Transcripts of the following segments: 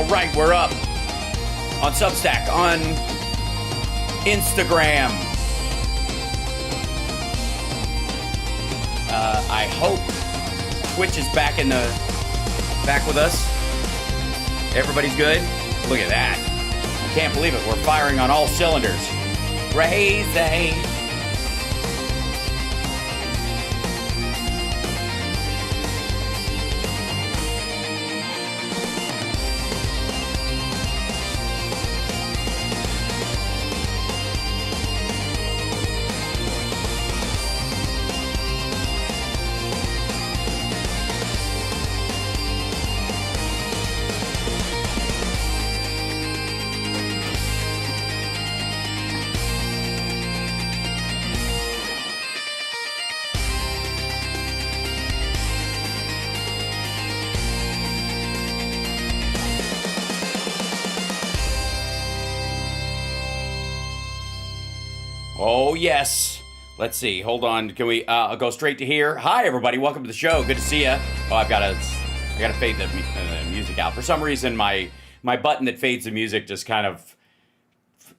right, we're up on Substack, on Instagram. I hope Twitch is back with us. Everybody's good. Look at that. I can't believe it. We're firing on all cylinders. Crazy. Oh, yes. Let's see. Hold on. Can we go straight to here? Hi, everybody. Welcome to the show. Good to see you. Oh, I gotta fade the music out. For some reason, my button that fades the music just kind of,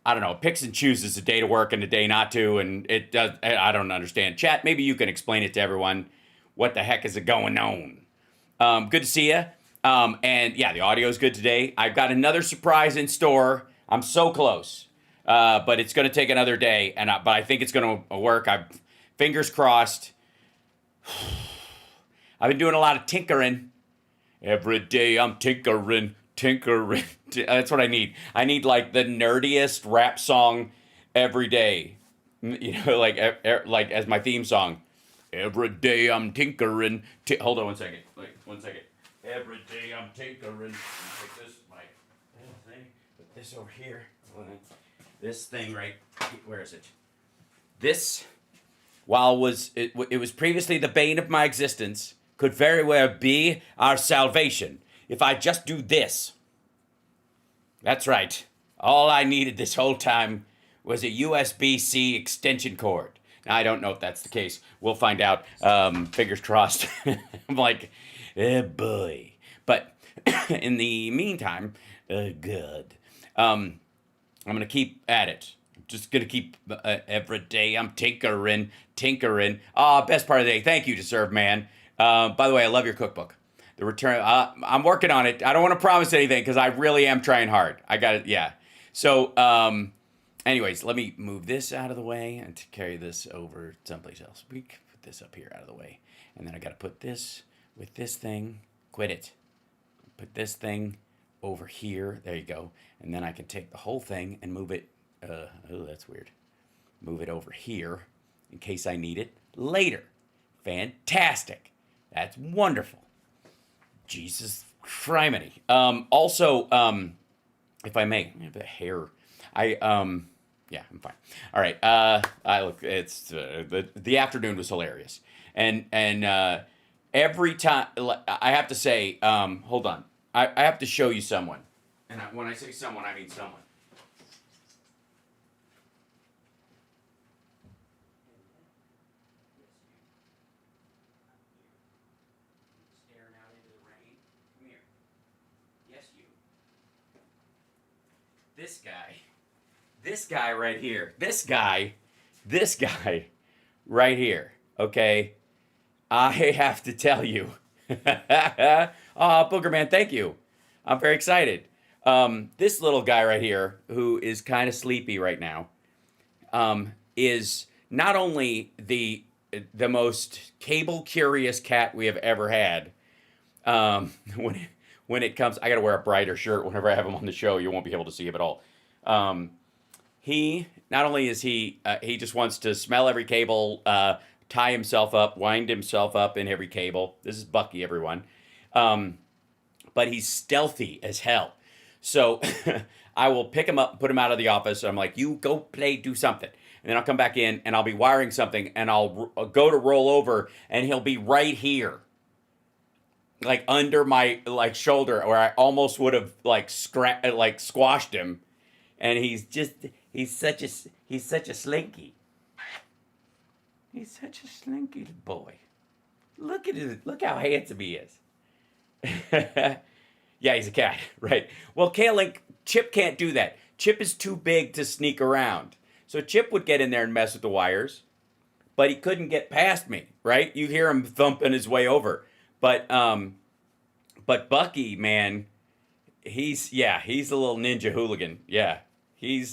I don't know, picks and chooses a day to work and a day not to, and it does. I don't understand. Chat, maybe you can explain it to everyone. What the heck is it going on? Good to see you. And yeah, the audio is good today. I've got another surprise in store. I'm so close. But it's going to take another day, but I think it's going to work. Fingers crossed. I've been doing a lot of tinkering. Every day I'm tinkering. That's what I need. I need like the nerdiest rap song every day. You know, like as my theme song. Every day I'm tinkering. Hold on one second. Wait, 1 second. Every day I'm tinkering. Take this, my little thing. Put this over here. This thing right, where is it? This, while it was previously the bane of my existence, could very well be our salvation if I just do this. That's right. All I needed this whole time was a USB-C extension cord. Now, I don't know if that's the case. We'll find out. Fingers crossed. I'm like, oh boy. But in the meantime, good. I'm going to keep at it. Just going to keep every day I'm tinkering. Best part of the day. Thank you, Deserve Man. By the way, I love your cookbook. The return. I'm working on it. I don't want to promise anything because I really am trying hard. I got it. Yeah. So, anyways, let me move this out of the way and to carry this over someplace else. We can put this up here out of the way. And then I got to put this with this thing. Quit it. Put this thing over here. There you go. And then I can take the whole thing and move it. Oh, that's weird. Move it over here in case I need it later. Fantastic. That's wonderful. Jesus criminy. Also, if I may, I have a hair. Yeah, I'm fine. All right. It's the afternoon was hilarious. And every time I have to say, hold on. I have to show you someone. And when I say someone, I mean someone. Staring out into the rain. Come here. Yes, you. This guy right here. This guy right here. Okay? I have to tell you. Oh, Booger Man, thank you. I'm very excited. This little guy right here, who is kind of sleepy right now, is not only the most cable-curious cat we have ever had. When it comes, I got to wear a brighter shirt whenever I have him on the show. You won't be able to see him at all. He not only is he just wants to smell every cable, tie himself up, wind himself up in every cable. This is Bucky, everyone. But he's stealthy as hell. So I will pick him up, put him out of the office. I'm like, you go play, do something. And then I'll come back in and I'll be wiring something and I'll go to roll over and he'll be right here. Like under my shoulder where I almost would have squashed him. And he's such a slinky. He's such a slinky boy. Look at how handsome he is. Yeah, he's a cat, right? Well, Chip can't do that. Chip is too big to sneak around. So Chip would get in there and mess with the wires, but he couldn't get past me, right? You hear him thumping his way over. But Bucky, man, he's a little ninja hooligan. Yeah. He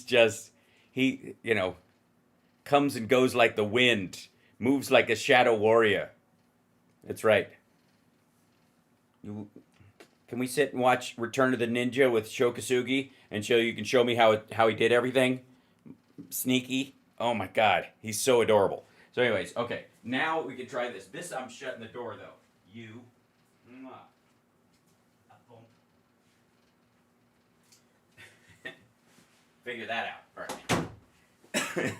comes and goes like the wind, moves like a shadow warrior. That's right. Can we sit and watch Return of the Ninja with Shokasugi and you can show me how he did everything? Sneaky. Oh my God, he's so adorable. So anyways, okay, now we can try this. This I'm shutting the door though. You. Figure that out. All right.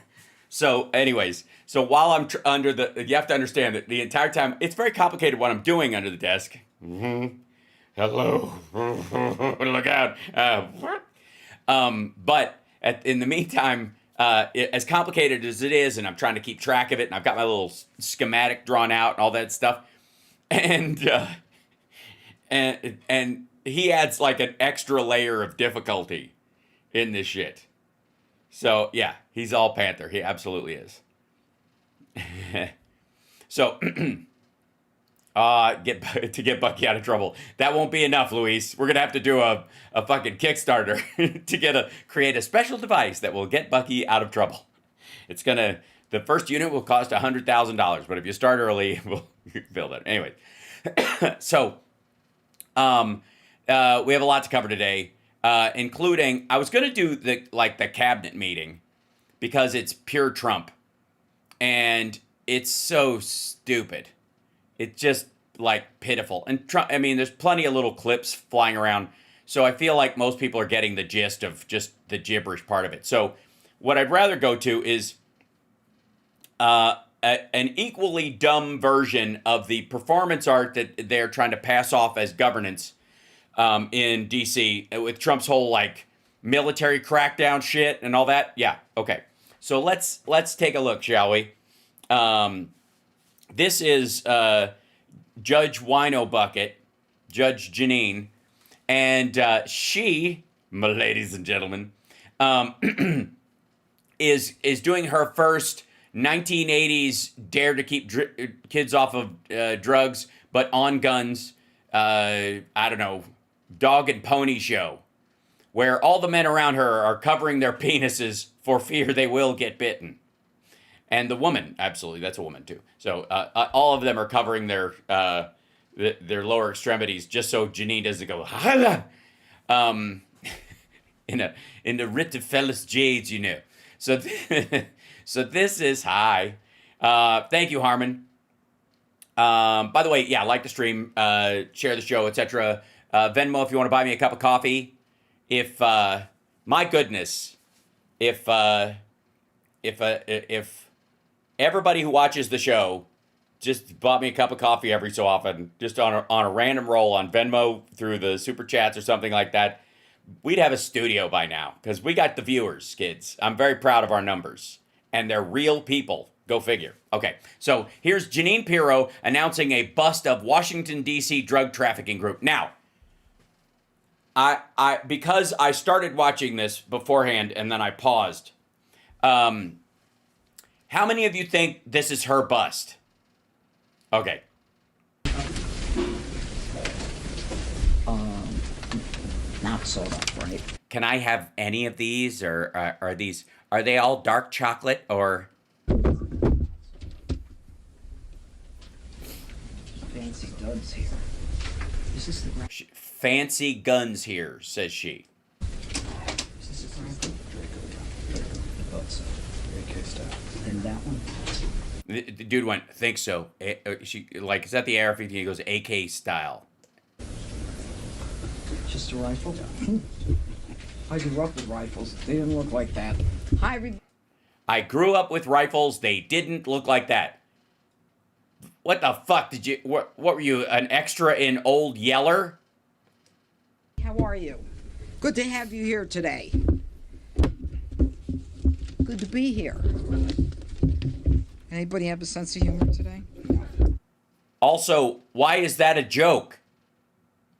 So anyways, while I'm you have to understand that the entire time, it's very complicated what I'm doing under the desk. Mm-hmm. Hello. Look out. But in the meantime, as complicated as it is, and I'm trying to keep track of it, and I've got my little schematic drawn out and all that stuff, and he adds like an extra layer of difficulty in this shit. So yeah, he's all Panther. He absolutely is. So get Bucky out of trouble. That won't be enough, Luis. We're gonna have to do a fucking Kickstarter to create a special device that will get Bucky out of trouble. The first unit will cost $100,000, but if you start early, we'll build it. Anyway, so we have a lot to cover today, including I was gonna do the cabinet meeting because it's pure Trump, and it's so stupid. It's just like pitiful. And Trump, I mean, there's plenty of little clips flying around. So I feel like most people are getting the gist of just the gibberish part of it. So what I'd rather go to is an equally dumb version of the performance art that they're trying to pass off as governance in DC with Trump's whole like military crackdown shit and all that. Yeah. Okay. So let's take a look, shall we? This is Judge Wino Bucket, Judge Janine, and she, my ladies and gentlemen, is doing her first 1980s dare to keep kids off of drugs, but on guns. I don't know, dog and pony show, where all the men around her are covering their penises for fear they will get bitten. And the woman, absolutely, that's a woman too. So all of them are covering their lower extremities just so Janine doesn't go in the writ of Fellas Jades, you know. So so this is hi. Thank you, Harmon. By the way, yeah, like the stream, share the show, etc. Venmo if you want to buy me a cup of coffee. If my goodness, if everybody who watches the show just bought me a cup of coffee every so often, just on a random roll on Venmo through the super chats or something like that, we'd have a studio by now because we got the viewers, kids. I'm very proud of our numbers, and they're real people. Go figure. Okay, so here's Janine Pirro announcing a bust of Washington, D.C. drug trafficking group. Now, I because I started watching this beforehand and then I paused. How many of you think this is her bust? Okay. Not soda, right? Can I have any of these, or are they all dark chocolate, or? Fancy guns here. Is this the right? Fancy guns here, says she. Is this the right? And that one? The dude went, think so. She like, is that the AR-15? He goes, AK style. Just a rifle? I grew up with rifles. They didn't look like that. I grew up with rifles. They didn't look like that. What the fuck did you... What were you, an extra in Old Yeller? How are you? Good to have you here today. Good to be here. Anybody have a sense of humor today? Also, why is that a joke?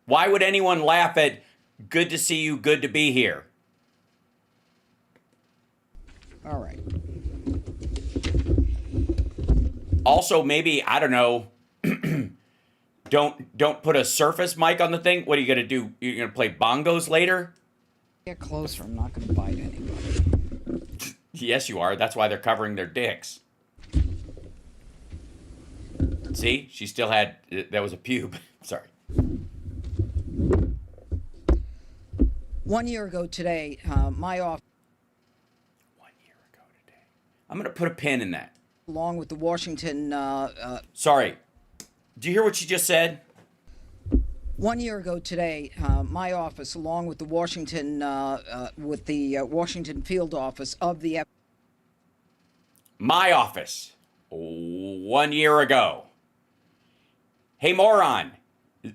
Why would anyone laugh at good to see you, good to be here? All right. Also, maybe, I don't know, don't put a surface mic on the thing. What are you going to do? You're going to play bongos later? Get closer. I'm not going to bite anybody. Yes, you are. That's why they're covering their dicks. See? She still had... That was a pube. Sorry. 1 year ago today, my office... 1 year ago today. I'm going to put a pin in that. Along with the Washington... Sorry. Do you hear what she just said? 1 year ago today, my office, along with the Washington field office of the... My office. 1 year ago. Hey, moron.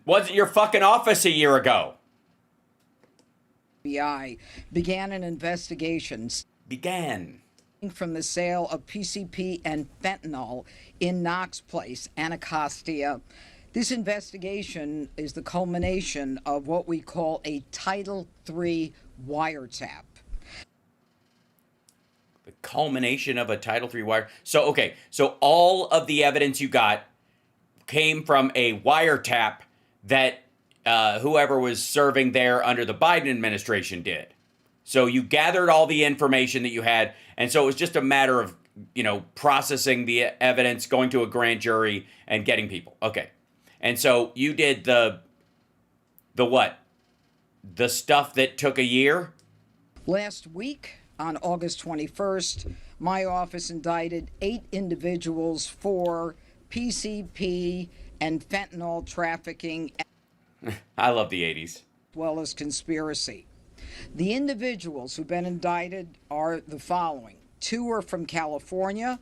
Wasn't your fucking office a year ago? FBI began an investigation from the sale of PCP and fentanyl in Knox Place, Anacostia. This investigation is the culmination of what we call a Title III wiretap. The culmination of a Title III wire. So, okay. So all of the evidence you got came from a wiretap that whoever was serving there under the Biden administration did. So you gathered all the information that you had, and so it was just a matter of, processing the evidence, going to a grand jury, and getting people. Okay. And so you did the what? The stuff that took a year? Last week, on August 21st, my office indicted 8 individuals for PCP and fentanyl trafficking, I love the 80s. as well as conspiracy. The individuals who've been indicted are the following. 2 are from California.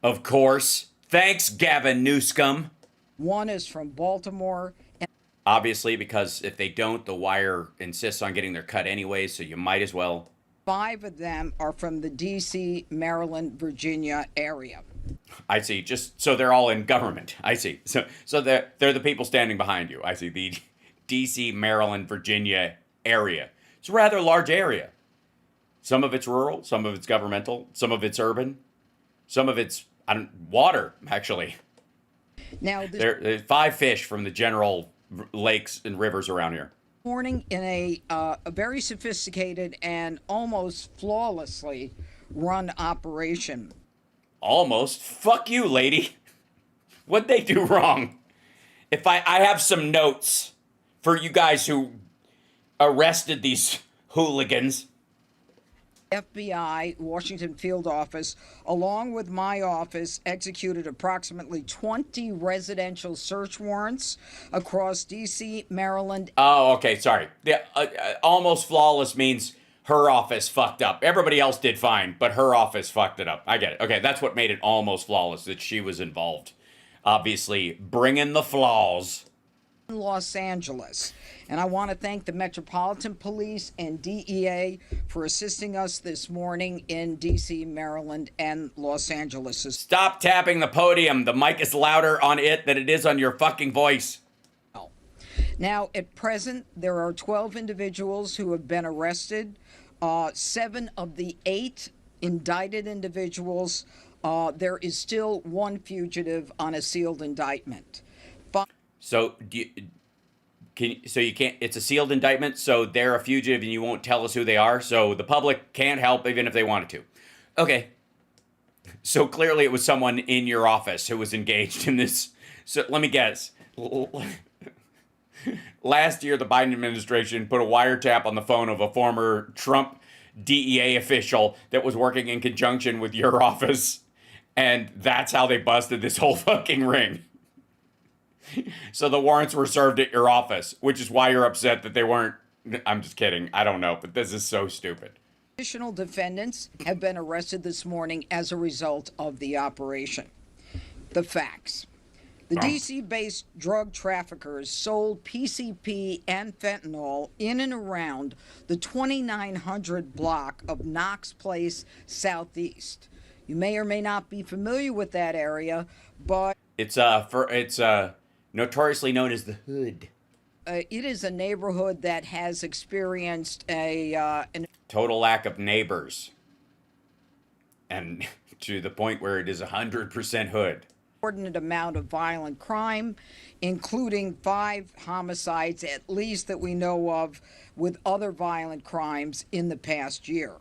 Of course. Thanks, Gavin Newscomb. 1 is from Baltimore. And obviously, because if they don't, the wire insists on getting their cut anyway, so you might as well. 5 of them are from the D.C., Maryland, Virginia area. I see. Just so they're all in government. I see. So they're the people standing behind you. I see. The D.C., Maryland, Virginia area. It's a rather large area. Some of it's rural, some of it's governmental, some of it's urban, some of it's water, actually. Now, there's 5 fish from the general lakes and rivers around here. Morning in a very sophisticated and almost flawlessly run operation. Almost? Fuck you, lady. What'd they do wrong? If I have some notes for you guys who arrested these hooligans. FBI, Washington field office, along with my office, executed approximately 20 residential search warrants across D.C., Maryland. Oh, okay, sorry. Yeah, almost flawless means her office fucked up. Everybody else did fine, but her office fucked it up. I get it. Okay, that's what made it almost flawless, that she was involved. Obviously, bringing the flaws. Los Angeles. And I want to thank the Metropolitan Police and DEA for assisting us this morning in D.C., Maryland, and Los Angeles. Stop tapping the podium. The mic is louder on it than it is on your fucking voice. Now, at present, there are 12 individuals who have been arrested. 7 of the 8 indicted individuals, there is still 1 fugitive on a sealed indictment. So you can't. It's a sealed indictment, so they're a fugitive, and you won't tell us who they are. So the public can't help, even if they wanted to. Okay. So clearly, it was someone in your office who was engaged in this. So let me guess. Last year, the Biden administration put a wiretap on the phone of a former Trump DEA official that was working in conjunction with your office, and that's how they busted this whole fucking ring. So the warrants were served at your office, which is why you're upset that they weren't. I'm just kidding. I don't know, but this is so stupid. Additional defendants have been arrested this morning as a result of the operation. The facts. The D.C.-based drug traffickers sold PCP and fentanyl in and around the 2900 block of Knox Place Southeast. You may or may not be familiar with that area, but it's notoriously known as the Hood. it is a neighborhood that has experienced an Total lack of neighbors. And to the point where it is 100% hood. inordinate amount of violent crime, including 5 homicides, at least that we know of, with other violent crimes in the past year.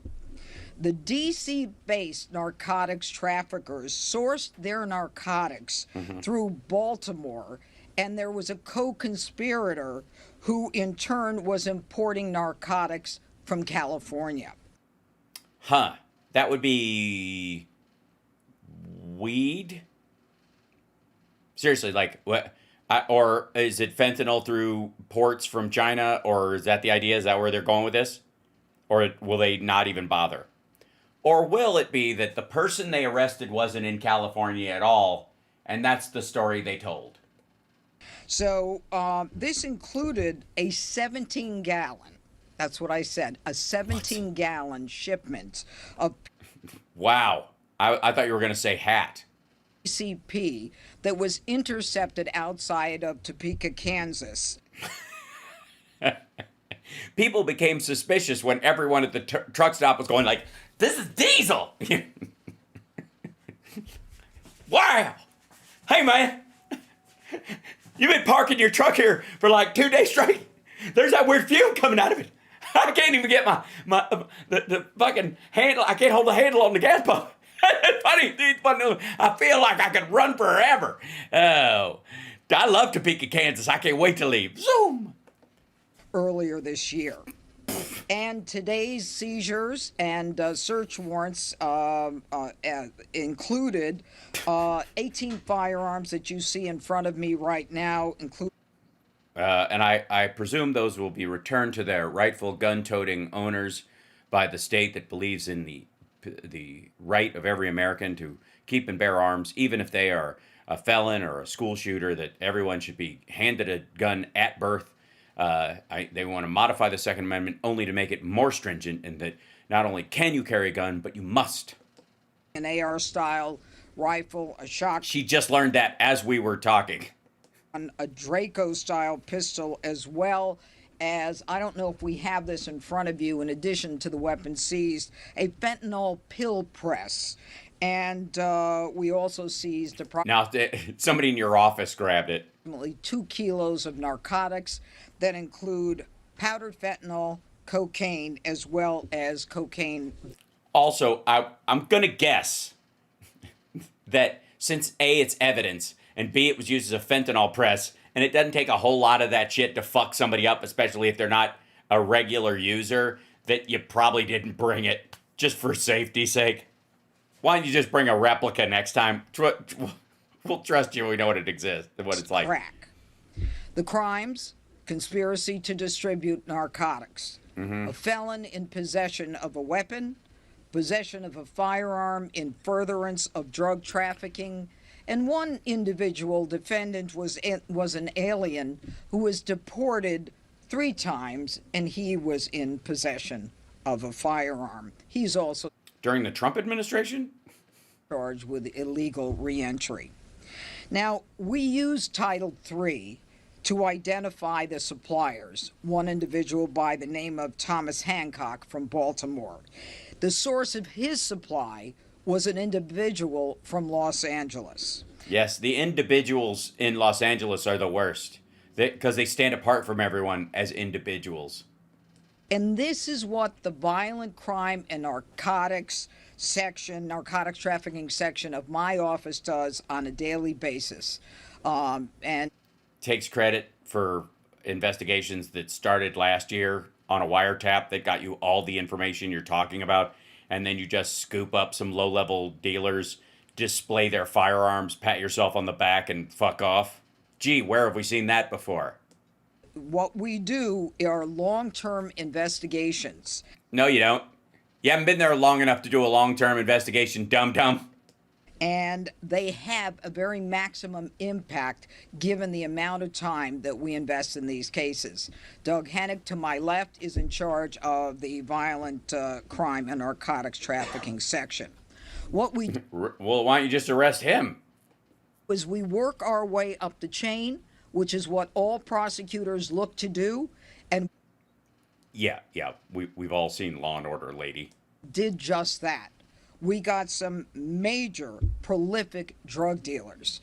The DC-based narcotics traffickers sourced their narcotics through Baltimore, and there was a co-conspirator who in turn was importing narcotics from California. Huh. That would be weed? Seriously, like what? Or is it fentanyl through ports from China? Or is that the idea? Is that where they're going with this? Or will they not even bother? Or will it be that the person they arrested wasn't in California at all, and that's the story they told? So this included a 17-gallon, that's what I said, a 17-gallon shipment of Wow. I thought you were going to say hat. PCP that was intercepted outside of Topeka, Kansas. People became suspicious when everyone at the truck stop was going like, this is diesel! Wow! Hey, man! You've been parking your truck here for like 2 days straight. There's that weird fume coming out of it. I can't even get the fucking handle. I can't hold the handle on the gas pump. Funny. I feel like I could run forever. Oh, I love Topeka, Kansas. I can't wait to leave. Zoom. Earlier this year. And today's seizures and search warrants included 18 firearms that you see in front of me right now, including. And I presume those will be returned to their rightful gun-toting owners by the state that believes in the right of every American to keep and bear arms, even if they are a felon or a school shooter, that everyone should be handed a gun at birth. They want to modify the Second Amendment only to make it more stringent, and that not only can you carry a gun, but you must. An AR-style rifle, a shotgun. She just learned that as we were talking. A Draco-style pistol, as well as, I don't know if we have this in front of you, in addition to the weapon seized, a fentanyl pill press. And we also seized Now, somebody in your office grabbed it. approximately 2 kilos of narcotics that include powdered fentanyl, cocaine, as well as cocaine. Also, I'm going to guess that since A, it's evidence, and B, it was used as a fentanyl press, and it doesn't take a whole lot of that shit to fuck somebody up, especially if they're not a regular user, that you probably didn't bring it just for safety's sake. Why don't you just bring a replica next time? We'll trust you. We know what it exists and what it's like. Crack. The crimes: conspiracy to distribute narcotics, a felon in possession of a weapon, possession of a firearm in furtherance of drug trafficking, and one individual defendant was an alien who was deported 3 times, and he was in possession of a firearm. He's also During the Trump administration? charged with illegal reentry. Now, we use Title III to identify the suppliers, one individual by the name of Thomas Hancock from Baltimore. The source of his supply was an individual from Los Angeles. Yes, the individuals in Los Angeles are the worst because they stand apart from everyone as individuals. And this is what the violent crime and narcotics trafficking section of my office does on a daily basis. And takes credit for investigations that started last year on a wiretap that got you all the information you're talking about, and then you just scoop up some low-level dealers, display their firearms, pat yourself on the back, and fuck off. Gee, where have we seen that before? what we do are long-term investigations. No, you don't. You haven't been there long enough to do a long-term investigation, dum-dum. And they have a very maximum impact given the amount of time that we invest in these cases. Doug Hennick, to my left, is in charge of the violent crime and narcotics trafficking section. What we Well, why don't you just arrest him? is we work our way up the chain. which is what all prosecutors look to do, and Yeah. We've all seen Law and Order, lady. did just that. We got some major prolific drug dealers.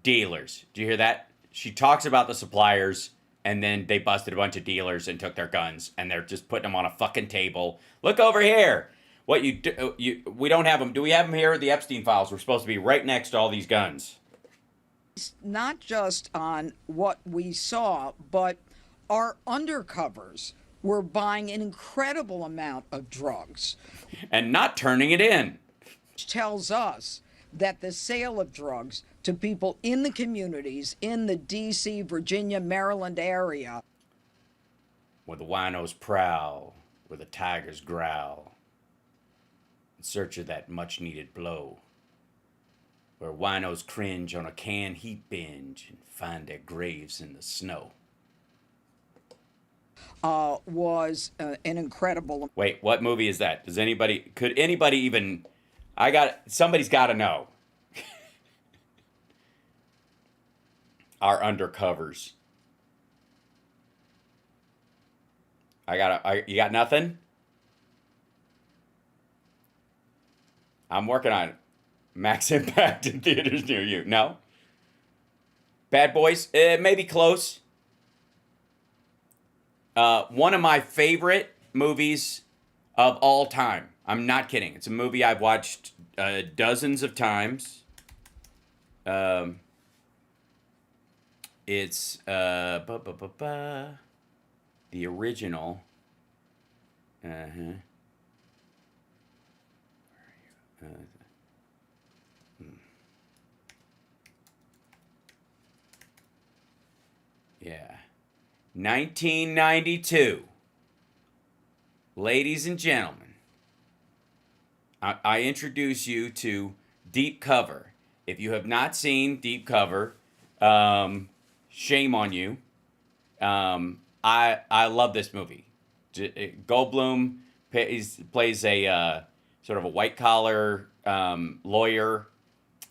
Dealers. Do you hear that? She talks about the suppliers, and then they busted a bunch of dealers and took their guns, and they're just putting them on a fucking table. Look over here. What you do? We don't have them. Do we have them here? The Epstein files. We're supposed to be right next to all these guns. Not just on what we saw, but our undercovers were buying an incredible amount of drugs, And not turning it in. which tells us that the sale of drugs to people in the communities in the D.C., Virginia, Maryland area, Where the winos prowl, where the tigers growl, in search of that much-needed blow. Where winos cringe on a canned heat binge and find their graves in the snow. was an incredible. Wait, what movie is that? Could anybody even, somebody's got to know. Our undercovers. You got nothing? I'm working on it. Max Impact in theaters near you. No? Bad Boys? Maybe close. One of my favorite movies of all time. I'm not kidding. It's a movie I've watched dozens of times. It's the original. Yeah. 1992. Ladies and gentlemen, I introduce you to Deep Cover. If you have not seen Deep Cover, shame on you. I love this movie. Goldblum plays a sort of a white collar lawyer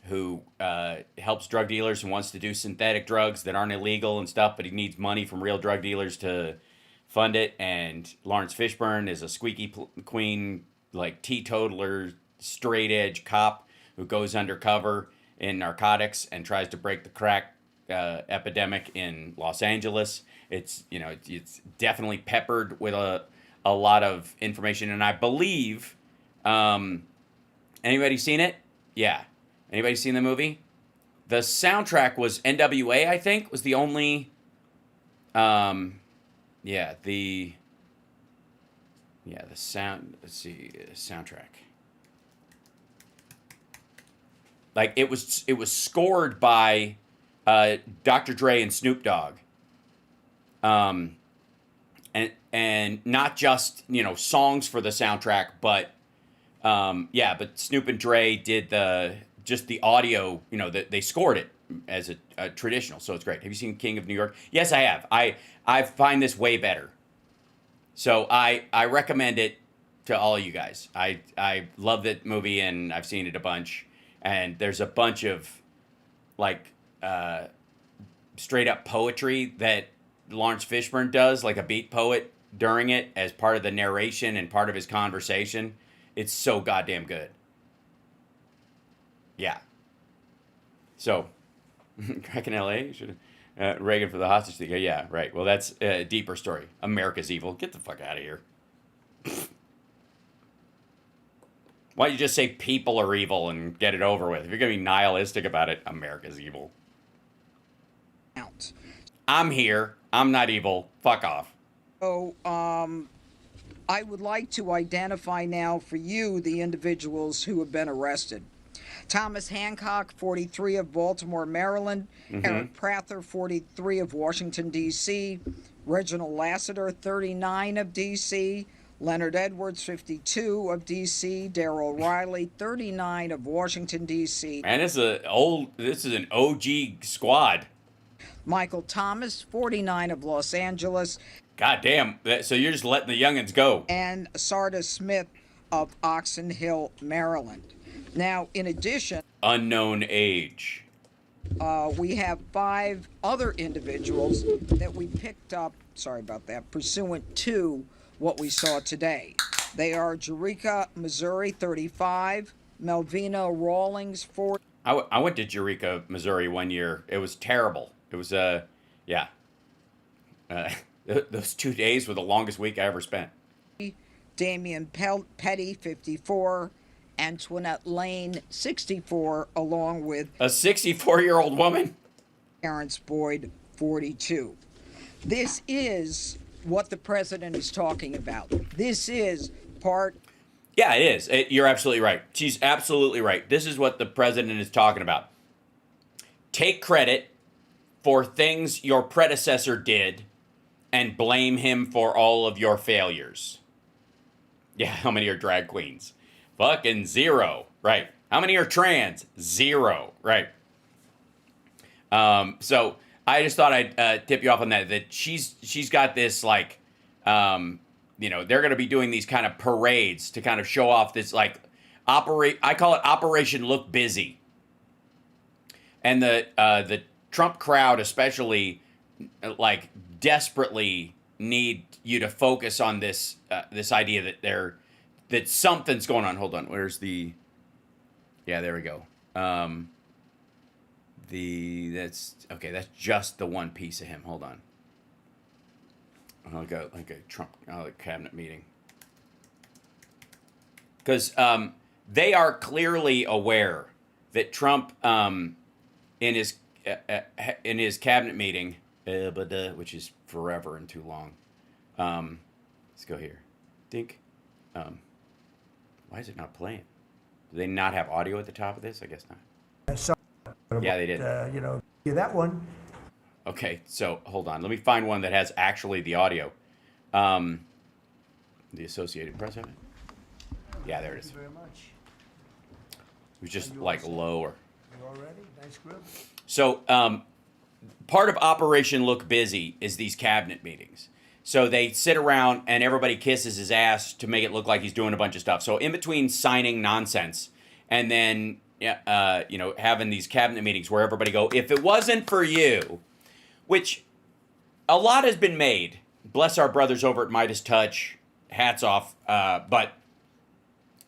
who helps drug dealers and wants to do synthetic drugs that aren't illegal and stuff, but he needs money from real drug dealers to fund it. And Lawrence Fishburne is a squeaky clean, like teetotaler, straight edge cop who goes undercover in narcotics and tries to break the crack epidemic in Los Angeles. It's definitely peppered with a lot of information, and I believe anybody seen it? Yeah. Anybody seen the movie? The soundtrack was NWA, I think, was the only the sound, let's see, soundtrack. Like it was scored by Dr. Dre and Snoop Dogg. And not just, songs for the soundtrack, but but Snoop and Dre did the audio, they scored it as a traditional, so it's great. Have you seen King of New York? Yes, I have. I find this way better. So I recommend it to all you guys. I love that movie, and I've seen it a bunch. And there's a bunch of straight up poetry that Lawrence Fishburne does, like a beat poet during it as part of the narration and part of his conversation. It's so goddamn good. Yeah. So, crack in L.A. Reagan for the hostage thing. Yeah, right. Well, that's a deeper story. America's evil. Get the fuck out of here. Why don't you just say people are evil and get it over with? If you're going to be nihilistic about it, America's evil. I'm here. I'm not evil. Fuck off. So, I would like to identify now for you the individuals who have been arrested. Thomas Hancock, 43, of Baltimore, Maryland. Eric Prather, 43, of Washington, D.C. Reginald Lassiter, 39, of D.C. Leonard Edwards, 52, of D.C. Darrell Riley, 39, of Washington, D.C. Man, this is an OG squad. Michael Thomas, 49, of Los Angeles. God damn. So you're just letting the youngins go. And Sardis Smith of Oxon Hill, Maryland. Now, in addition... Unknown age. We have 5 other individuals that we picked up, sorry about that, pursuant to what we saw today. They are Eureka, Missouri, 35, Melvina Rawlings, 40. I went to Eureka, Missouri 1 year. It was terrible. It was, yeah. Those 2 days were the longest week I ever spent. Damian Petty, 54, Antoinette Lane, 64, along with A 64-year-old woman? Terrence Boyd, 42. This is what the president is talking about. This is part. Yeah, it is. You're absolutely right. She's absolutely right. This is what the president is talking about. Take credit for things your predecessor did and blame him for all of your failures. Yeah, how many are drag queens? Fucking 0. Right. How many are trans? 0. Right. So I just thought I'd tip you off on that she's got this, like, they're going to be doing these kind of parades to kind of show off this, like, I call it Operation Look Busy. And the Trump crowd especially, like, desperately need you to focus on this idea that something's going on. Hold on. Where's the... Yeah, there we go. That's just the one piece of him. Hold on. I'll go like a Trump cabinet meeting. Because they are clearly aware that Trump, in his cabinet meeting, which is forever and too long. Let's go here. Think. Why is it not playing? Do they not have audio at the top of this? I guess not. Yeah, they did. That one. Okay, so hold on. Let me find one that has actually the audio. The Associated Press of it. Yeah, there it is. Thank you very much. It was just like lower. You all ready? Nice grip. So part of Operation Look Busy is these cabinet meetings. So they sit around and everybody kisses his ass to make it look like he's doing a bunch of stuff. So in between signing nonsense and then having these cabinet meetings where everybody go, if it wasn't for you, which a lot has been made. Bless our brothers over at Midas Touch. Hats off. But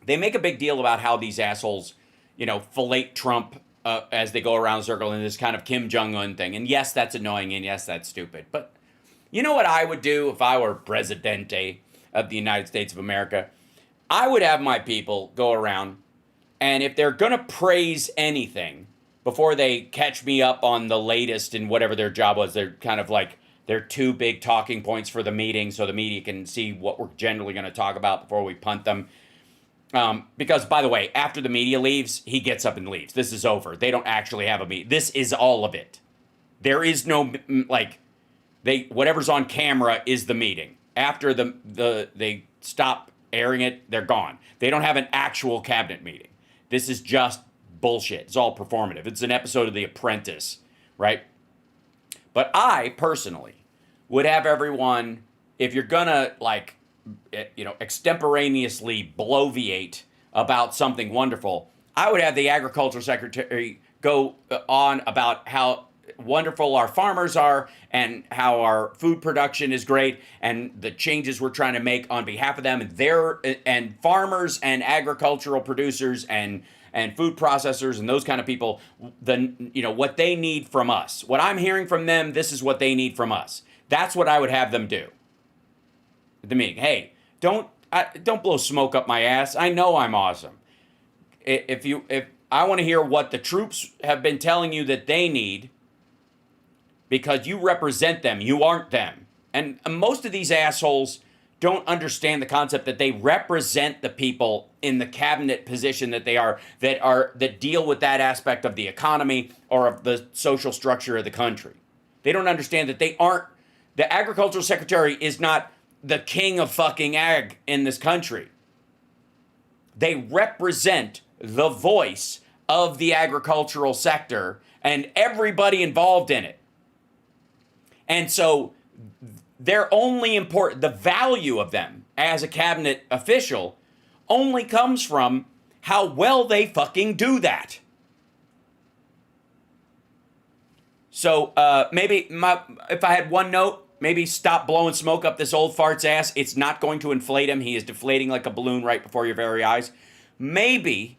they make a big deal about how these assholes, fillet Trump as they go around the circle in this kind of Kim Jong-un thing. And yes, that's annoying, and yes, that's stupid. But you know what I would do if I were Presidente of the United States of America? I would have my people go around, and if they're going to praise anything before they catch me up on the latest in whatever their job was, they're kind of like, they're 2 big talking points for the meeting so the media can see what we're generally going to talk about before we punt them. Because, by the way, after the media leaves, he gets up and leaves. This is over. They don't actually have a meeting. This is all of it. There is no, whatever's on camera is the meeting. After they stop airing it, they're gone. They don't have an actual cabinet meeting. This is just bullshit. It's all performative. It's an episode of The Apprentice, right? But I, personally, would have everyone, if you're gonna, extemporaneously bloviate about something wonderful, I would have the agricultural secretary go on about how wonderful our farmers are and how our food production is great and the changes we're trying to make on behalf of them and farmers and agricultural producers and food processors and those kind of people, what they need from us. What I'm hearing from them, this is what they need from us. That's what I would have them do. The meeting. Hey, don't blow smoke up my ass. I know I'm awesome. If I want to hear what the troops have been telling you that they need, because you represent them, you aren't them. And most of these assholes don't understand the concept that they represent the people in the cabinet position that they are that deal with that aspect of the economy or of the social structure of the country. They don't understand that they aren't. The agricultural secretary is not the king of fucking ag in this country. They represent the voice of the agricultural sector and everybody involved in it. And so they're only important, the value of them as a cabinet official only comes from how well they fucking do that. So maybe if I had one note, maybe stop blowing smoke up this old fart's ass. It's not going to inflate him. He is deflating like a balloon right before your very eyes. Maybe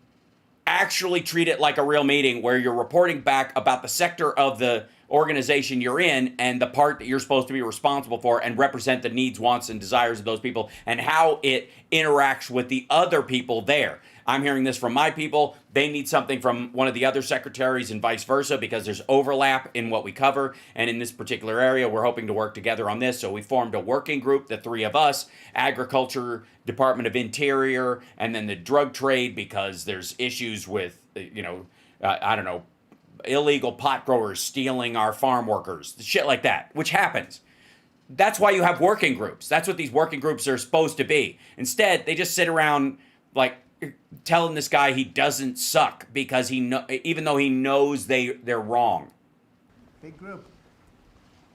actually treat it like a real meeting where you're reporting back about the sector of the organization you're in and the part that you're supposed to be responsible for, and represent the needs, wants, and desires of those people and how it interacts with the other people there. I'm hearing this from my people. They need something from one of the other secretaries and vice versa, because there's overlap in what we cover. And in this particular area, we're hoping to work together on this. So we formed a working group, the three of us, Agriculture, Department of Interior, and then the drug trade, because there's issues with, I don't know, illegal pot growers stealing our farm workers, shit like that, which happens. That's why you have working groups. That's what these working groups are supposed to be. Instead, they just sit around like telling this guy he doesn't suck because even though he knows they're wrong. Big group.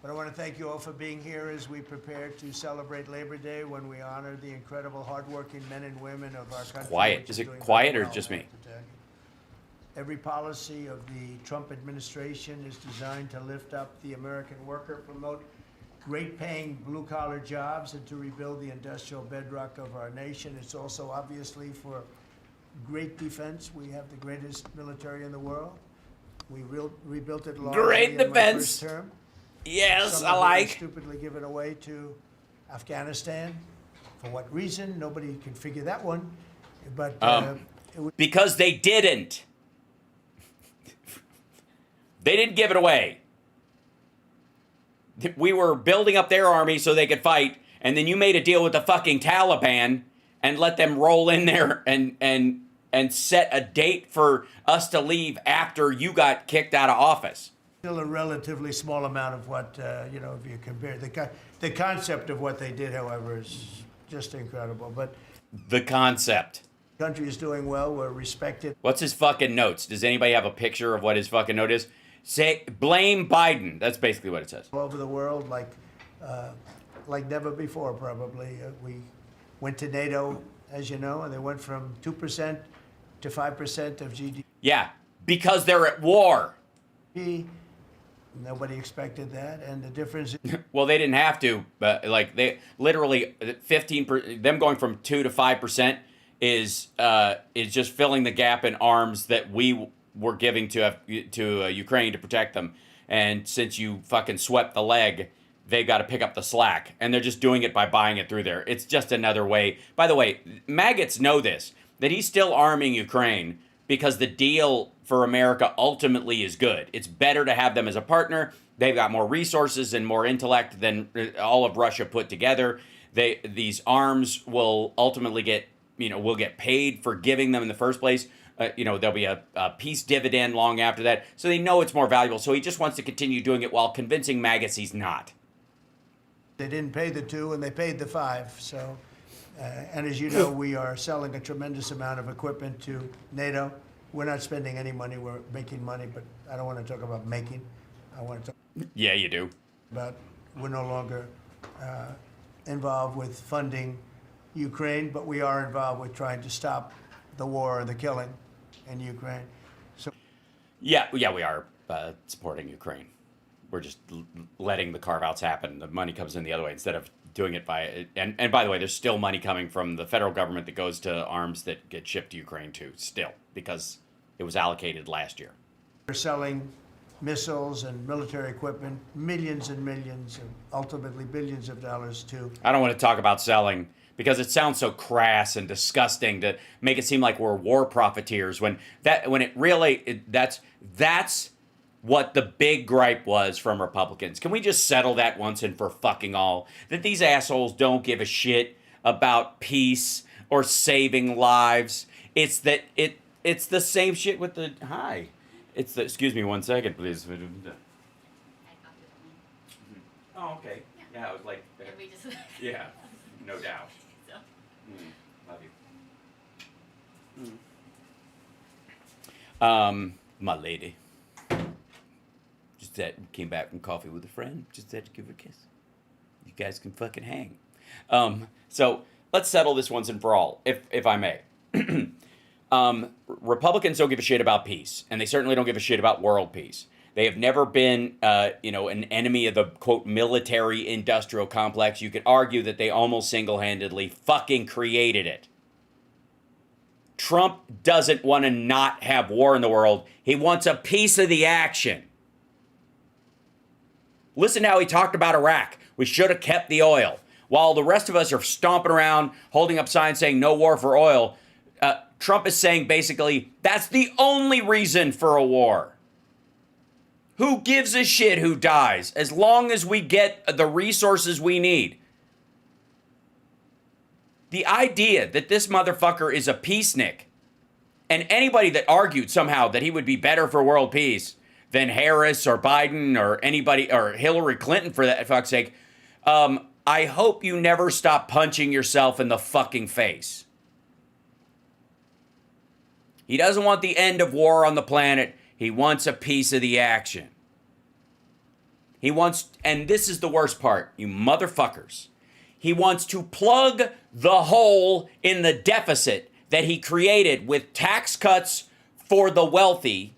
But I want to thank you all for being here as we prepare to celebrate Labor Day, when we honor the incredible hardworking men and women of our country. Quiet. Is it quiet or just me? Every policy of the Trump administration is designed to lift up the American worker, promote great-paying blue-collar jobs, and to rebuild the industrial bedrock of our nation. It's also obviously for great defense. We have the greatest military in the world. We rebuilt it largely Great in defense. my first term. Yes, Some I of it was like. stupidly given away to Afghanistan. For what reason? Nobody can figure that one. But it was Because they didn't. They didn't give it away. We were building up their army so they could fight, and then you made a deal with the fucking Taliban and let them roll in there and set a date for us to leave after you got kicked out of office. still a relatively small amount of what, if you compare. The concept of what they did, however, is just incredible. But The concept. the country is doing well. We're respected What's his fucking notes? Does anybody have a picture of what his fucking note is? Say, blame Biden. That's basically what it says. all over the world like never before, probably. We went to NATO, as you know, and they went from 2% to 5% of GDP. Yeah, because they're at war. Nobody expected that, and the difference Well, they didn't have to, but like they literally 15%. Them going from 2 to 5% is just filling the gap in arms that we were giving to Ukraine to protect them. And since you fucking swept the leg, they got to pick up the slack, and they're just doing it by buying it through there. It's just another way. By the way, maggots know this, that he's still arming Ukraine because the deal for America ultimately is good. It's better to have them as a partner. They've got more resources and more intellect than all of Russia put together. These arms will ultimately get paid for giving them in the first place. There'll be a peace dividend long after that. So they know it's more valuable. So he just wants to continue doing it while convincing maggots he's not. they didn't pay the 2 and they paid the 5. So, and as you know, we are selling a tremendous amount of equipment to NATO. We're not spending any money. We're making money, but I don't want to talk about making. I want to talk Yeah, you do. about we're no longer involved with funding Ukraine, but we are involved with trying to stop the war and the killing in Ukraine. So Yeah, we are supporting Ukraine. We're just letting the carve-outs happen. The money comes in the other way instead of doing it by... And by the way, there's still money coming from the federal government that goes to arms that get shipped to Ukraine too, still, because it was allocated last year. we're selling missiles and military equipment, millions and millions, and ultimately billions of dollars to I don't want to talk about selling because it sounds so crass and disgusting to make it seem like we're war profiteers that's what the big gripe was from Republicans. Can we just settle that once and for fucking all? That these assholes don't give a shit about peace or saving lives. It's the same shit with the excuse me 1 second, please. Oh, okay. Yeah, I was like yeah, no doubt. Love you. My lady. Just came back from coffee with a friend. Just had to give her a kiss. You guys can fucking hang. So let's settle this once and for all, if I may. Republicans don't give a shit about peace, and they certainly don't give a shit about world peace. They have never been, an enemy of the, quote, military-industrial complex. You could argue that they almost single-handedly fucking created it. Trump doesn't want to not have war in the world. He wants a piece of the action. Listen to how he talked about Iraq. We should have kept the oil. While the rest of us are stomping around, holding up signs saying no war for oil, Trump is saying basically that's the only reason for a war. Who gives a shit who dies as long as we get the resources we need? The idea that this motherfucker is a peacenik, and anybody that argued somehow that he would be better for world peace than Harris or Biden or anybody, or Hillary Clinton for that fuck's sake, I hope you never stop punching yourself in the fucking face. He doesn't want the end of war on the planet. He wants a piece of the action. He wants, and this is the worst part, you motherfuckers. He wants to plug the hole in the deficit that he created with tax cuts for the wealthy.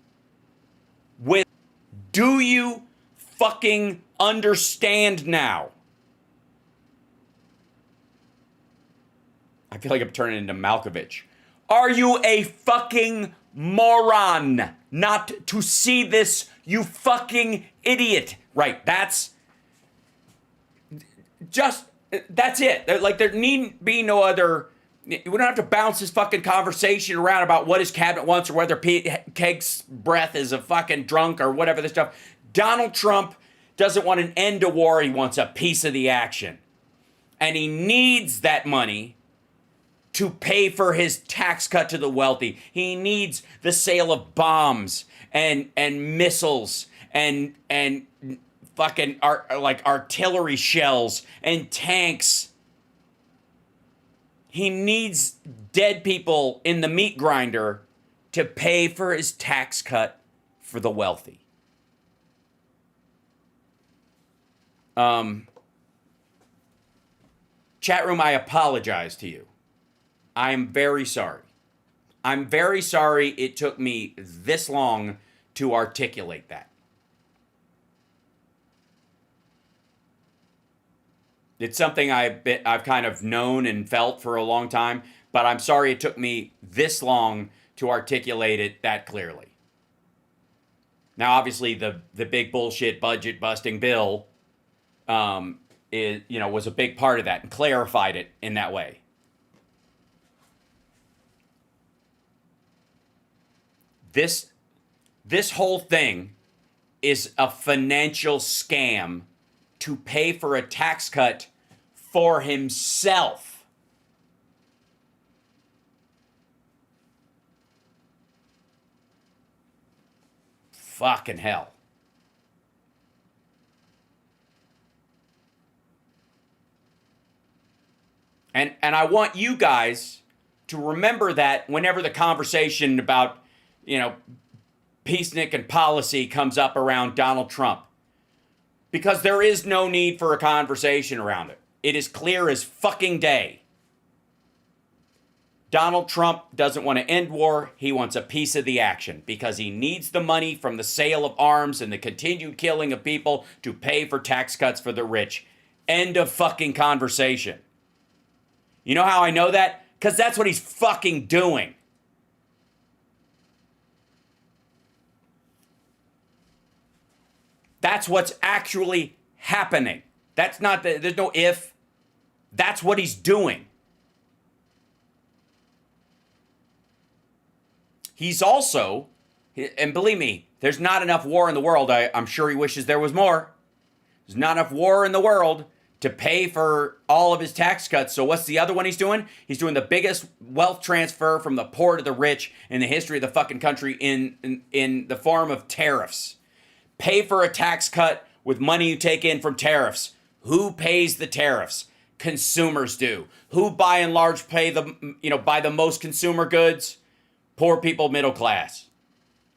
Do you fucking understand now? I feel like I'm turning into Malkovich. Are you a fucking moron not to see this, you fucking idiot? Right, that's it. Like, there needn't be no other, we don't have to bounce this fucking conversation around about what his cabinet wants or whether Kegg's breath is a fucking drunk or whatever this stuff. Donald Trump doesn't want an end to war. He wants a piece of the action. And he needs that money to pay for his tax cut to the wealthy. He needs the sale of bombs and missiles and fucking artillery shells and tanks. He needs dead people in the meat grinder to pay for his tax cut for the wealthy. Chat room, I apologize to you. I am very sorry. I'm very sorry it took me this long to articulate that. It's something I've kind of known and felt for a long time, but I'm sorry it took me this long to articulate it that clearly. Now, obviously, the big bullshit budget busting bill was a big part of that and clarified it in that way. This whole thing is a financial scam to pay for a tax cut for himself. Fucking hell. And I want you guys to remember that whenever the conversation about, peacenik and policy comes up around Donald Trump. Because there is no need for a conversation around it. It is clear as fucking day. Donald Trump doesn't want to end war. He wants a piece of the action because he needs the money from the sale of arms and the continued killing of people to pay for tax cuts for the rich. End of fucking conversation. You know how I know that? Because that's what he's fucking doing. That's what's actually happening. That's not, there's no if. That's what he's doing. He's also, and believe me, there's not enough war in the world. I'm sure he wishes there was more. There's not enough war in the world to pay for all of his tax cuts. So what's the other one he's doing? He's doing the biggest wealth transfer from the poor to the rich in the history of the fucking country in the form of tariffs. Pay for a tax cut with money you take in from tariffs. Who pays the tariffs? Consumers do. Who by and large buy the most consumer goods? Poor people, middle class.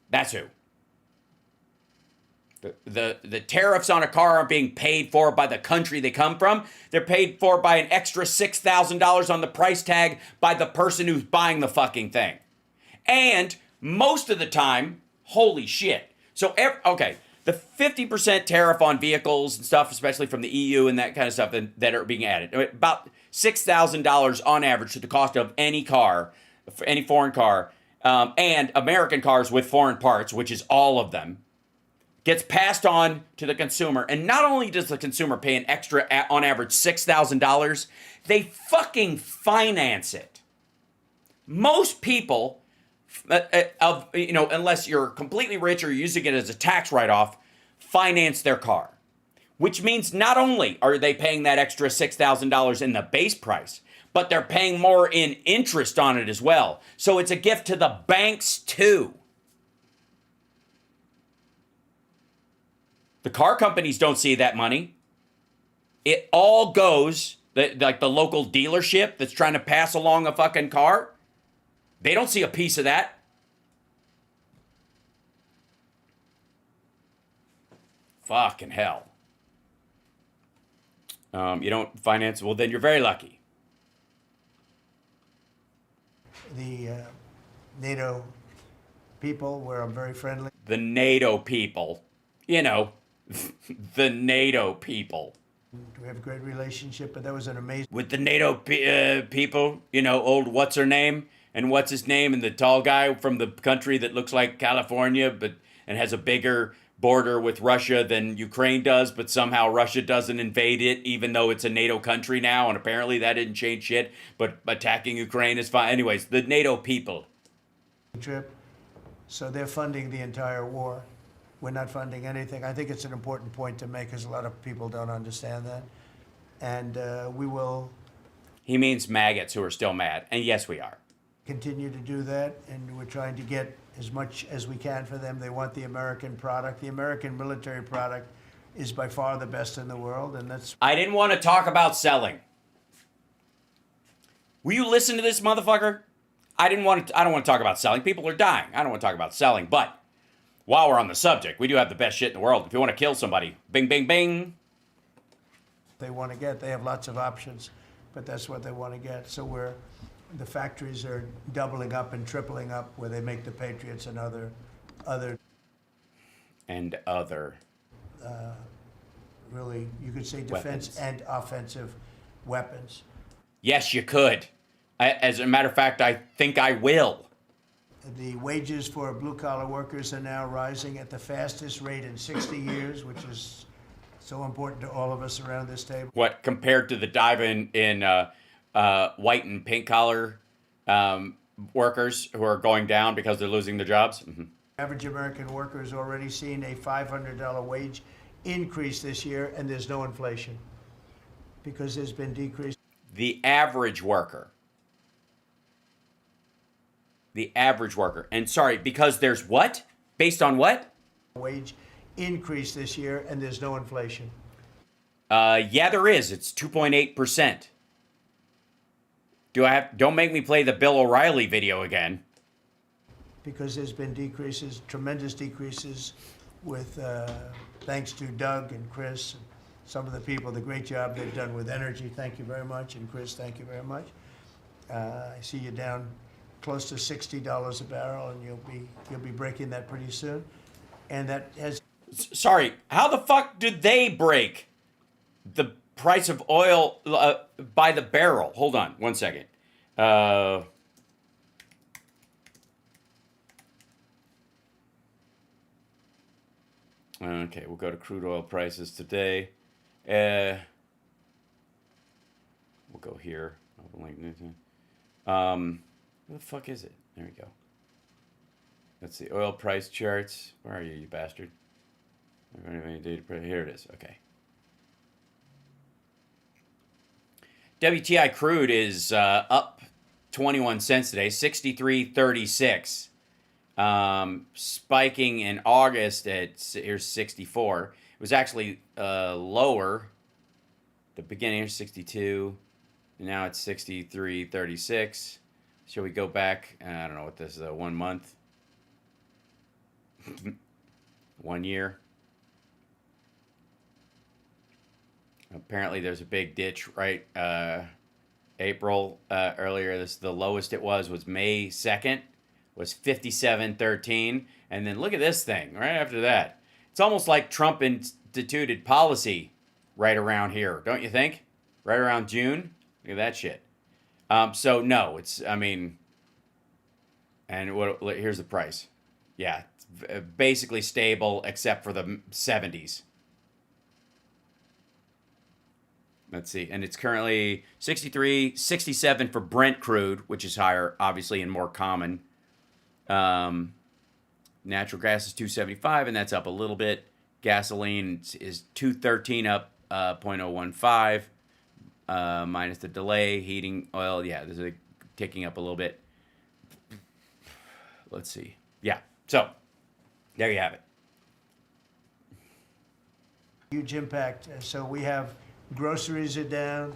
That's who. The tariffs on a car aren't being paid for by the country they come from. They're paid for by an extra $6,000 on the price tag by the person who's buying the fucking thing. And most of the time, holy shit. So, okay, the 50% tariff on vehicles and stuff, especially from the EU and that kind of stuff that are being added, about $6,000 on average to the cost of any car, any foreign car, and American cars with foreign parts, which is all of them, gets passed on to the consumer. And not only does the consumer pay an extra, on average, $6,000, they fucking finance it. Most people, unless you're completely rich or using it as a tax write-off, finance their car. Which means not only are they paying that extra $6,000 in the base price, but they're paying more in interest on it as well. So it's a gift to the banks too. The car companies don't see that money. It all goes, like the local dealership that's trying to pass along a fucking car, they don't see a piece of that. Fucking hell. You don't finance, well then you're very lucky. The NATO people, where I'm very friendly. The NATO people. You know, the NATO people. We have a great relationship, but that was an amazing... With the NATO people, you know, old what's her name and what's his name and the tall guy from the country that looks like California and has a bigger border with Russia than Ukraine does, but somehow Russia doesn't invade it, even though it's a NATO country now, and apparently that didn't change shit, but attacking Ukraine is fine. Anyways, the NATO people. Trip. So they're funding the entire war. We're not funding anything. I think it's an important point to make because a lot of people don't understand that. And we will... He means maggots who are still mad. And yes, we are. Continue to do that, and we're trying to get as much as we can for them. They want the American product. The American military product is by far the best in the world, and that's... I didn't want to talk about selling. Will you listen to this, motherfucker? I don't want to talk about selling. People are dying. I don't want to talk about selling, but... While we're on the subject, we do have the best shit in the world. If you want to kill somebody, bing, bing, bing. They want to get. They have lots of options, but that's what they want to get. So the factories are doubling up and tripling up where they make the Patriots and other. Really, you could say defense and offensive weapons. Yes, you could. As a matter of fact, I think I will. The wages for blue-collar workers are now rising at the fastest rate in 60 years, which is so important to all of us around this table. What, compared to the dive in white and pink-collar workers who are going down because they're losing their jobs? Mm-hmm. Average American worker has already seen a $500 wage increase this year, and there's no inflation because there's been decrease. The average worker. The average worker. And sorry, because there's what? Based on what? Wage increase this year, and there's no inflation. Yeah, there is. It's 2.8%. Don't make me play the Bill O'Reilly video again. Because there's been decreases, tremendous decreases with, thanks to Doug and Chris, and some of the people, the great job they've done with energy. Thank you very much. And Chris, thank you very much. I see you down close to $60 a barrel, and you'll be breaking that pretty soon. And that has... Sorry, how the fuck did they break the price of oil by the barrel? Hold on, one second. Okay, we'll go to crude oil prices today. We'll go here. Where the fuck is it? There we go. That's the oil price charts. Where are you, you bastard? Here it is. Okay. WTI crude is up 21 cents today, 63.36. Spiking in August at here's 64. It was actually lower. The beginning is 62. Now it's 63.36. Shall we go back? I don't know what this is. 1 month. 1 year. Apparently there's a big ditch right April earlier. The lowest it was May 2nd, was 57.13, and then look at this thing right after that. It's almost like Trump instituted policy right around here, don't you think? Right around June? Look at that shit. So no, it's, I mean, and here's the price. Yeah, it's basically stable except for the 70s. Let's see. And it's currently 63, 67 for Brent crude, which is higher, obviously, and more common. Natural gas is 275, and that's up a little bit. Gasoline is 213, up 0.015, minus the delay. Heating oil, yeah, this is ticking up a little bit. Let's see. Yeah, so there you have it. Huge impact. So we have groceries are down,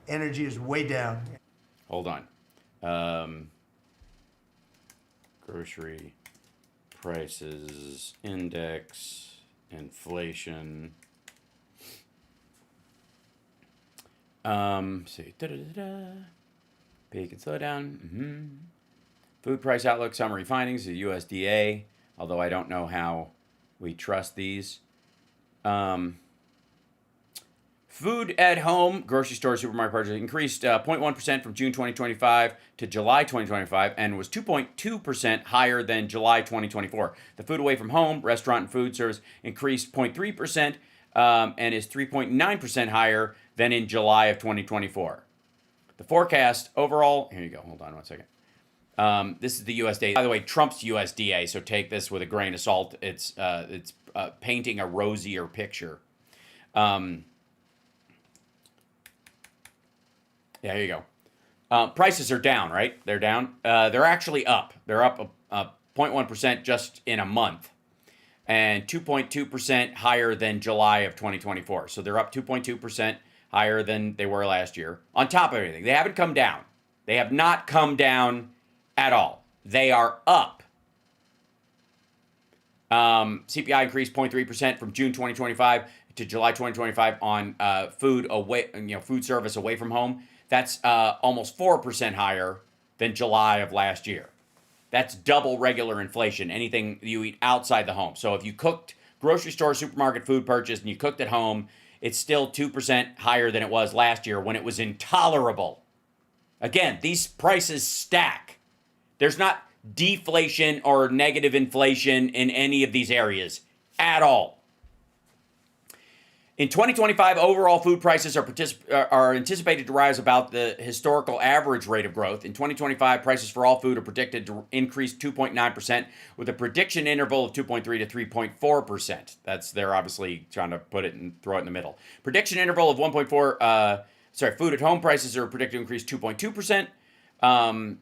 energy is way down. Hold on. Grocery prices index, inflation. See, peak and slowdown. Food price outlook summary findings, the USDA. Although I don't know how we trust these. Food at home, grocery store, supermarket purchases increased 0.1% from June 2025 to July 2025 and was 2.2% higher than July 2024. The food away from home, restaurant and food service increased 0.3% and is 3.9% higher than in July of 2024. The forecast overall, here you go, hold on one second. This is the USDA. By the way, Trump's USDA, so take this with a grain of salt. It's painting a rosier picture. Yeah, here you go. Prices are down, right? They're down. They're actually up. They're up 0.1% just in a month and 2.2% higher than July of 2024. So they're up 2.2% higher than they were last year. On top of everything, they haven't come down. They have not come down at all. They are up. CPI increased 0.3% from June 2025 to July 2025 on food service away from home. That's almost 4% higher than July of last year. That's double regular inflation, anything you eat outside the home. So if you cooked grocery store, supermarket food purchase, and you cooked at home, it's still 2% higher than it was last year when it was intolerable. Again, these prices stack. There's not deflation or negative inflation in any of these areas at all. In 2025, overall food prices are anticipated to rise about the historical average rate of growth. In 2025, prices for all food are predicted to increase 2.9%, with a prediction interval of 2.3 to 3.4%. They're obviously trying to put it and throw it in the middle. Prediction interval of 1.4. Food at home prices are predicted to increase 2.2%.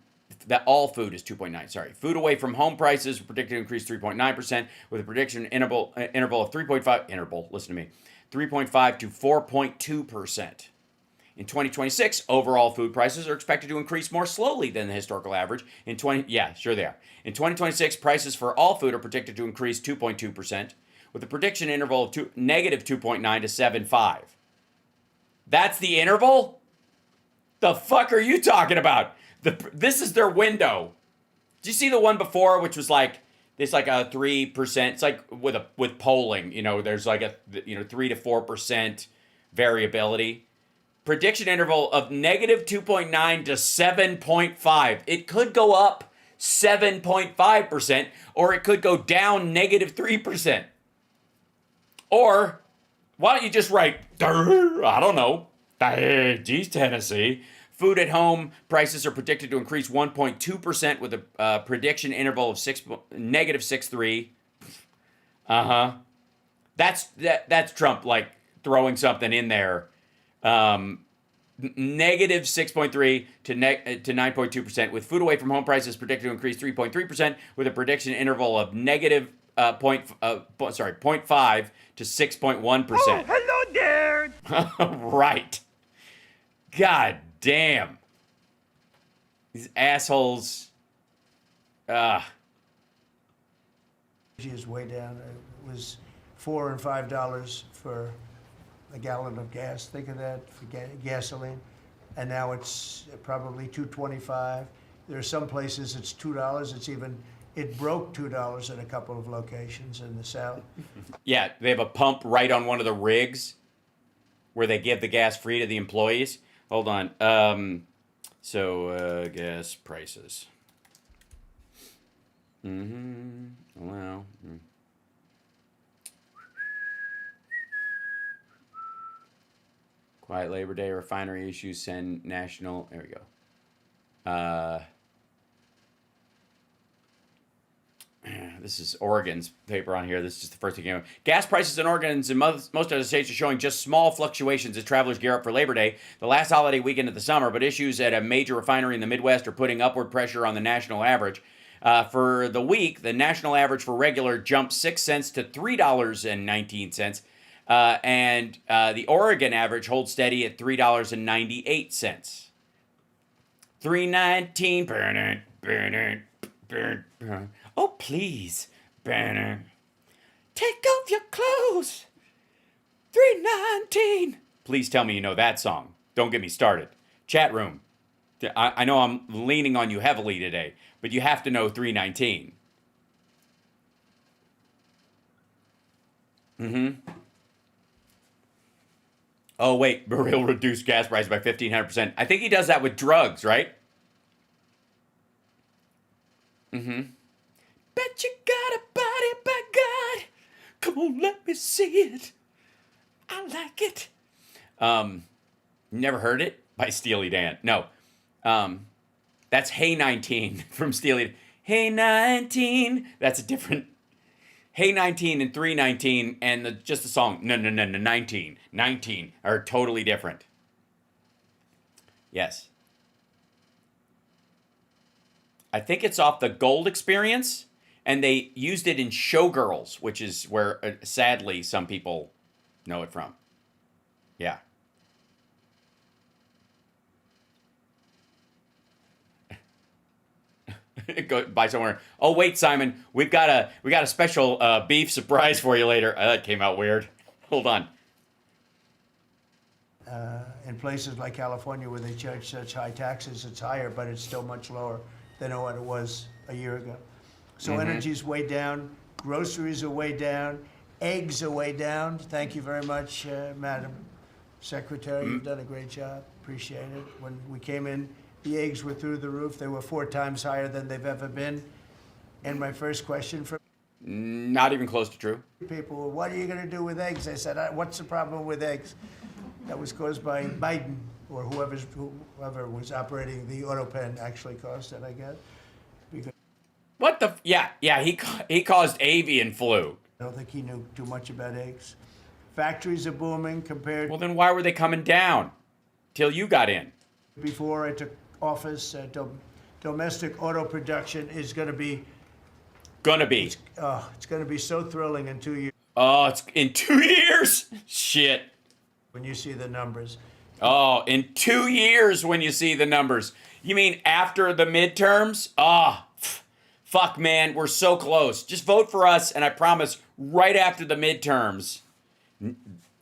That all food is 2.9. Sorry, food away from home prices are predicted to increase 3.9%, with a prediction interval of 3.5. Listen to me. 3.5 to 4.2%. In 2026, overall food prices are expected to increase more slowly than the historical average. In 2026, prices for all food are predicted to increase 2.2%, with a prediction interval of negative 2.9 to 7.5. That's the interval? The fuck are you talking about? This is their window. Did you see the one before, which was like, it's like a 3%. It's like with polling, there's like a 3 to 4% variability. Prediction interval of negative 2.9 to 7.5. It could go up 7.5%, or it could go down negative 3%. Or why don't you just write, I don't know, geez, Tennessee. Food at home prices are predicted to increase 1.2% with a prediction interval of negative 6.3. That's Trump like throwing something in there. Negative 6.3 to 9.2%, with food away from home prices predicted to increase 3.3% with a prediction interval of negative 0.5 to 6.1%. Oh, hello there. Right. God damn. These assholes. Energy is way down. It was $4 and $5 for a gallon of gas. Think of that for gasoline. And now it's probably $2.25. There are some places it's $2. It's even It broke $2 in a couple of locations in the South. Yeah, they have a pump right on one of the rigs where they give the gas free to the employees. Hold on. Gas prices. Well. Quiet Labor Day, refinery issues, send national. There we go. This is Oregon's paper on here. This is just the first thing came up. Gas prices in Oregon and most other states are showing just small fluctuations as travelers gear up for Labor Day, the last holiday weekend of the summer, but issues at a major refinery in the Midwest are putting upward pressure on the national average. For the week, the national average for regular jumped 6 cents to $3.19, and the Oregon average holds steady at $3.98. $3.19. Oh, please, Banner. Take off your clothes. $3.19. Please tell me you know that song. Don't get me started. Chat room. I know I'm leaning on you heavily today, but you have to know $3.19. Oh, wait. He'll reduce gas prices by 1,500%. I think he does that with drugs, right? Bet you got a body, by God. Come on, let me see it. I like it. Never heard it? By Steely Dan. No. That's Hey 19 from Steely Dan. Hey 19. That's a different. Hey 19 and 319 and just the song. No, 19. 19 are totally different. Yes. I think it's off the Gold Experience, and they used it in Showgirls, which is where, sadly, some people know it from. Yeah. Go buy somewhere. Oh wait, Simon, we got a special beef surprise for you later. That came out weird. Hold on. In places like California where they charge such high taxes, it's higher, but it's still much lower than what it was a year ago. So energy's way down, groceries are way down, eggs are way down. Thank you very much, Madam Secretary. You've done a great job. Appreciate it. When we came in, the eggs were through the roof. They were 4 times higher than they've ever been. And my first question from not even close to true. People were, what are you going to do with eggs? I said, what's the problem with eggs? That was caused by Biden, or whoever was operating the auto pen actually caused it, I guess. Because What the? Yeah, he caused avian flu. I don't think he knew too much about eggs. Factories are booming compared. Well, then why were they coming down till you got in? Before I took office, domestic auto production is going to be. It's going to be so thrilling in 2 years. Oh, it's in 2 years. Shit. When you see the numbers. Oh, in 2 years when you see the numbers. You mean after the midterms? Fuck, man, we're so close. Just vote for us, and I promise, right after the midterms,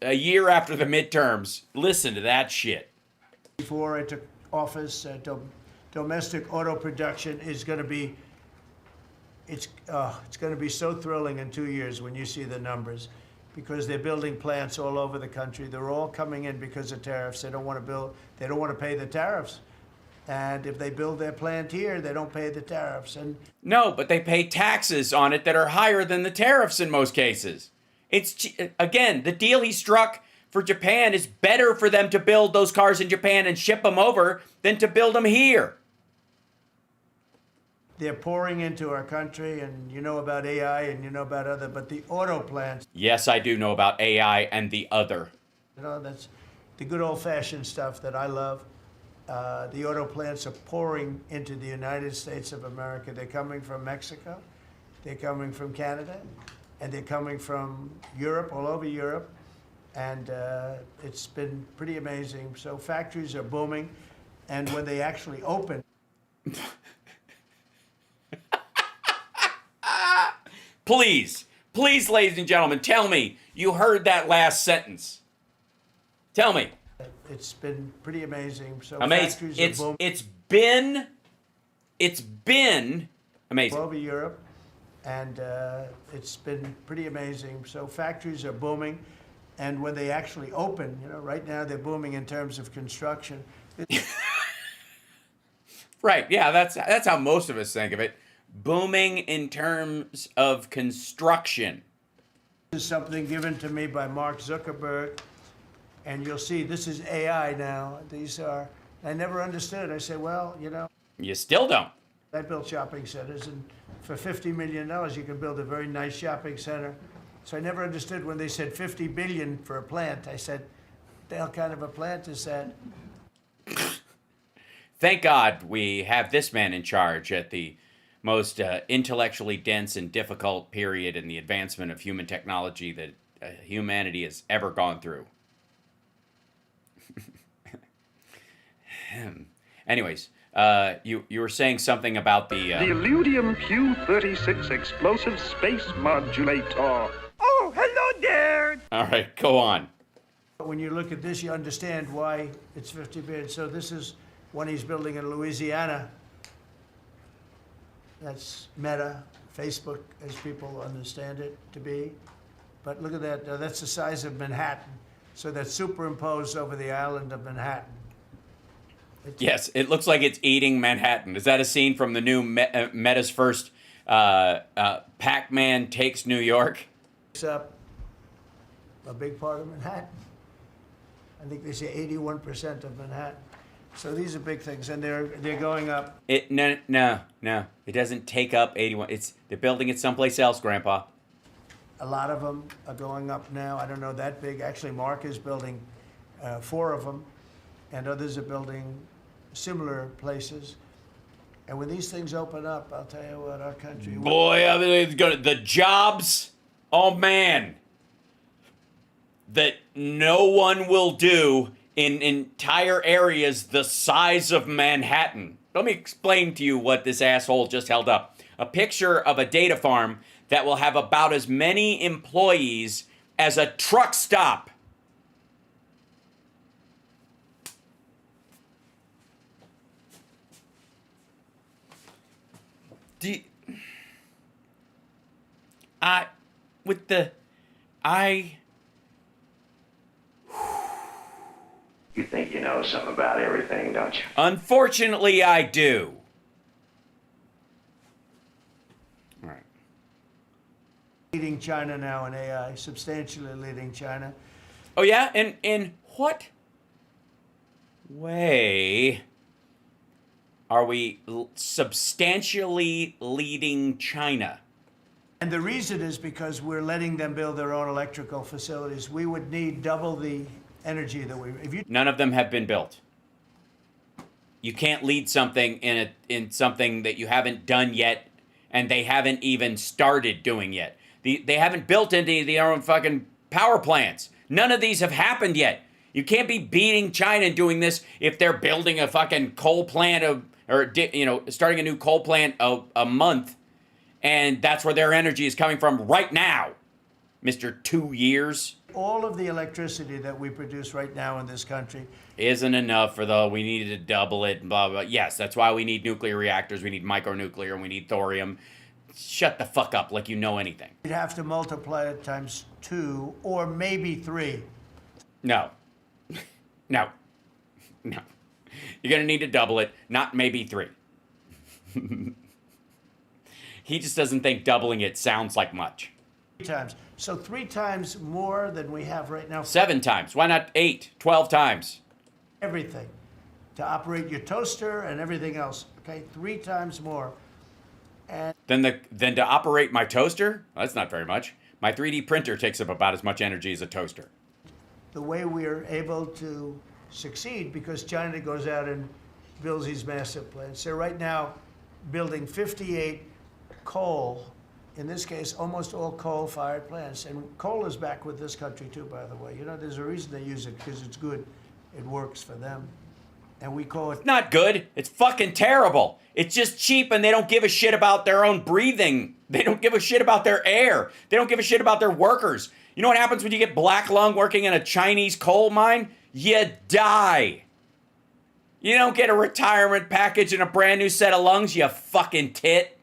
a year after the midterms, listen to that shit. Before I took office, domestic auto production is going to be. It's going to be so thrilling in 2 years when you see the numbers, because they're building plants all over the country. They're all coming in because of tariffs. They don't want to build. They don't want to pay the tariffs. And if they build their plant here, they don't pay the tariffs. And no, but they pay taxes on it that are higher than the tariffs in most cases. It's again, the deal he struck for Japan is better for them to build those cars in Japan and ship them over than to build them here. They're pouring into our country, and you know about AI and you know about other, but the auto plants. Yes, I do know about AI and the other. You know, that's the good old-fashioned stuff that I love. The auto plants are pouring into the United States of America. They're coming from Mexico, they're coming from Canada, and they're coming from Europe, all over Europe. And it's been pretty amazing. So factories are booming, and when they actually open. Please, ladies and gentlemen, tell me you heard that last sentence. Tell me. It's been pretty amazing. So amazing. factories are booming. It's been Amazing. over Europe, and it's been pretty amazing. So factories are booming, and when they actually open, you know, right now they're booming in terms of construction. Right, yeah, that's how most of us think of it. Booming in terms of construction. This is something given to me by Mark Zuckerberg, and you'll see this is AI now. These are, I never understood. I said, well, you know, You still don't. I built shopping centers, and for $50 million, you can build a very nice shopping center. So I never understood when they said 50 billion for a plant. I said, what the hell kind of a plant is that? Thank God we have this man in charge at the most intellectually dense and difficult period in the advancement of human technology that humanity has ever gone through. Anyways, you were saying something about the Illudium Q-36 explosive space modulator. Oh, hello there! All right, go on. When you look at this, you understand why it's 50 billion. So this is one he's building in Louisiana. That's Meta, Facebook, as people understand it to be. But look at that, that's the size of Manhattan. So that's superimposed over the island of Manhattan. Yes, it looks like it's eating Manhattan. Is that a scene from the new Meta's first Pac-Man Takes New York? It's up a big part of Manhattan. I think they say 81% of Manhattan. So these are big things, and they're going up. No. It doesn't take up 81. They're building it someplace else, Grandpa. A lot of them are going up now. I don't know that big. Actually, Mark is building 4 of them, and others are building similar places. And when these things open up, I'll tell you what, our country... Boy, I mean, the jobs, oh man, that no one will do in entire areas the size of Manhattan. Let me explain to you what this asshole just held up. A picture of a data farm that will have about as many employees as a truck stop. You think you know something about everything, don't you? Unfortunately, I do. All right. Leading China now in AI, substantially leading China. Oh, yeah? In what way are we substantially leading China? And the reason is because we're letting them build their own electrical facilities. We would need double the energy that we... None of them have been built. You can't lead something in something that you haven't done yet, and they haven't even started doing yet. They haven't built any of their own fucking power plants. None of these have happened yet. You can't be beating China and doing this if they're building a fucking coal plant starting a new coal plant a month, and that's where their energy is coming from right now, Mr. 2 years. All of the electricity that we produce right now in this country isn't enough we needed to double it, blah, blah, blah. Yes, that's why we need nuclear reactors, we need micronuclear, and we need thorium. Shut the fuck up like you know anything. You'd have to multiply it times 2 or maybe 3. No. No. You're going to need to double it, not maybe 3. He just doesn't think doubling it sounds like much. 3 times. So 3 times more than we have right now. 7 times. Why not 8, 12 times? Everything. To operate your toaster and everything else. Okay, 3 times more. And Then to operate my toaster? Well, that's not very much. My 3D printer takes up about as much energy as a toaster. the way we are able to succeed, because China goes out and builds these massive plants. They're right now building 58 coal, in this case, almost all coal-fired plants. And coal is back with this country too, by the way. You know, there's a reason they use it, because it's good. It works for them. And we call it... It's not good. It's fucking terrible. It's just cheap, and they don't give a shit about their own breathing. They don't give a shit about their air. They don't give a shit about their workers. You know what happens when you get black lung working in a Chinese coal mine? You die. You don't get a retirement package and a brand new set of lungs, you fucking tit.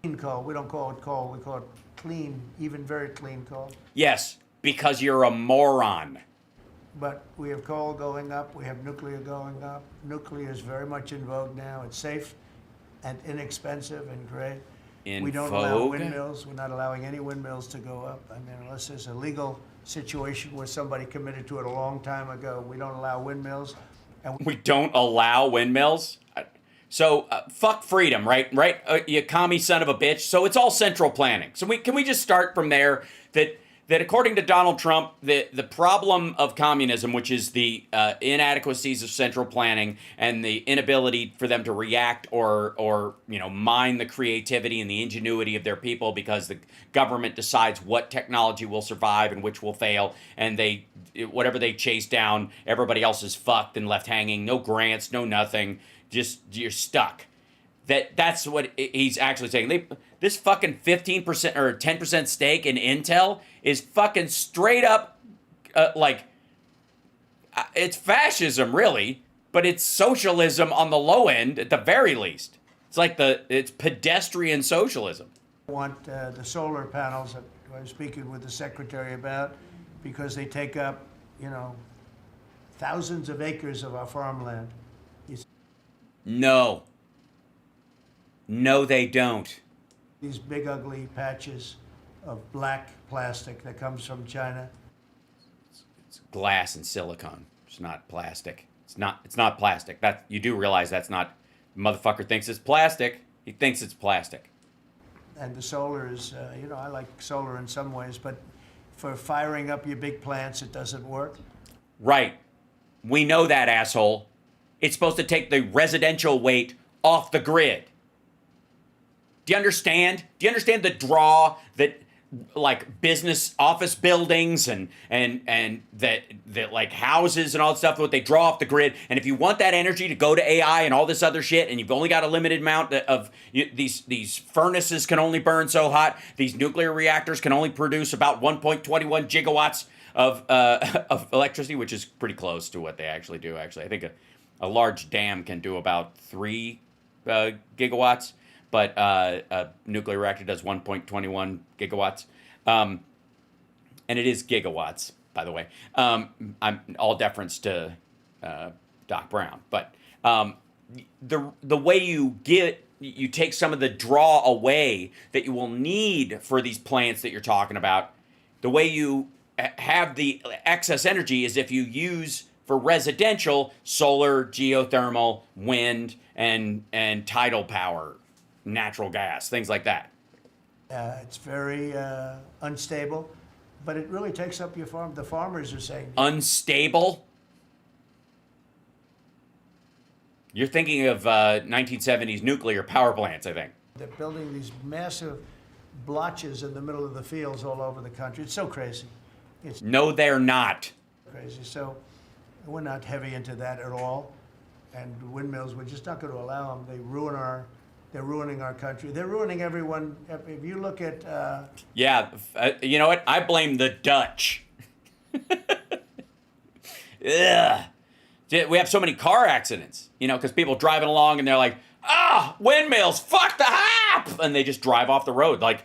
Clean coal. We don't call it coal. We call it clean, even very clean coal. Yes, because you're a moron. But we have coal going up. We have nuclear going up. Nuclear is very much in vogue now. It's safe and inexpensive and great. In We don't allow vogue? windmills. We're not allowing any windmills to go up. I mean, unless there's a legal situation where somebody committed to it a long time ago, we don't allow windmills. And We don't allow windmills? So, fuck freedom, right? Right? You commie son of a bitch. So it's all central planning. So can we just start from there? That according to Donald Trump, the problem of communism, which is the inadequacies of central planning and the inability for them to react or mine the creativity and the ingenuity of their people because the government decides what technology will survive and which will fail, and whatever they chase down, everybody else is fucked and left hanging. No grants, no nothing. Just you're stuck. That's what he's actually saying. This fucking 15% or 10% stake in Intel is fucking straight up, it's fascism, really, but it's socialism on the low end at the very least. It's like it's pedestrian socialism. I want the solar panels that I was speaking with the secretary about because they take up, thousands of acres of our farmland. No. No, they don't. These big ugly patches of black plastic that comes from China. It's glass and silicone. It's not plastic. It's not plastic. That you do realize that's not. Motherfucker thinks it's plastic. He thinks it's plastic. And the solar is, I like solar in some ways, but for firing up your big plants, it doesn't work. Right. We know that, asshole. It's supposed to take the residential weight off the grid. Do you understand? Do you understand the draw that like business office buildings and that like houses and all that stuff, what they draw off the grid? And if you want that energy to go to AI and all this other shit, and you've only got a limited amount of these furnaces can only burn so hot, these nuclear reactors can only produce about 1.21 gigawatts of electricity, which is pretty close to what they actually do. Actually, I think a large dam can do about 3 gigawatts. But a nuclear reactor does 1.21 gigawatts. And it is gigawatts, by the way. I'm all deference to Doc Brown. But the way you take some of the draw away that you will need for these plants that you're talking about, the way you have the excess energy is if you use for residential solar, geothermal, wind, and tidal power. Natural gas, things like that. It's very unstable, but it really takes up your farm. The farmers are saying unstable. You're thinking of 1970s nuclear power plants, I think. They're building these massive blotches in the middle of the fields all over the country. It's so crazy. No, they're not. Crazy. So we're not heavy into that at all. And windmills, we're just not going to allow them. They're ruining our country. They're ruining everyone. If you look at... you know what? I blame the Dutch. Ugh. We have so many car accidents, because people driving along and they're like, windmills, fuck the hop! And they just drive off the road. Like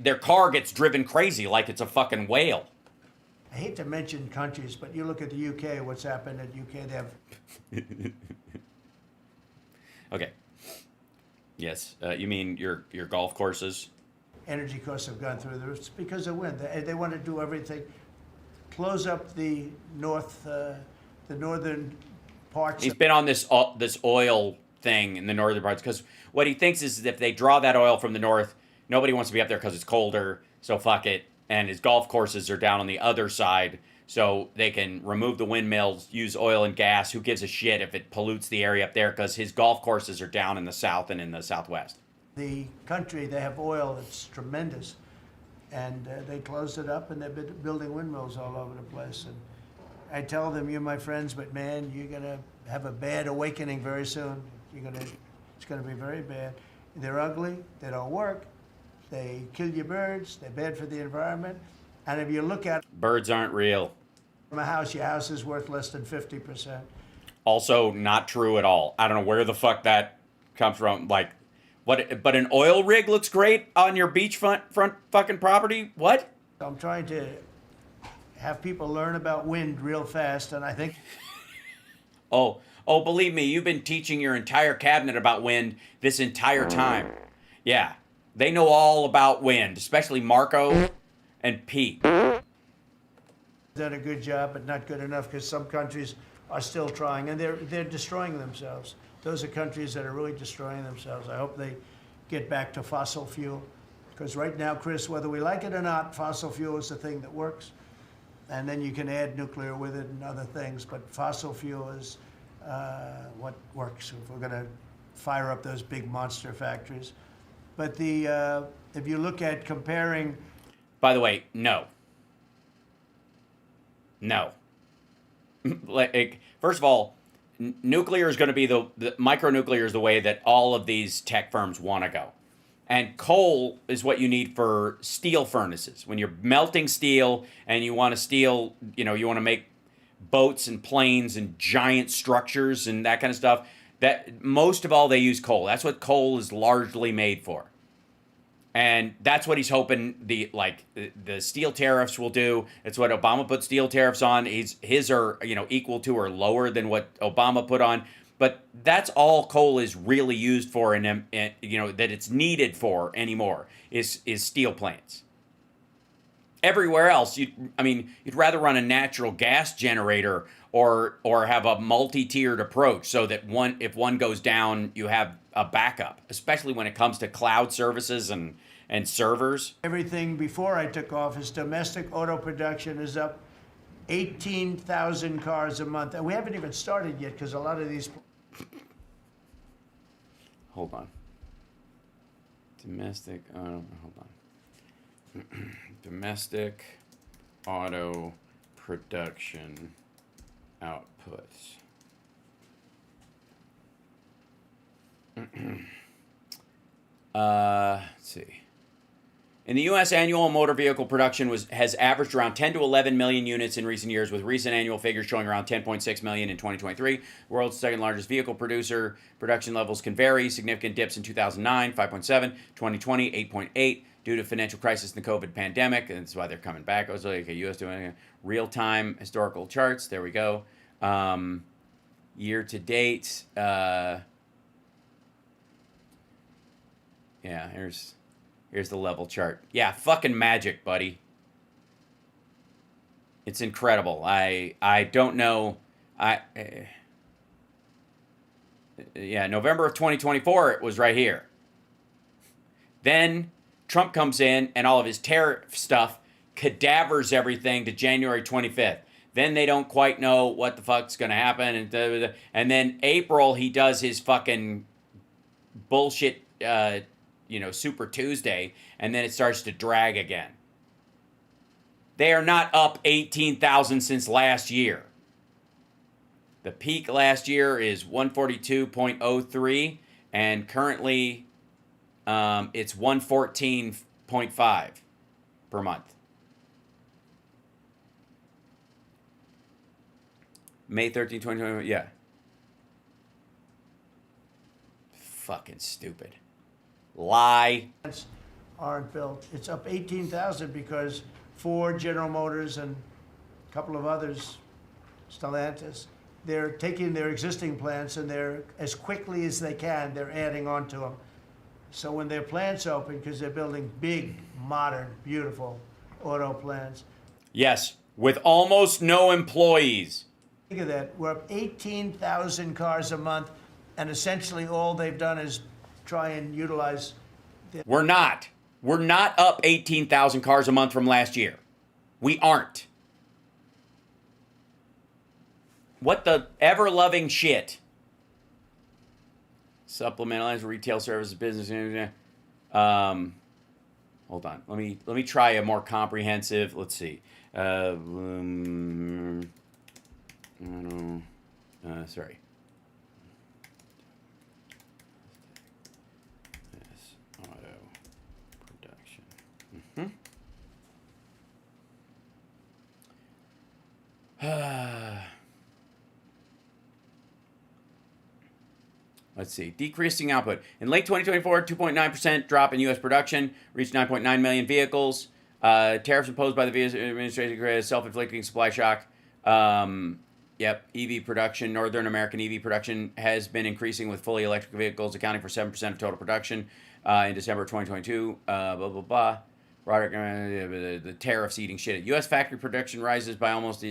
their car gets driven crazy like it's a fucking whale. I hate to mention countries, but you look at the UK, what's happened at UK, they have... Okay. Yes, you mean your golf courses? Energy costs have gone through the roof. It's because of wind. They want to do everything, close up the northern parts. He's been on this oil thing in the northern parts because what he thinks is if they draw that oil from the north, nobody wants to be up there because it's colder. So fuck it. And his golf courses are down on the other side, so they can remove the windmills, use oil and gas. Who gives a shit if it pollutes the area up there? Because his golf courses are down in the south and in the southwest. The country, they have oil that's tremendous, and they closed it up, and they've been building windmills all over the place. And I tell them, you're my friends, but man, you're gonna have a bad awakening very soon. It's gonna be very bad. They're ugly. They don't work. They kill your birds. They're bad for the environment. And if you look at birds aren't real. From a house, your house is worth less than 50%. Also, not true at all. I don't know where the fuck that comes from. Like, What? But an oil rig looks great on your beachfront fucking property? What? I'm trying to have people learn about wind real fast, and I think Oh, believe me, you've been teaching your entire cabinet about wind this entire time. Yeah, they know all about wind, especially Marco and Pete. done a good job, but not good enough because some countries are still trying, and they're destroying themselves. Those are countries that are really destroying themselves. I hope they get back to fossil fuel, because right now, Chris, whether we like it or not, fossil fuel is the thing that works, and then you can add nuclear with it and other things, but fossil fuel is what works if we're going to fire up those big monster factories. But if you look at comparing... By the way, no. No. Like, first of all, nuclear is going to be the micronuclear is the way that all of these tech firms want to go. And coal is what you need for steel furnaces. When you're melting steel and you want to steel, you want to make boats and planes and giant structures and that kind of stuff, that most of all they use coal. That's what coal is largely made for. And that's what he's hoping the steel tariffs will do. It's what Obama put steel tariffs on. His are equal to or lower than what Obama put on. But that's all coal is really used for, and that it's needed for anymore is steel plants. Everywhere else, you'd rather run a natural gas generator or have a multi-tiered approach so that if one goes down, you have a backup, especially when it comes to cloud services and servers. Everything before I took office, domestic auto production is up 18,000 cars a month. And we haven't even started yet because a lot of these... Hold on. Domestic auto... Hold on. Domestic auto production outputs. Let's see. In the U.S., annual motor vehicle production has averaged around 10 to 11 million units in recent years, with recent annual figures showing around 10.6 million in 2023. The world's second largest vehicle producer. Production levels can vary. Significant dips in 2009, 5.7, 2020, 8.8, due to financial crisis and the COVID pandemic, and that's why they're coming back. I was like, okay, U.S. doing real-time historical charts. There we go. Year to date. Yeah, here's the level chart. Yeah, fucking magic, buddy. It's incredible. I don't know. November of 2024, it was right here. Then Trump comes in and all of his tariff stuff cadavers everything to January 25th. Then they don't quite know what the fuck's going to happen. And then April, he does his fucking bullshit, Super Tuesday. And then it starts to drag again. They are not up 18,000 since last year. The peak last year is 142.03. And currently, it's 114.5 per month. May 13, 2020, yeah. Fucking stupid. Lie. Aren't built. It's up 18,000 because Ford, General Motors, and a couple of others, Stellantis, they're taking their existing plants and they're, as quickly as they can, they're adding on to them. So when their plants open, because they're building big, modern, beautiful auto plants. Yes, with almost no employees. Think of that. We're up 18,000 cars a month, and essentially all they've done is try and utilize... We're not. We're not up 18,000 cars a month from last year. We aren't. What the ever-loving shit. Supplementalized retail services business. Hold on. Let me try a more comprehensive. Let's see. Sorry. Yes, auto production. Let's see. Decreasing output. In late 2024, 2.9% drop in U.S. production, reached 9.9 million vehicles. Tariffs imposed by the VS administration created a self-inflicting supply shock. EV production, Northern American EV production has been increasing with fully electric vehicles accounting for 7% of total production in December 2022. The tariffs eating shit. U.S. factory production rises by most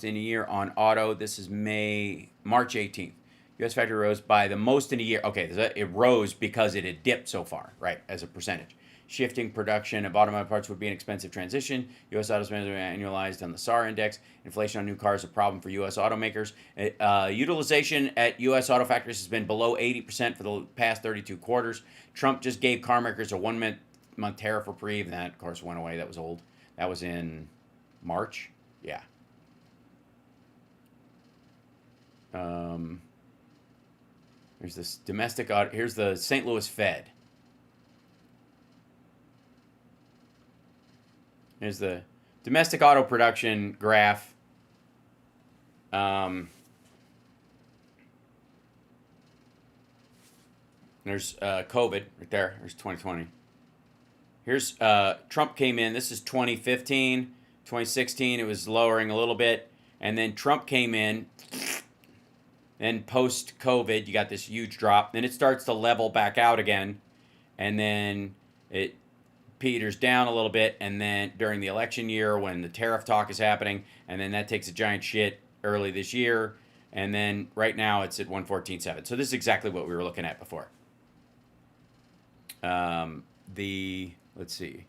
in a year on auto. This is March 18th. U.S. factory rose by the most in a year. Okay, it rose because it had dipped so far, right, as a percentage. Shifting production of automotive parts would be an expensive transition. U.S. auto spending annualized on the SAR index. Inflation on new cars is a problem for U.S. automakers. Utilization at U.S. auto factories has been below 80% for the past 32 quarters. Trump just gave car makers a 1 month tariff reprieve. That, of course, went away. That was old. That was in March. Yeah. Here's this domestic auto. Here's the St. Louis Fed. Here's the domestic auto production graph. There's COVID right there. There's 2020. Here's Trump came in. This is 2015. 2016, it was lowering a little bit. And then Trump came in. Then post-COVID, you got this huge drop. Then it starts to level back out again. And then it peters down a little bit. And then during the election year when the tariff talk is happening. And then that takes a giant shit early this year. And then right now it's at 114.7. So this is exactly what we were looking at before. Let's see.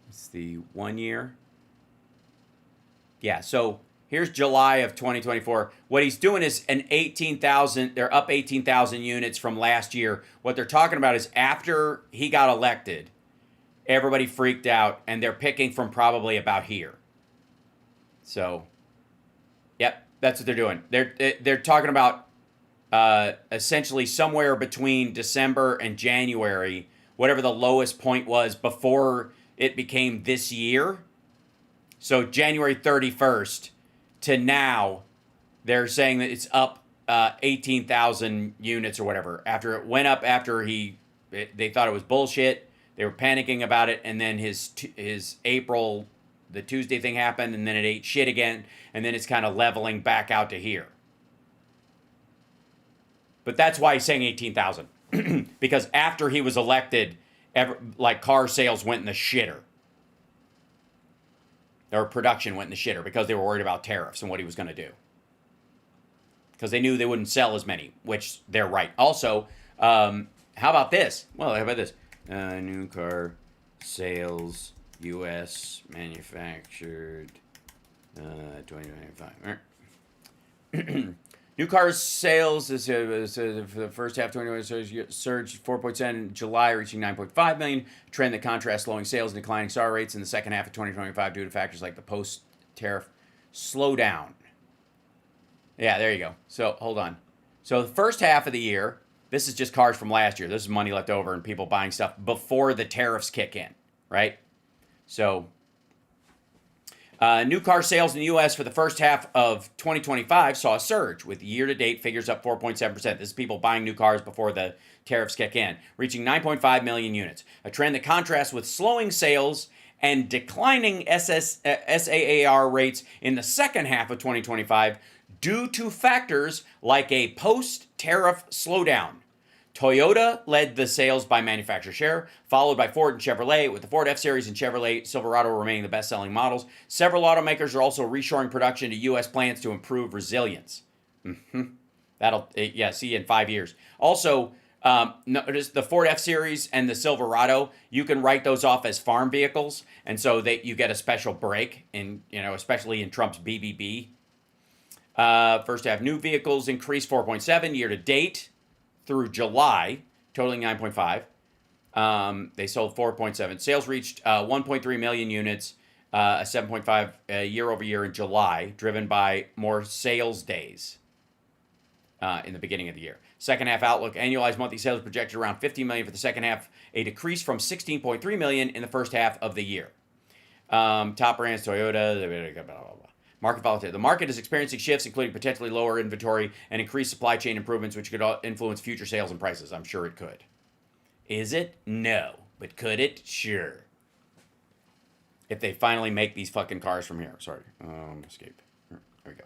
It's the 1 year. Yeah, so here's July of 2024. What he's doing is an 18,000, they're up 18,000 units from last year. What they're talking about is after he got elected, everybody freaked out, and they're picking from probably about here. So, yep, that's what they're doing. They're talking about essentially somewhere between December and January, whatever the lowest point was before it became this year. So January 31st to now, they're saying that it's up 18,000 units or whatever. After it went up after they thought it was bullshit. They were panicking about it. And then his April, the Tuesday thing happened. And then it ate shit again. And then it's kind of leveling back out to here. But that's why he's saying 18,000. Because after he was elected, car sales went in the shitter. Their production went in the shitter because they were worried about tariffs and what he was going to do. Because they knew they wouldn't sell as many, which they're right. Also, how about this? Well, how about this? New car sales, U.S. manufactured, 2025. New car sales for the first half of 2020 surged 4.7% in July, reaching 9.5 million. A trend that contrasts slowing sales and declining SAR rates in the second half of 2025 due to factors like the post-tariff slowdown. Yeah, there you go. So, hold on. So, the first half of the year, this is just cars from last year. This is money left over and people buying stuff before the tariffs kick in, right? So, new car sales in the U.S. for the first half of 2025 saw a surge, with year-to-date figures up 4.7%. This is people buying new cars before the tariffs kick in, reaching 9.5 million units. A trend that contrasts with slowing sales and declining SAAR rates in the second half of 2025 due to factors like a post-tariff slowdown. Toyota led the sales by manufacturer share, followed by Ford and Chevrolet, with the Ford F-Series and Chevrolet Silverado remaining the best-selling models. Several automakers are also reshoring production to U.S. plants to improve resilience. See in 5 years. Also, notice the Ford F-Series and the Silverado, you can write those off as farm vehicles, and so you get a special break, especially in Trump's BBB. First half, new vehicles increased 4.7 year-to-date. Through July, totaling 9.5. They sold 4.7. Sales reached 1.3 million units, 7.5 year over year in July, driven by more sales days in the beginning of the year. Second half outlook, annualized monthly sales projected around 50 million for the second half, a decrease from 16.3 million in the first half of the year. Top brands, Toyota, blah, blah, blah. Market volatility. The market is experiencing shifts, including potentially lower inventory and increased supply chain improvements, which could influence future sales and prices. I'm sure it could. Is it? No. But could it? Sure. If they finally make these fucking cars from here. Sorry. Escape. There we go.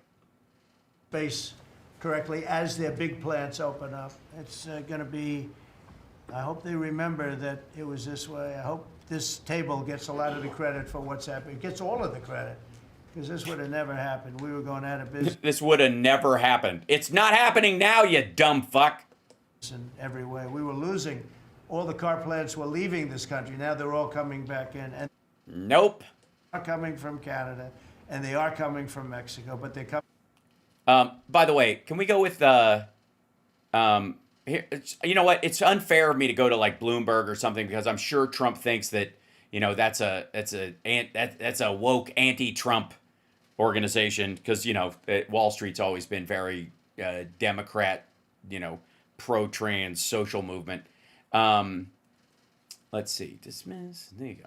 Space correctly as their big plants open up. It's going to be, I hope they remember that it was this way. I hope this table gets a lot of the credit for what's happening. It gets all of the credit, because this would have never happened. We were going out of business. This would have never happened. It's not happening now, you dumb fuck. In every way. We were losing. All the car plants were leaving this country. Now they're all coming back in. And nope. They are coming from Canada, and they are coming from Mexico, but they're coming. By the way, can we go with here? You know what? It's unfair of me to go to like Bloomberg or something, because I'm sure Trump thinks that, you know, that's a woke anti-Trump organization, because, you know, Wall Street's always been very Democrat, you know, pro-trans social movement. Let's see, dismiss. There you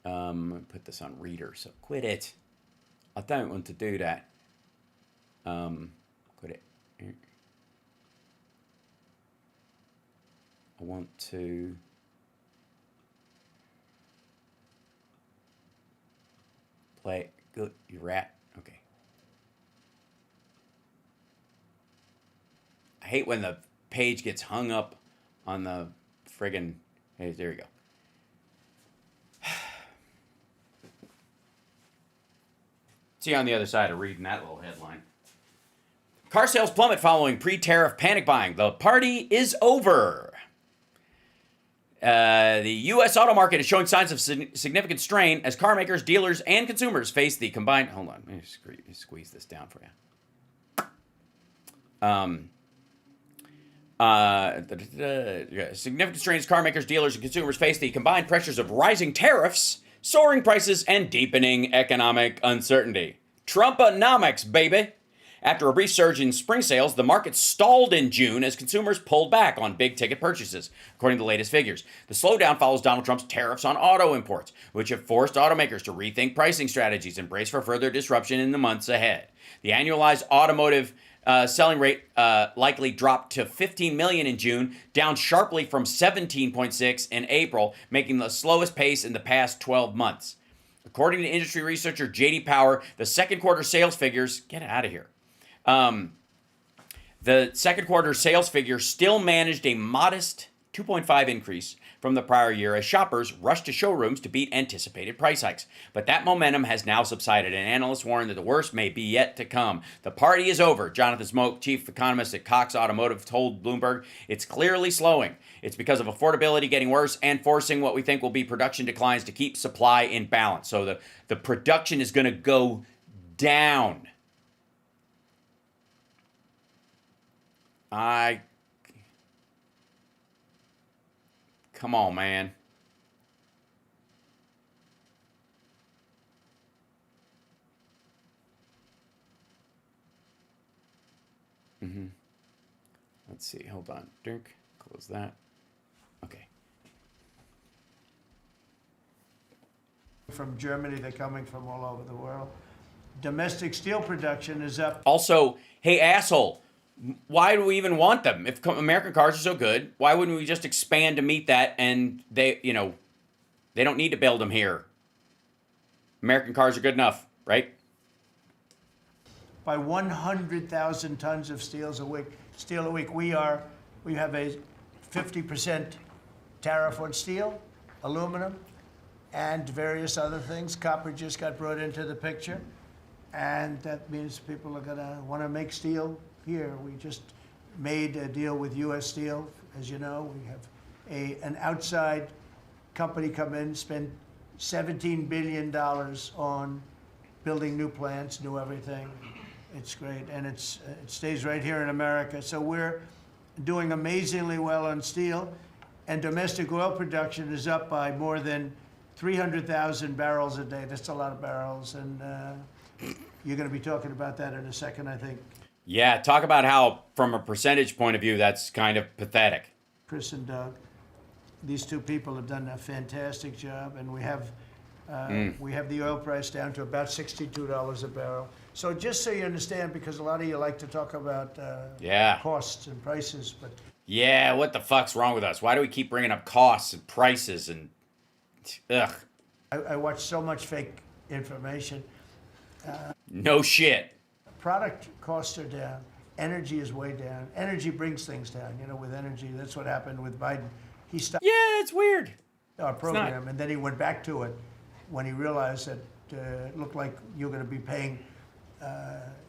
go. Put this on reader, so quit it. I don't want to do that. Quit it. I want to play. Good, you rat. Okay. I hate when the page gets hung up on the friggin'. Hey, there you go. See you on the other side of reading that little headline. Car sales plummet following pre-tariff panic buying. The party is over. The U.S. auto market is showing signs of significant strain as car makers, dealers, and consumers face the combined... Hold on. Let me squeeze this down for you. Significant strain as car makers, dealers, and consumers face the combined pressures of rising tariffs, soaring prices, and deepening economic uncertainty. Trumponomics, baby. After a brief surge in spring sales, the market stalled in June as consumers pulled back on big-ticket purchases, according to the latest figures. The slowdown follows Donald Trump's tariffs on auto imports, which have forced automakers to rethink pricing strategies and brace for further disruption in the months ahead. The annualized automotive selling rate likely dropped to 15 million in June, down sharply from 17.6 in April, making the slowest pace in the past 12 months. According to industry researcher J.D. Power, the second quarter sales figures... Get out of here. The second quarter sales figure still managed a modest 2.5 increase from the prior year as shoppers rushed to showrooms to beat anticipated price hikes. But that momentum has now subsided, and analysts warn that the worst may be yet to come. The party is over, Jonathan Smoke, chief economist at Cox Automotive, told Bloomberg. It's clearly slowing. It's because of affordability getting worse and forcing what we think will be production declines to keep supply in balance. So the production is going to go down. Come on, man. Let's see. Hold on. Dirk, close that. Okay. From Germany, they're coming from all over the world. Domestic steel production is up. Also, hey, asshole. Why do we even want them? If American cars are so good, why wouldn't we just expand to meet that? And they don't need to build them here. American cars are good enough, right? By 100,000 tons of steel a week. We have a 50% tariff on steel, aluminum, and various other things. Copper just got brought into the picture, and that means people are gonna want to make steel here. We just made a deal with U.S. Steel. As you know, we have an outside company come in, spend $17 billion on building new plants, new everything. It's great, and it stays right here in America. So we're doing amazingly well on steel, and domestic oil production is up by more than 300,000 barrels a day. That's a lot of barrels, and you're going to be talking about that in a second, I think. Yeah, talk about how, from a percentage point of view, that's kind of pathetic. Chris and Doug, these two people have done a fantastic job, and we have We have the oil price down to about $62 a barrel. So just so you understand, because a lot of you like to talk about costs and prices, but yeah, what the fuck's wrong with us? Why do we keep bringing up costs and prices and ugh? I watch so much fake information. No shit. Product costs are down. Energy is way down. Energy brings things down. You know, with energy, that's what happened with Biden. He stopped Yeah, it's weird. our program, and then he went back to it when he realized that it looked like you're going to be paying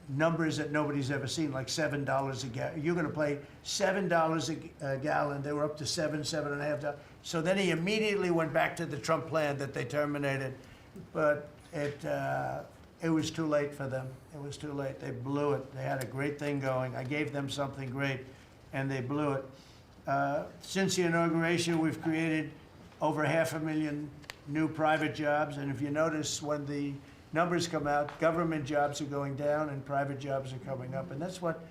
numbers that nobody's ever seen, like $7 a gallon. You're going to pay $7 a gallon. They were up to $7.5. So then he immediately went back to the Trump plan that they terminated, but it was too late for them. It was too late. They blew it. They had a great thing going. I gave them something great, and they blew it. Since the inauguration, we've created over 500,000 new private jobs, and if you notice, when the numbers come out, government jobs are going down and private jobs are coming up, and that's what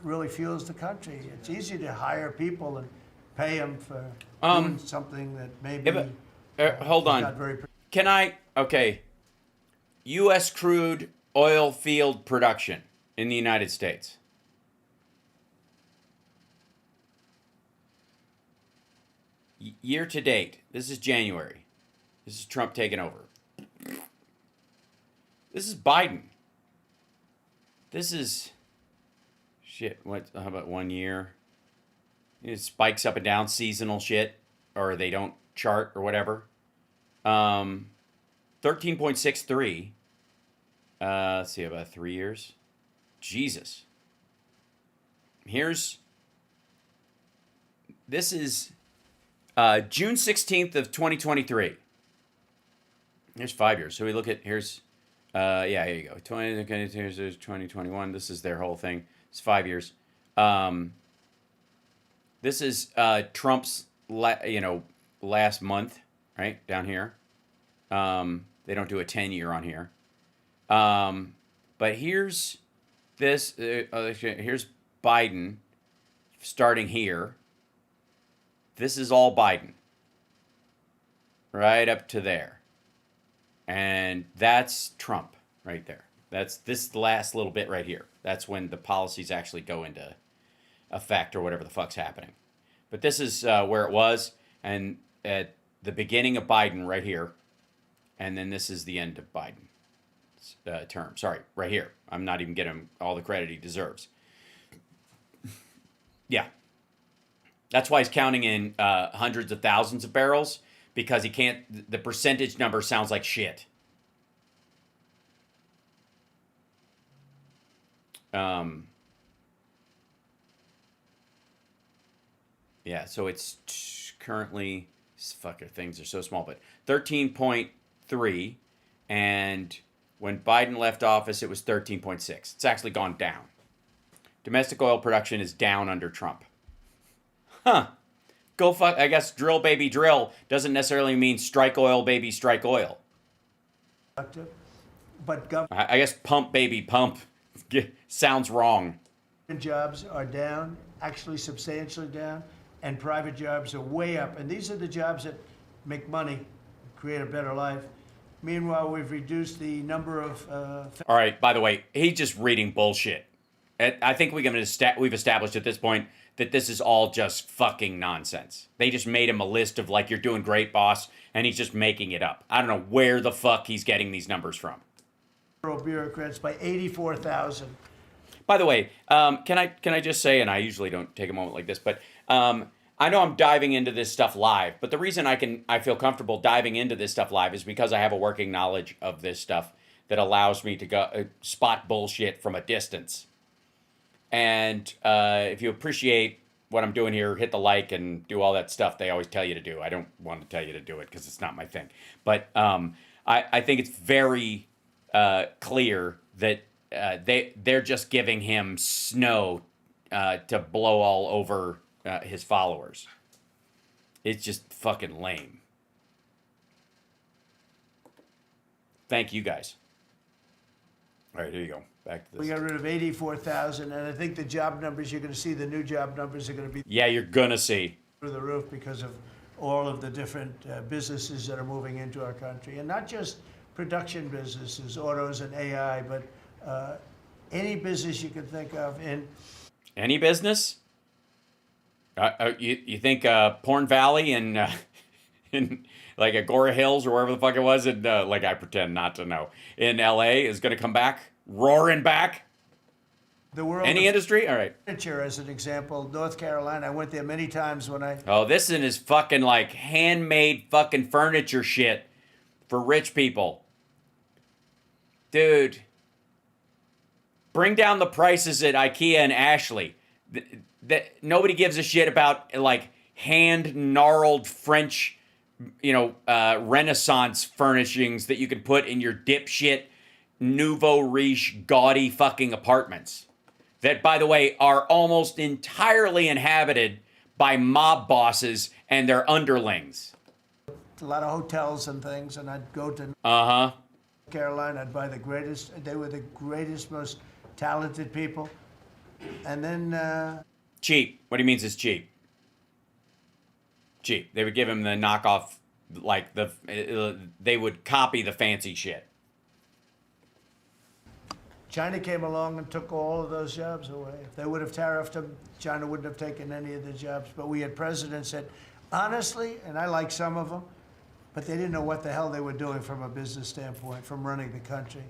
really fuels the country. It's easy to hire people and pay them for doing something that maybe hold on. not very. Can I? Okay. U.S. crude oil field production in the United States. Year to date. This is January. This is Trump taking over. This is Biden. This is shit. What? How about 1 year? It spikes up and down, seasonal shit, or they don't chart or whatever. 13.63. Let's see, about 3 years. Jesus. This is June 16th of 2023. Here's 5 years. So we look at, here you go. 2021. This is their whole thing. It's 5 years. This is Trump's, last month, right? Down here. They don't do a 10-year on here. But here's this. Here's Biden starting here. This is all Biden. Right up to there. And that's Trump right there. That's this last little bit right here. That's when the policies actually go into effect or whatever the fuck's happening. But this is where it was. And at the beginning of Biden right here. And then this is the end of Biden's term. Sorry, right here. I'm not even getting him all the credit he deserves. Yeah. That's why he's counting in hundreds of thousands of barrels, because he can't, the percentage number sounds like shit. Yeah, so it's currently, fucker, things are so small, but 13.3, and when Biden left office, it was 13.6. It's actually gone down. Domestic oil production is down under Trump. Huh. Go fuck, I guess drill baby drill doesn't necessarily mean strike oil baby strike oil. But I guess pump baby pump sounds wrong. Jobs are down, actually substantially down, and private jobs are way up. And these are the jobs that make money, create a better life. Meanwhile, we've reduced the number of... All right, by the way, he's just reading bullshit. I think we've established at this point that this is all just fucking nonsense. They just made him a list of, like, you're doing great, boss, and he's just making it up. I don't know where the fuck he's getting these numbers from. Bureaucrats by 84,000. By the way, can I just say, and I usually don't take a moment like this, but I know I'm diving into this stuff live, but the reason I feel comfortable diving into this stuff live is because I have a working knowledge of this stuff that allows me to go spot bullshit from a distance. And if you appreciate what I'm doing here, hit the like and do all that stuff they always tell you to do. I don't want to tell you to do it because it's not my thing. But I think it's very clear that they're just giving him snow to blow all over his followers. It's just fucking lame. Thank you guys. All right, here you go. Back to this. We got rid of 84,000, and I think the job numbers, you're going to see the new job numbers are going to be you're going to see through the roof because of all of the different businesses that are moving into our country. And not just production businesses, autos and AI, but any business you can think of in... Any business? You think Porn Valley and in like Agora Hills or wherever the fuck it was, and like I pretend not to know, in LA is going to come back, roaring back? The world Any industry? All right. Furniture, as an example, North Carolina. I went there many times when I... Oh, this is fucking like handmade fucking furniture shit for rich people. Dude. Bring down the prices at IKEA and Ashley. Nobody gives a shit about like hand gnarled French, Renaissance furnishings that you can put in your dipshit nouveau riche gaudy fucking apartments. That, by the way, are almost entirely inhabited by mob bosses and their underlings. A lot of hotels and things, and I'd go to Carolina. I'd buy the greatest. They were the greatest, most talented people. And then... Cheap. What he means is cheap. Cheap. They would give him the knockoff, like they would copy the fancy shit. China came along and took all of those jobs away. If they would have tariffed them, China wouldn't have taken any of the jobs. But we had presidents that, honestly, and I like some of them, but they didn't know what the hell they were doing from a business standpoint, from running the country.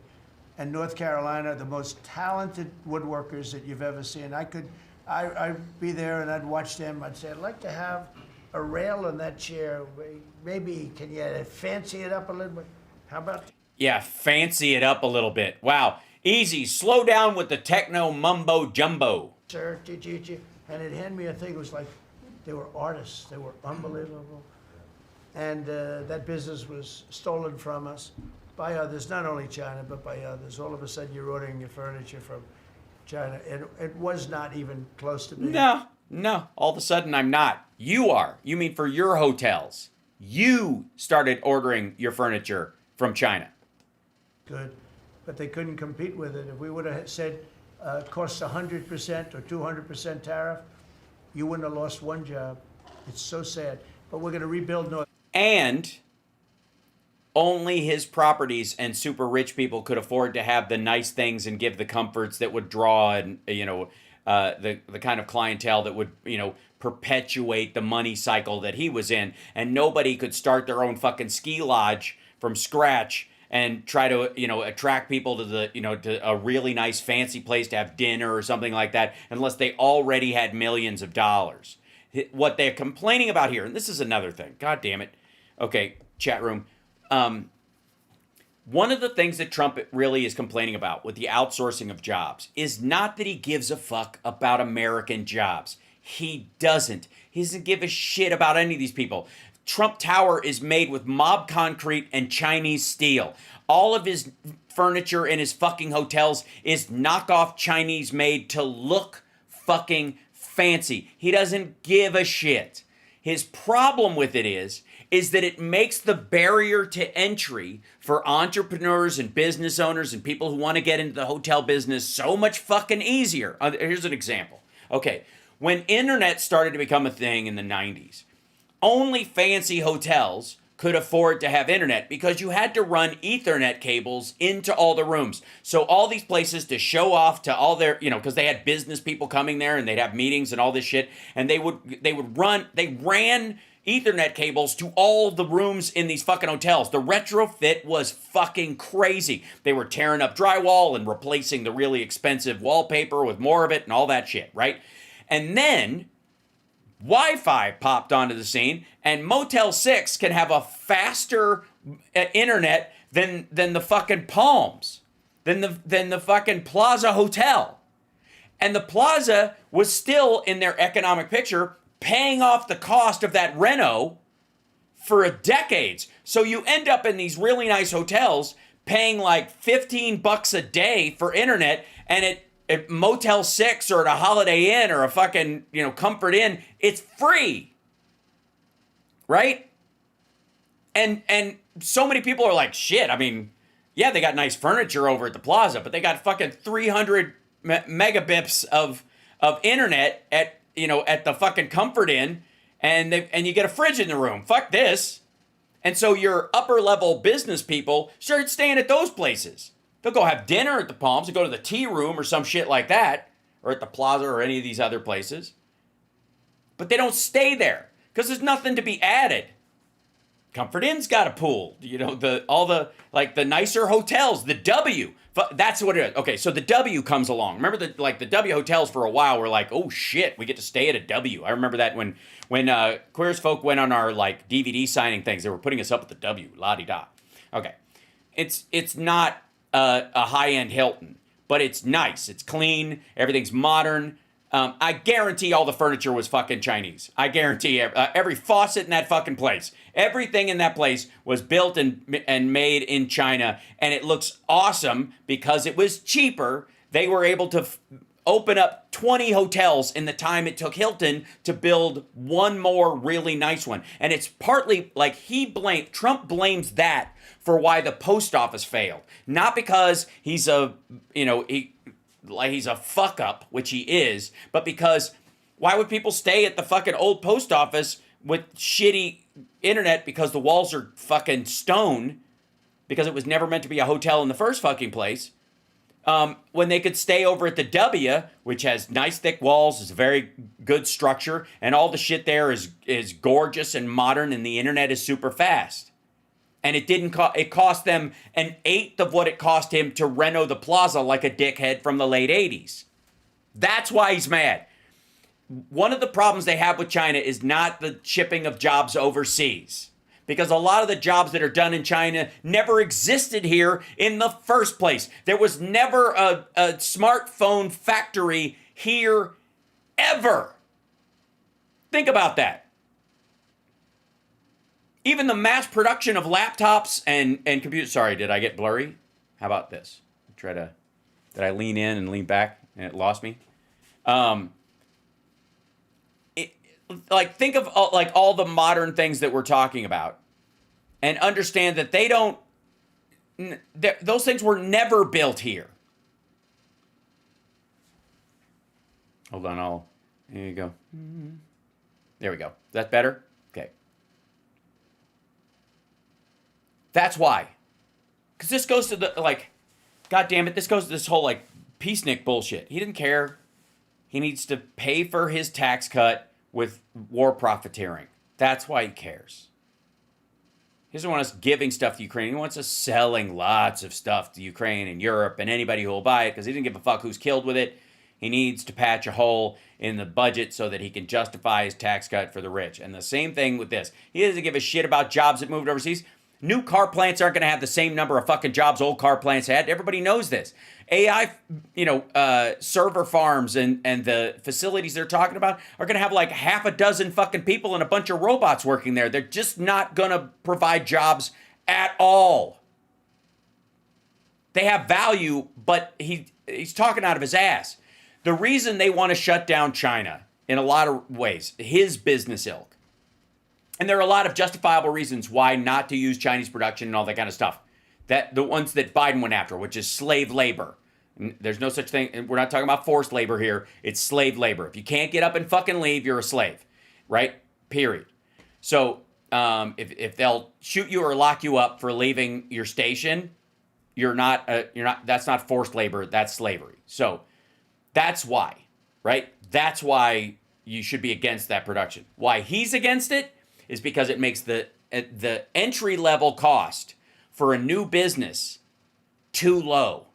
And North Carolina, the most talented woodworkers that you've ever seen. I'd be there and I'd watch them. I'd say, I'd like to have a rail in that chair. Maybe, can you fancy it up a little bit? How about... Yeah, fancy it up a little bit. Wow. Easy, slow down with the techno mumbo jumbo. Sir, and it'd hand me a thing. It was like they were artists. They were unbelievable. And that business was stolen from us by others, not only China, but by others. All of a sudden, you're ordering your furniture from China. It was not even close to being. No. All of a sudden, I'm not. You are. You mean for your hotels. You started ordering your furniture from China. Good. But they couldn't compete with it. If we would have said it costs 100% or 200% tariff, you wouldn't have lost one job. It's so sad. But we're going to rebuild North. And only his properties and super rich people could afford to have the nice things and give the comforts that would draw and, the kind of clientele that would, perpetuate the money cycle that he was in. And nobody could start their own fucking ski lodge from scratch and try to, attract people to to a really nice fancy place to have dinner or something like that, unless they already had millions of dollars. What they're complaining about here, and this is another thing, God damn it. Okay, chat room. One of the things that Trump really is complaining about with the outsourcing of jobs is not that he gives a fuck about American jobs. He doesn't. He doesn't give a shit about any of these people. Trump Tower is made with mob concrete and Chinese steel. All of his furniture in his fucking hotels is knockoff Chinese made to look fucking fancy. He doesn't give a shit. His problem with it is that it makes the barrier to entry for entrepreneurs and business owners and people who want to get into the hotel business so much fucking easier. Here's an example. Okay, when internet started to become a thing in the 90s, only fancy hotels could afford to have internet because you had to run Ethernet cables into all the rooms. So all these places to show off to all their, because they had business people coming there and they'd have meetings and all this shit, and they ran Ethernet cables to all the rooms in these fucking hotels. The retrofit was fucking crazy. They were tearing up drywall and replacing the really expensive wallpaper with more of it and all that shit, right? And then Wi-Fi popped onto the scene, and Motel 6 can have a faster internet than the fucking Palms, than the fucking Plaza Hotel. And the Plaza was still, in their economic picture, paying off the cost of that reno for decades. So you end up in these really nice hotels paying like $15 a day for internet, and at Motel 6 or at a Holiday Inn or a fucking, Comfort Inn, it's free. Right? And so many people are like, shit, I mean, yeah, they got nice furniture over at the Plaza, but they got fucking 300 megabips of internet at the fucking Comfort Inn, and you get a fridge in the room. Fuck this. And so your upper level business people started staying at those places. They'll go have dinner at the Palms, they'll go to the tea room or some shit like that, or at the Plaza or any of these other places. But they don't stay there because there's nothing to be added. Comfort Inn's got a pool. You know, the nicer hotels, the W. That's what it is. Okay, so the W comes along. Remember the W hotels for a while were like, oh shit, we get to stay at a W. I remember that when Queer as Folk went on our like DVD signing things, they were putting us up at the W, la-di-da. Okay, it's not a high-end Hilton, but it's nice. It's clean. Everything's modern. I guarantee all the furniture was fucking Chinese. I guarantee every faucet in that fucking place, everything in that place was built and made in China, and it looks awesome because it was cheaper. They were able to open up 20 hotels in the time it took Hilton to build one more really nice one. And it's partly like Trump blames that for why the post office failed. Not because he's a fuck up, which he is, but because why would people stay at the fucking old post office with shitty internet because the walls are fucking stone because it was never meant to be a hotel in the first fucking place, when they could stay over at the W, which has nice thick walls, is a very good structure, and all the shit there is gorgeous and modern, and the internet is super fast. And it cost them an eighth of what it cost him to reno the plaza like a dickhead from the late 80s. That's why he's mad. One of the problems they have with China is not the shipping of jobs overseas. Because a lot of the jobs that are done in China never existed here in the first place. There was never a smartphone factory here ever. Think about that. Even the mass production of laptops and computers. Sorry, did I get blurry? How about this? Did I lean in and lean back and it lost me? Think of all the modern things that we're talking about and understand that those things were never built here. Hold on, here you go. There we go. Is that better? Okay. That's why. Because this goes to God damn it, this goes to this whole peacenik bullshit. He didn't care. He needs to pay for his tax cut with war profiteering. That's why he cares. He doesn't want us giving stuff to Ukraine. He wants us selling lots of stuff to Ukraine and Europe and anybody who will buy it because he didn't give a fuck who's killed with it. He needs to patch a hole in the budget so that he can justify his tax cut for the rich. And the same thing with this. He doesn't give a shit about jobs that moved overseas. New car plants aren't going to have the same number of fucking jobs old car plants had. Everybody knows this. AI, server farms and the facilities they're talking about are going to have half a dozen fucking people and a bunch of robots working there. They're just not going to provide jobs at all. They have value, but he's talking out of his ass. The reason they want to shut down China in a lot of ways, his business ilk, and there are a lot of justifiable reasons why not to use Chinese production and all that kind of stuff. That the ones that Biden went after, which is slave labor. There's no such thing. We're not talking about forced labor here. It's slave labor. If you can't get up and fucking leave, you're a slave, right? Period. So if they'll shoot you or lock you up for leaving your station, you're not. That's not forced labor. That's slavery. So that's why, right? That's why you should be against that production. Why he's against it is because it makes the entry level cost for a new business too low.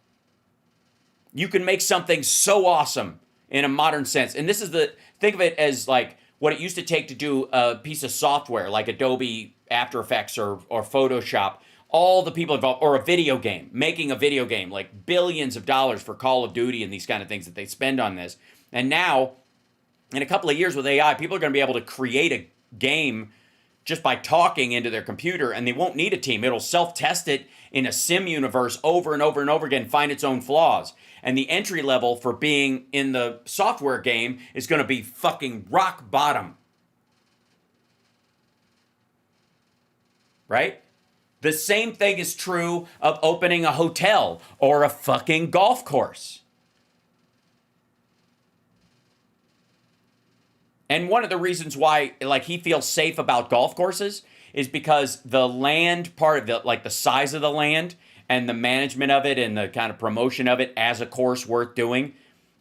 You can make something so awesome in a modern sense. And think of it as what it used to take to do a piece of software like Adobe After Effects or Photoshop. All the people involved, or a video game, making a video game, billions of dollars for Call of Duty and these kind of things that they spend on this. And now, in a couple of years with AI, people are going to be able to create a game just by talking into their computer, and they won't need a team. It'll self-test it in a sim universe over and over and over again, find its own flaws. And the entry level for being in the software game is going to be fucking rock bottom. Right? The same thing is true of opening a hotel or a fucking golf course. And one of the reasons why, like, he feels safe about golf courses is because the land part of it, like the size of the land and the management of it and the kind of promotion of it as a course worth doing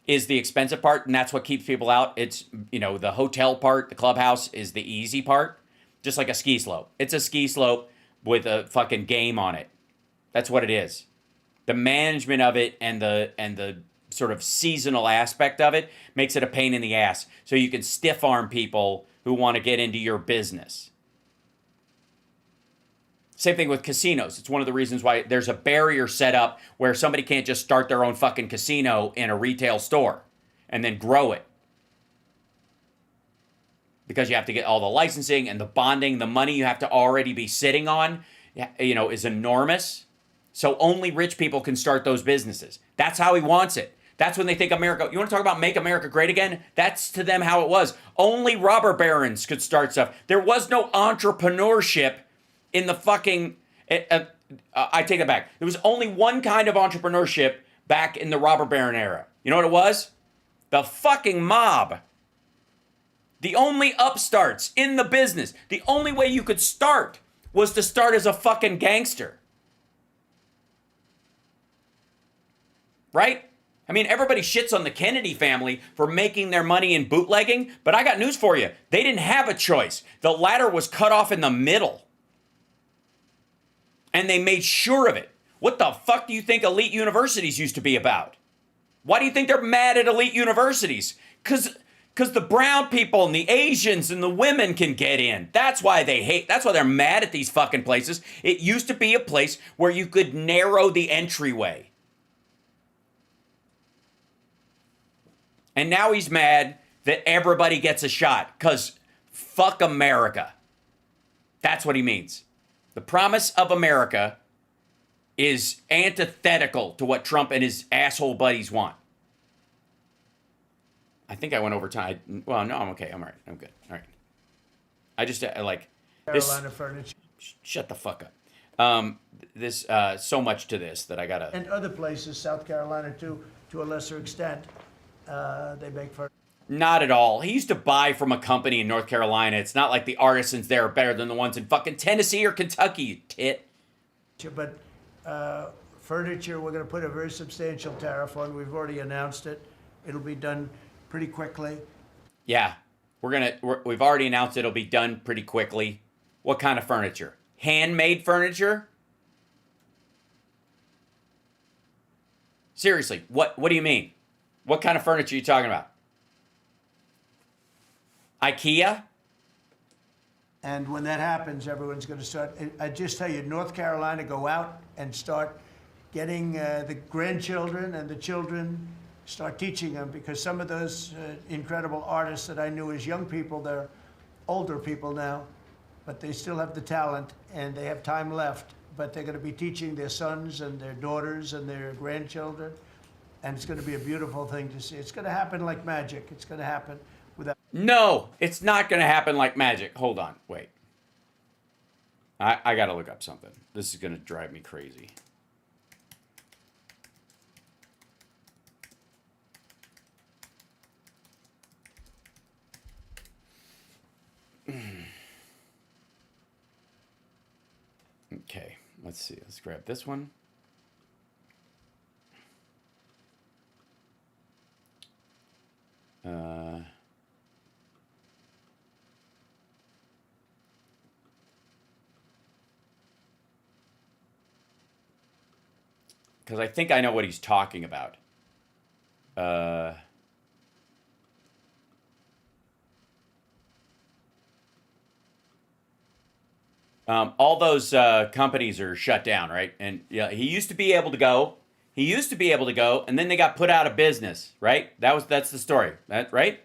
is the expensive part. And that's what keeps people out. It's, you know, the hotel part, the clubhouse is the easy part, just like a ski slope. It's a ski slope with a fucking game on it. That's what it is. The management of it and the sort of seasonal aspect of it makes it a pain in the ass. So you can stiff arm people who want to get into your business. Same thing with casinos. It's one of the reasons why there's a barrier set up where somebody can't just start their own fucking casino in a retail store and then grow it. Because you have to get all the licensing and the bonding, the money you have to already be sitting on, you know, is enormous. So only rich people can start those businesses. That's how he wants it. That's when they think America, you want to talk about make America great again? That's to them how it was. Only robber barons could start stuff. There was no entrepreneurship in the fucking, I take that back. There was only one kind of entrepreneurship back in the robber baron era. You know what it was? The fucking mob. The only upstarts in the business. The only way you could start was to start as a fucking gangster. Right? I mean, everybody shits on the Kennedy family for making their money in bootlegging, but I got news for you. They didn't have a choice. The ladder was cut off in the middle. And they made sure of it. What the fuck do you think elite universities used to be about? Why do you think they're mad at elite universities? Because the brown people and the Asians and the women can get in. That's why they hate, that's why they're mad at these fucking places. It used to be a place where you could narrow the entryway. And now he's mad that everybody gets a shot because fuck America. That's what he means. The promise of America is antithetical to what Trump and his asshole buddies want. I think I went over time. Well, no, I'm okay. I'm all right. I'm good. All right. I just like Carolina furniture. Shut the fuck up. This so much to this that I gotta. And other places, South Carolina too, to a lesser extent, they make furniture. Not at all. He used to buy from a company in North Carolina. It's not like the artisans there are better than the ones in fucking Tennessee or Kentucky, you tit. But furniture, we're going to put a very substantial tariff on. We've already announced it. It'll be done pretty quickly. Yeah, we've already announced it'll be done pretty quickly. What kind of furniture? Handmade furniture? Seriously, what do you mean? What kind of furniture are you talking about? IKEA? And when that happens, everyone's going to start. I just tell you, North Carolina, go out and start getting the grandchildren and the children, start teaching them, because some of those incredible artists that I knew as young people, they're older people now, but they still have the talent and they have time left. But they're going to be teaching their sons and their daughters and their grandchildren. And it's going to be a beautiful thing to see. It's going to happen like magic. It's going to happen without. No, it's not going to happen like magic. Hold on, wait. I got to look up something. This is going to drive me crazy. Okay, let's see. Let's grab this one. Because I think I know what he's talking about. All those companies are shut down, right? And yeah, he used to be able to go. And then they got put out of business, right? That's the story, right?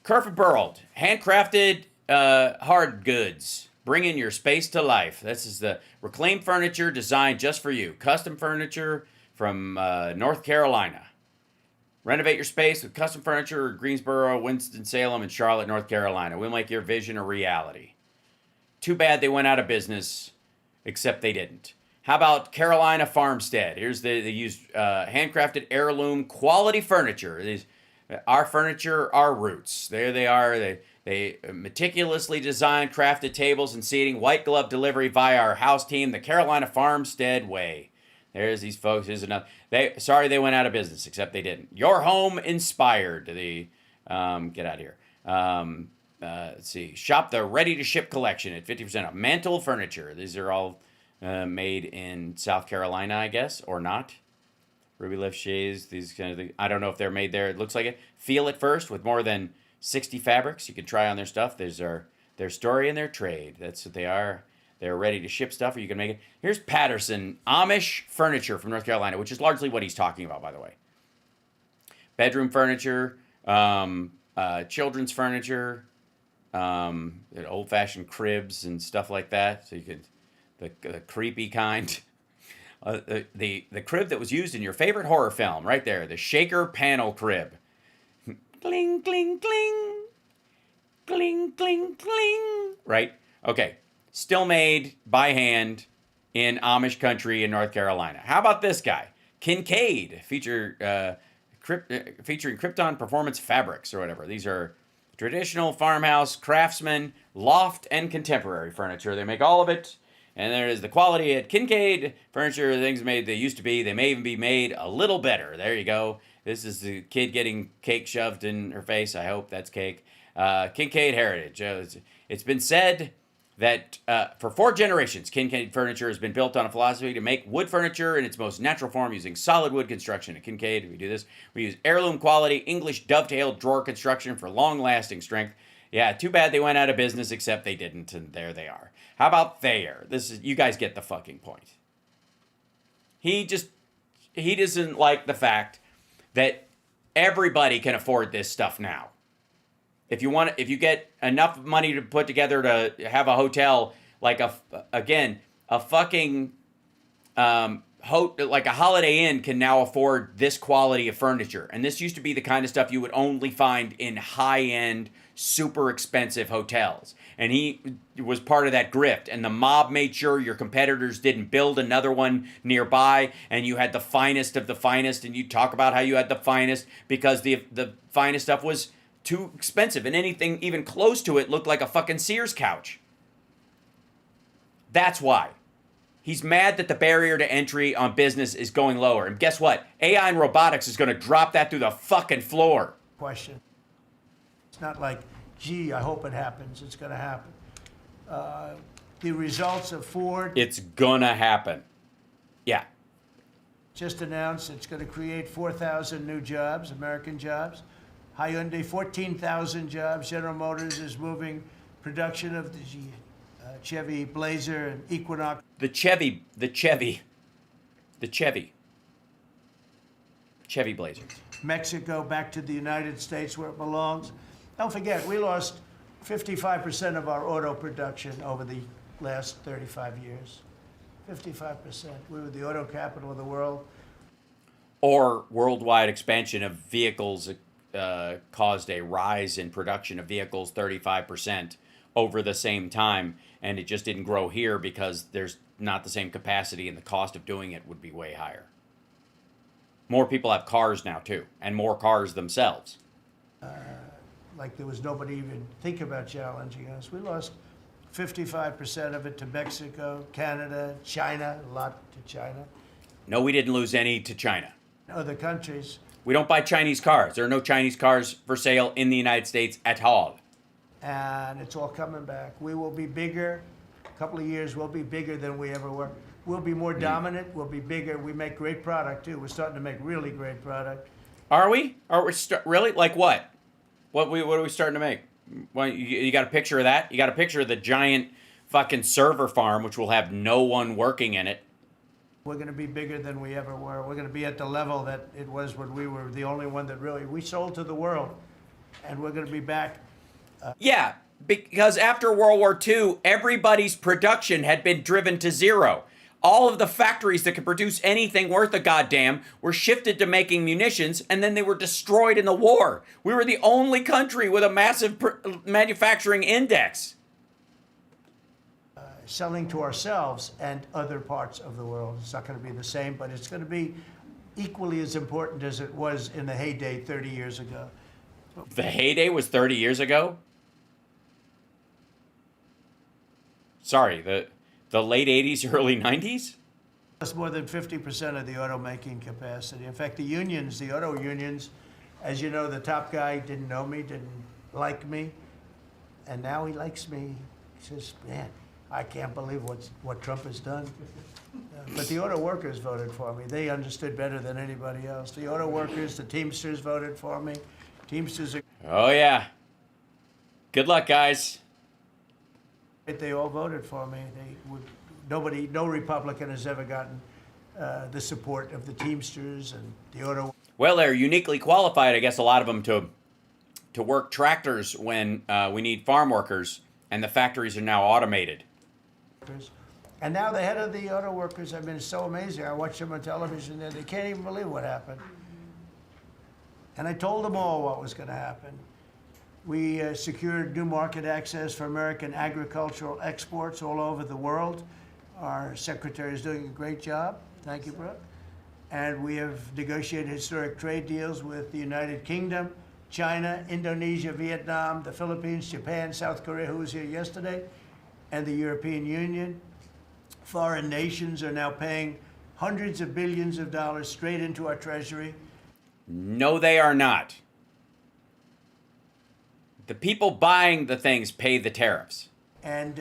Kerford Burld, handcrafted hard goods. Bringing your space to life. This is the reclaimed furniture designed just for you. Custom furniture from North Carolina. Renovate your space with custom furniture in Greensboro, Winston-Salem, and Charlotte, North Carolina. We'll make your vision a reality. Too bad they went out of business, except they didn't. How about Carolina Farmstead? They use handcrafted heirloom quality furniture. These Our furniture, our roots. There they are. They meticulously designed, crafted tables and seating, white glove delivery via our house team, the Carolina Farmstead Way. There's these folks. Here's another. Sorry they went out of business, except they didn't. Your home inspired. Get out of here. Let's see. Shop the ready-to-ship collection at 50% off. Mantle furniture. These are all made in South Carolina, I guess, or not. Ruby Lift Shades, these kind of things. I don't know if they're made there. It looks like it. Feel It First, with more than 60 fabrics. You can try on their stuff. There's their story and their trade. That's what they are. They're ready to ship stuff, or you can make it. Here's Patterson Amish Furniture from North Carolina, which is largely what he's talking about, by the way. Bedroom furniture, children's furniture, old-fashioned cribs and stuff like that. So you could, the creepy kind. The crib that was used in your favorite horror film, right there, the shaker panel crib. Cling, cling, cling. Cling, cling, cling. Right? Okay. Still made by hand in Amish country in North Carolina. How about this guy? Kincaid, featuring Krypton Performance Fabrics or whatever. These are traditional farmhouse, craftsman, loft, and contemporary furniture. They make all of it. And there is the quality at Kincaid Furniture. Things made they used to be. They may even be made a little better. There you go. This is the kid getting cake shoved in her face. I hope that's cake. Kincaid Heritage. It's been said that for 4 generations, Kincaid Furniture has been built on a philosophy to make wood furniture in its most natural form using solid wood construction. At Kincaid, we do this. We use heirloom quality English dovetailed drawer construction for long-lasting strength. Yeah, too bad they went out of business, except they didn't, and there they are. How about Thayer? You guys get the fucking point. He doesn't like the fact that everybody can afford this stuff now. If you get enough money to put together to have a hotel, like a fucking like a Holiday Inn can now afford this quality of furniture. And this used to be the kind of stuff you would only find in high-end, super expensive hotels. And he was part of that grift. And the mob made sure your competitors didn't build another one nearby. And you had the finest of the finest. And you talk about how you had the finest because the finest stuff was too expensive. And anything even close to it looked like a fucking Sears couch. That's why. He's mad that the barrier to entry on business is going lower. And guess what? AI and robotics is going to drop that through the fucking floor. Question. It's not like, gee, I hope it happens. It's going to happen. The results of Ford. It's going to happen. Yeah. Just announced it's going to create 4,000 new jobs, American jobs. Hyundai, 14,000 jobs. General Motors is moving production of the Chevy Blazer and Equinox. The Chevy Blazer. Mexico back to the United States where it belongs. Don't forget, we lost 55% of our auto production over the last 35 years. 55%. We were the auto capital of the world. Or worldwide expansion of vehicles caused a rise in production of vehicles 35% over the same time, and it just didn't grow here because there's not the same capacity and the cost of doing it would be way higher. More people have cars now too, and more cars themselves. Like there was nobody even think about challenging us. We lost 55% of it to Mexico, Canada, China, a lot to China. No, we didn't lose any to China. Other countries. We don't buy Chinese cars. There are no Chinese cars for sale in the United States at all. And it's all coming back. We will be bigger. A couple of years, we'll be bigger than we ever were. We'll be more dominant. We'll be bigger. We make great product, too. We're starting to make really great product. Are we? Really? Like what? What are we starting to make? Well, you got a picture of that? You got a picture of the giant fucking server farm, which will have no one working in it. We're going to be bigger than we ever were. We're going to be at the level that it was when we were the only one that we sold to the world. And we're going to be back. Yeah, because after World War II, everybody's production had been driven to zero. All of the factories that could produce anything worth a goddamn were shifted to making munitions, and then they were destroyed in the war. We were the only country with a massive manufacturing index. Selling to ourselves and other parts of the world. It's not going to be the same, but it's going to be equally as important as it was in the heyday 30 years ago. The heyday was 30 years ago? Sorry, the late 80s, early 90s? That's more than 50% of the automaking capacity. In fact, the auto unions, as you know, the top guy didn't know me, didn't like me, and now he likes me. He says, man, I can't believe what Trump has done. But the auto workers voted for me. They understood better than anybody else. The auto workers, the Teamsters voted for me. Teamsters are... Oh, yeah. Good luck, guys. They all voted for me. No Republican has ever gotten the support of the Teamsters and the auto. Well, they're uniquely qualified, I guess, a lot of them to work tractors when we need farm workers, and the factories are now automated. And now the head of the auto workers have been so amazing. I watch them on television there. They can't even believe what happened. And I told them all what was going to happen. We secured new market access for American agricultural exports all over the world. Our secretary is doing a great job. Thank you, Brooke. And we have negotiated historic trade deals with the United Kingdom, China, Indonesia, Vietnam, the Philippines, Japan, South Korea, who was here yesterday, and the European Union. Foreign nations are now paying hundreds of billions of dollars straight into our treasury. No, they are not. The people buying the things pay the tariffs. And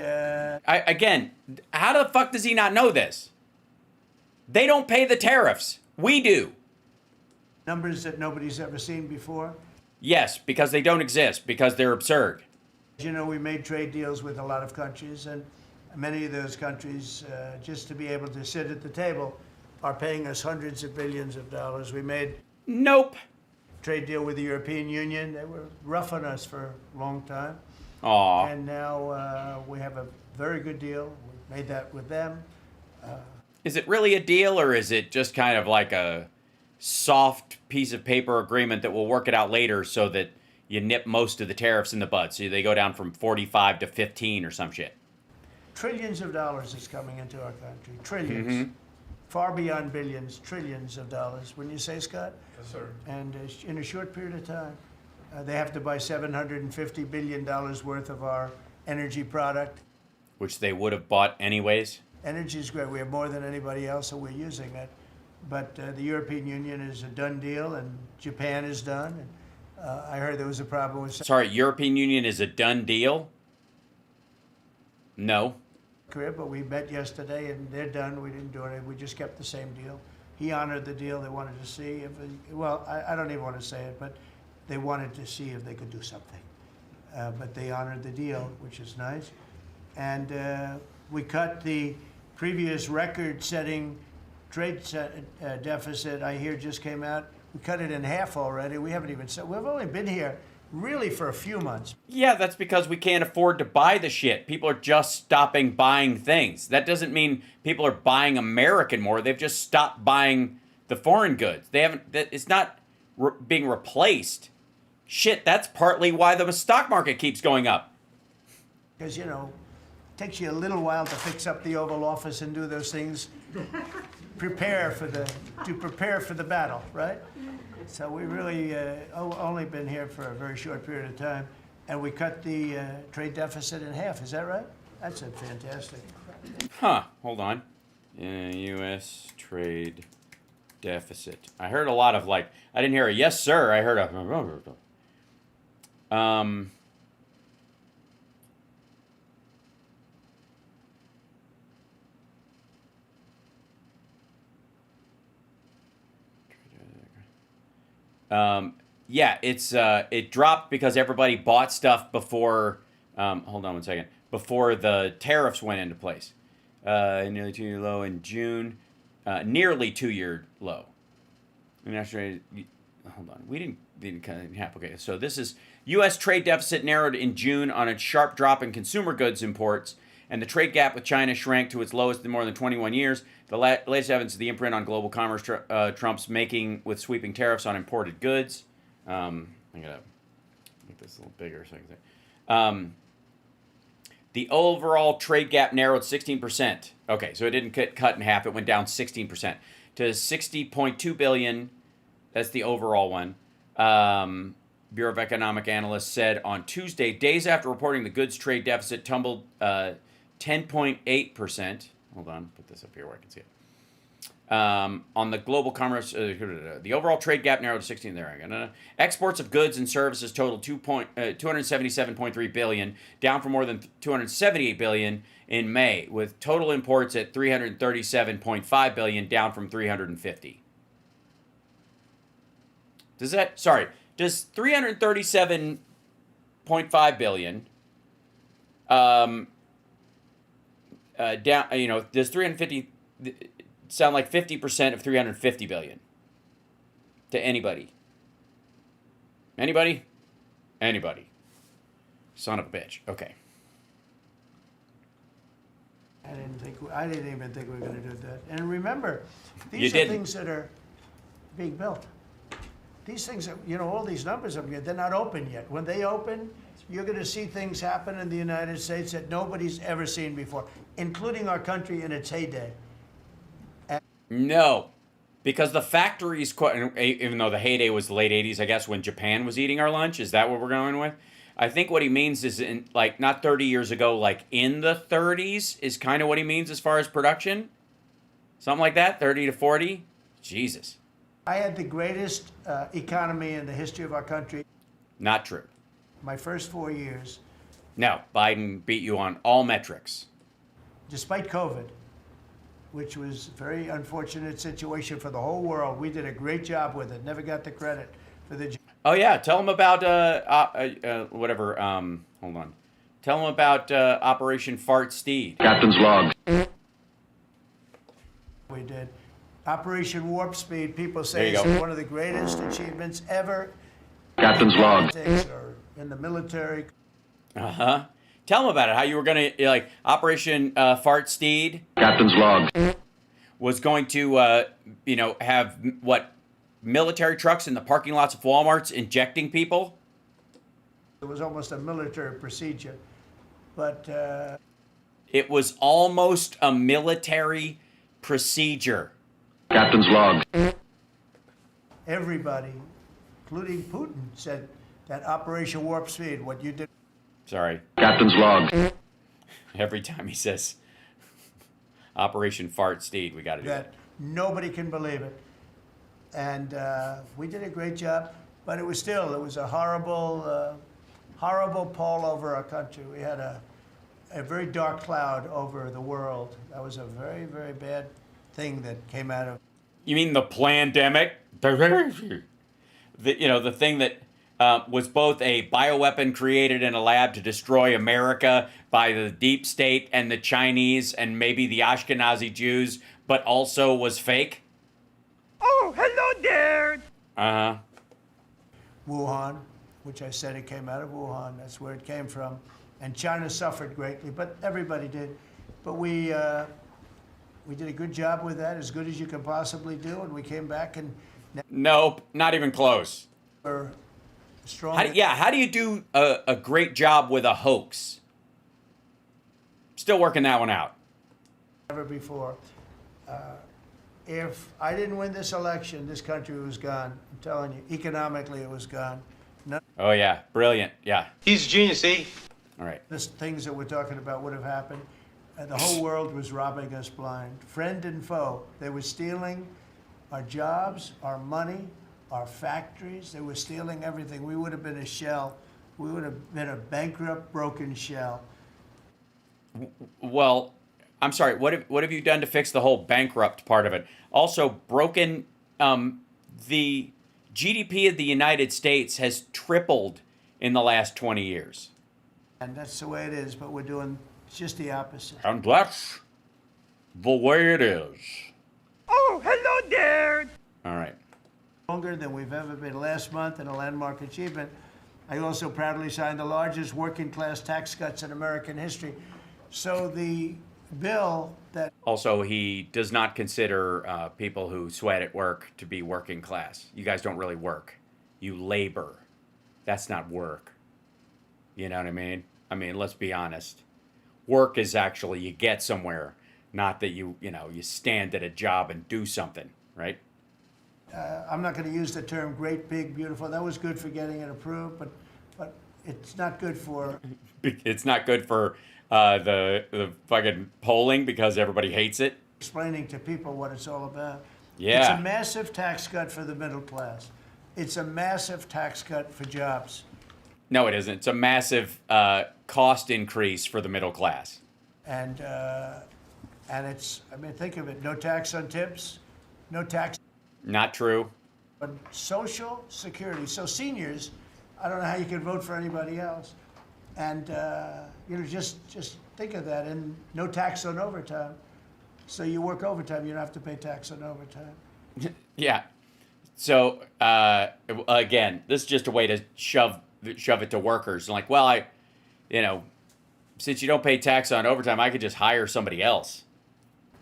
again, how the fuck does he not know this? They don't pay the tariffs. We do. numbers that nobody's ever seen before. Yes, because they don't exist, because they're absurd. You know, we made trade deals with a lot of countries, and many of those countries, just to be able to sit at the table, are paying us hundreds of billions of dollars. We made Nope. trade deal with the European Union. They were rough on us for a long time. Aw. And now we have a very good deal. We made that with them. Is it really a deal, or is it just kind of like a soft piece of paper agreement that will work it out later so that you nip most of the tariffs in the bud? So they go down from 45 to 15 or some shit. Trillions of dollars is coming into our country. Trillions. Mm-hmm. Far beyond billions, trillions of dollars. Wouldn't you say, Scott? Yes, sir. And in a short period of time, they have to buy $750 billion worth of our energy product. Which they would have bought anyways. Energy is great. We have more than anybody else, so we're using it. But the European Union is a done deal, and Japan is done. And, I heard there was a problem with Sorry, European Union is a done deal? No. Korea, but we met yesterday, and they're done. We didn't do anything. We just kept the same deal. He honored the deal. They wanted to see if, I don't even want to say it, but they wanted to see if they could do something. But they honored the deal, which is nice. And we cut the previous record-setting trade deficit, I hear just came out. We cut it in half already. We haven't even said, we've only been here really for a few months. Yeah, that's because we can't afford to buy the shit. People are just stopping buying things. That doesn't mean people are buying American more. They've just stopped buying the foreign goods. They haven't, it's not being replaced. Shit, that's partly why the stock market keeps going up. Because, you know, it takes you a little while to fix up the Oval Office and do those things. prepare for the battle, right? So we really only been here for a very short period of time, and we cut the trade deficit in half. Is that right? That's fantastic. Huh, hold on. U.S. trade deficit. I heard a lot of I didn't hear a yes, sir. I heard a... Yeah, it dropped because everybody bought stuff before, hold on one second, before the tariffs went into place. Nearly 2-year low in June, nearly 2-year low. And actually, hold on, we didn't cut it in half. Okay, so this is U.S. trade deficit narrowed in June on a sharp drop in consumer goods imports, and the trade gap with China shrank to its lowest in more than 21 years. The latest evidence of the imprint on global commerce Trump's making with sweeping tariffs on imported goods. I'm gonna make this a little bigger so I can say. The overall trade gap narrowed 16%. Okay, so it didn't cut in half; it went down 16%. to 60.2 billion. That's the overall one. Bureau of Economic Analysts said on Tuesday, days after reporting the goods trade deficit tumbled 10.8%. Hold on, put this up here where I can see it. On the global commerce, the overall trade gap narrowed to 16. There, exports of goods and services totaled 277.3 billion, down from more than 278 billion in May, with total imports at 337.5 billion, down from 350. Does 337.5 billion down? Does 350 sound like 50% of 350 billion to anybody? Anybody? Son of a bitch. Okay. I didn't even think we were going to do that. And remember, You these are didn't. things that are being built. These things, all these numbers up here, they're not open yet. When they open, you're going to see things happen in the United States that nobody's ever seen before, including our country in its heyday. No, because the factories, even though the heyday was the late 80s, I guess, when Japan was eating our lunch. Is that what we're going with? I think what he means is in, like, not 30 years ago, like in the 30s is kind of what he means as far as production. Something like that, 30 to 40. Jesus. I had the greatest economy in the history of our country. Not true. My first 4 years, No, Biden beat you on all metrics. despite COVID, which was a very unfortunate situation for the whole world. We did a great job with it. Never got the credit for the. Oh yeah, tell him about whatever. Hold on. Tell him about Operation Fart Steed. Captain's log. We did. Operation Warp Speed, people There say, you is go. one of the greatest achievements ever Captain's in log. politics or in the military. Uh-huh. Tell him about it. How you were gonna like Operation Fart Steed Captain's log. was going to have military trucks in the parking lots of Walmarts injecting people. It was almost a military procedure. But It was almost a military procedure. Captain's log. everybody, including Putin, said that Operation Warp Speed, what you did. Sorry. Captain's log. Every time he says Operation Fart Steed, we got to do That nobody can believe it. And we did a great job, but it was a horrible pall over our country. We had a very dark cloud over the world. That was a very, very bad thing that came out of. You mean the plandemic? The thing that was both a bioweapon created in a lab to destroy America by the deep state and the Chinese and maybe the Ashkenazi Jews, but also was fake? Oh, hello there. Uh-huh. Wuhan, which I said it came out of Wuhan. That's where it came from. And China suffered greatly, but everybody did. But we did a good job with that, as good as you could possibly do, and we came back and Nope, not even close. we're strong. How do you do a great job with a hoax? Still working that one out. Ever before. If I didn't win this election, this country was gone. I'm telling you, economically it was gone. None Oh, yeah. Brilliant. Yeah. He's a genius, see? All right. of the things that we're talking about would have happened. The whole world was robbing us blind. Friend and foe. They were stealing our jobs, our money, our factories. They were stealing everything. We would have been a shell. We would have been a bankrupt, broken shell. Well, I'm sorry. What have you done to fix the whole bankrupt part of it? Also, broken. The GDP of the United States has tripled in the last 20 years. And that's the way it is, but we're doing just the opposite. And that's the way it is. Oh, hello there. All right. Longer than we've ever been. Last month, in a landmark achievement, I also proudly signed the largest working class tax cuts in American history. So the bill that Also, he does not consider people who sweat at work to be working class. You guys don't really work. You labor. That's not work. You know what I mean? I mean, let's be honest. Work is actually you get somewhere, not that you stand at a job and do something. right? I'm not going to use the term great, big, beautiful. That was good for getting it approved, but it's not good for. It's not good for the fucking polling because everybody hates it. Explaining to people what it's all about. Yeah. It's a massive tax cut for the middle class. It's a massive tax cut for jobs. No, it isn't. It's a massive cost increase for the middle class. And it's, I mean, think of it, no tax on tips, no tax Not true. on Social Security. So seniors, I don't know how you can vote for anybody else. And, you know, just think of that, and no tax on overtime. So you work overtime, you don't have to pay tax on overtime. Yeah. So again, this is just a way to shove it to workers. Like, well, since you don't pay tax on overtime, I could just hire somebody else.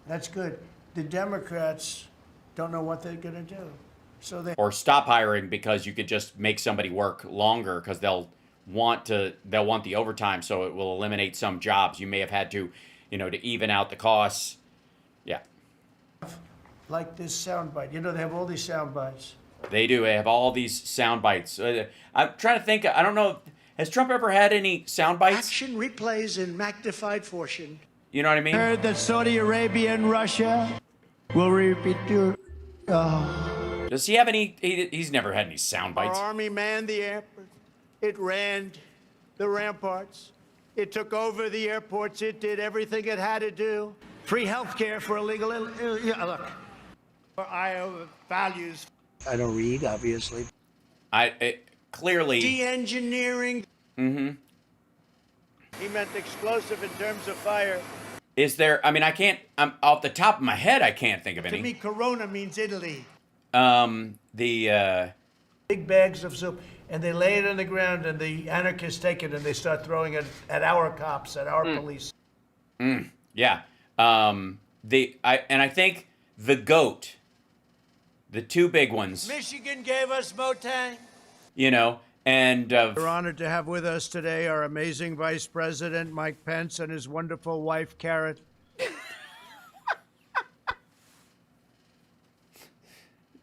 That's good. The Democrats don't know what they're going to do. So they Or stop hiring because you could just make somebody work longer because they'll want the overtime, so it will eliminate some jobs. You may have had to, to even out the costs. Yeah. like this soundbite. You know, they have all these sound bites. They do. They have all these sound bites. I'm trying to think. I don't know. Has Trump ever had any sound bites? Action replays in magnified fortune. You know what I mean? Heard that Saudi Arabia and Russia will repeat your. Does he have any? He's never had any sound Our bites. army manned the airport. It ran the ramparts. It took over the airports. It did everything it had to do. Free health care for illegal. Look, for Iowa values. I don't read, obviously. Clearly. De-engineering. Mm-hmm. He meant explosive in terms of fire. Is there? I mean, I can't. I'm off the top of my head. I can't think of To any. me, Corona means Italy. The. Big bags of soup, and they lay it on the ground, and the anarchists take it, and they start throwing it at our cops, at our police. Yeah. I think the goat. The two big ones. Michigan gave us Motang. And We're honored to have with us today our amazing Vice President, Mike Pence, and his wonderful wife, Carrot.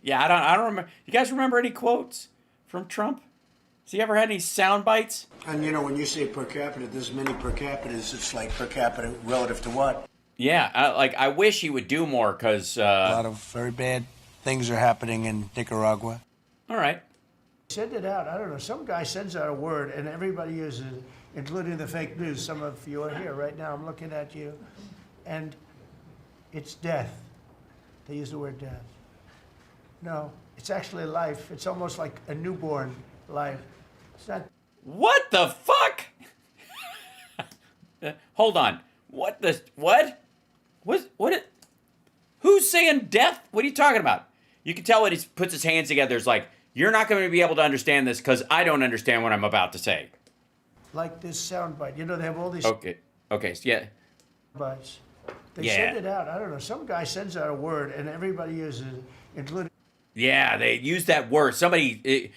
yeah, I don't remember. You guys remember any quotes from Trump? Has he ever had any sound bites? And when you say per capita, there's many per capitas. It's like per capita relative to what? Yeah, I wish he would do more because. A lot of very bad things are happening in Nicaragua. All right. Send it out. I don't know. Some guy sends out a word, and everybody uses it, including the fake news. Some of you are here right now. I'm looking at you. And it's death. They use the word death. No, it's actually life. It's almost like a newborn life. It's not. What the fuck? Hold on. What? Who's saying death? What are you talking about? You can tell when he puts his hands together. It's like, you're not going to be able to understand this because I don't understand what I'm about to say. Like this soundbite. They have all these Okay, yeah. bites. They Yeah. send it out. I don't know. Some guy sends out a word, and everybody uses it, including Yeah, they use that word. Somebody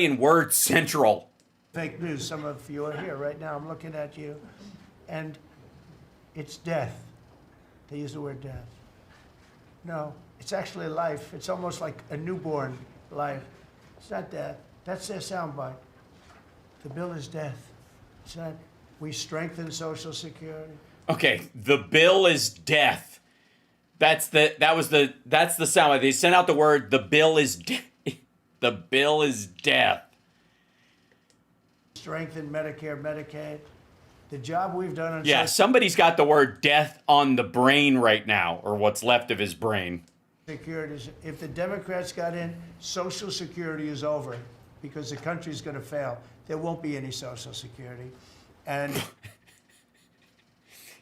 in Word Central. fake news. Some of you are here right now. I'm looking at you. And it's death. They use the word death. No, it's actually life. It's almost like a newborn life. It's not death. That's their soundbite. The bill is death. It's not, we strengthen Social Security. Okay, the bill is death. That's the sound. They sent out the word. The bill is the bill is death. Strengthen Medicare, Medicaid. The job we've done on Yeah, Social somebody's got the word death on the brain right now, or what's left of his brain. Security is, if the Democrats got in, Social Security is over because the country's going to fail. There won't be any Social Security. And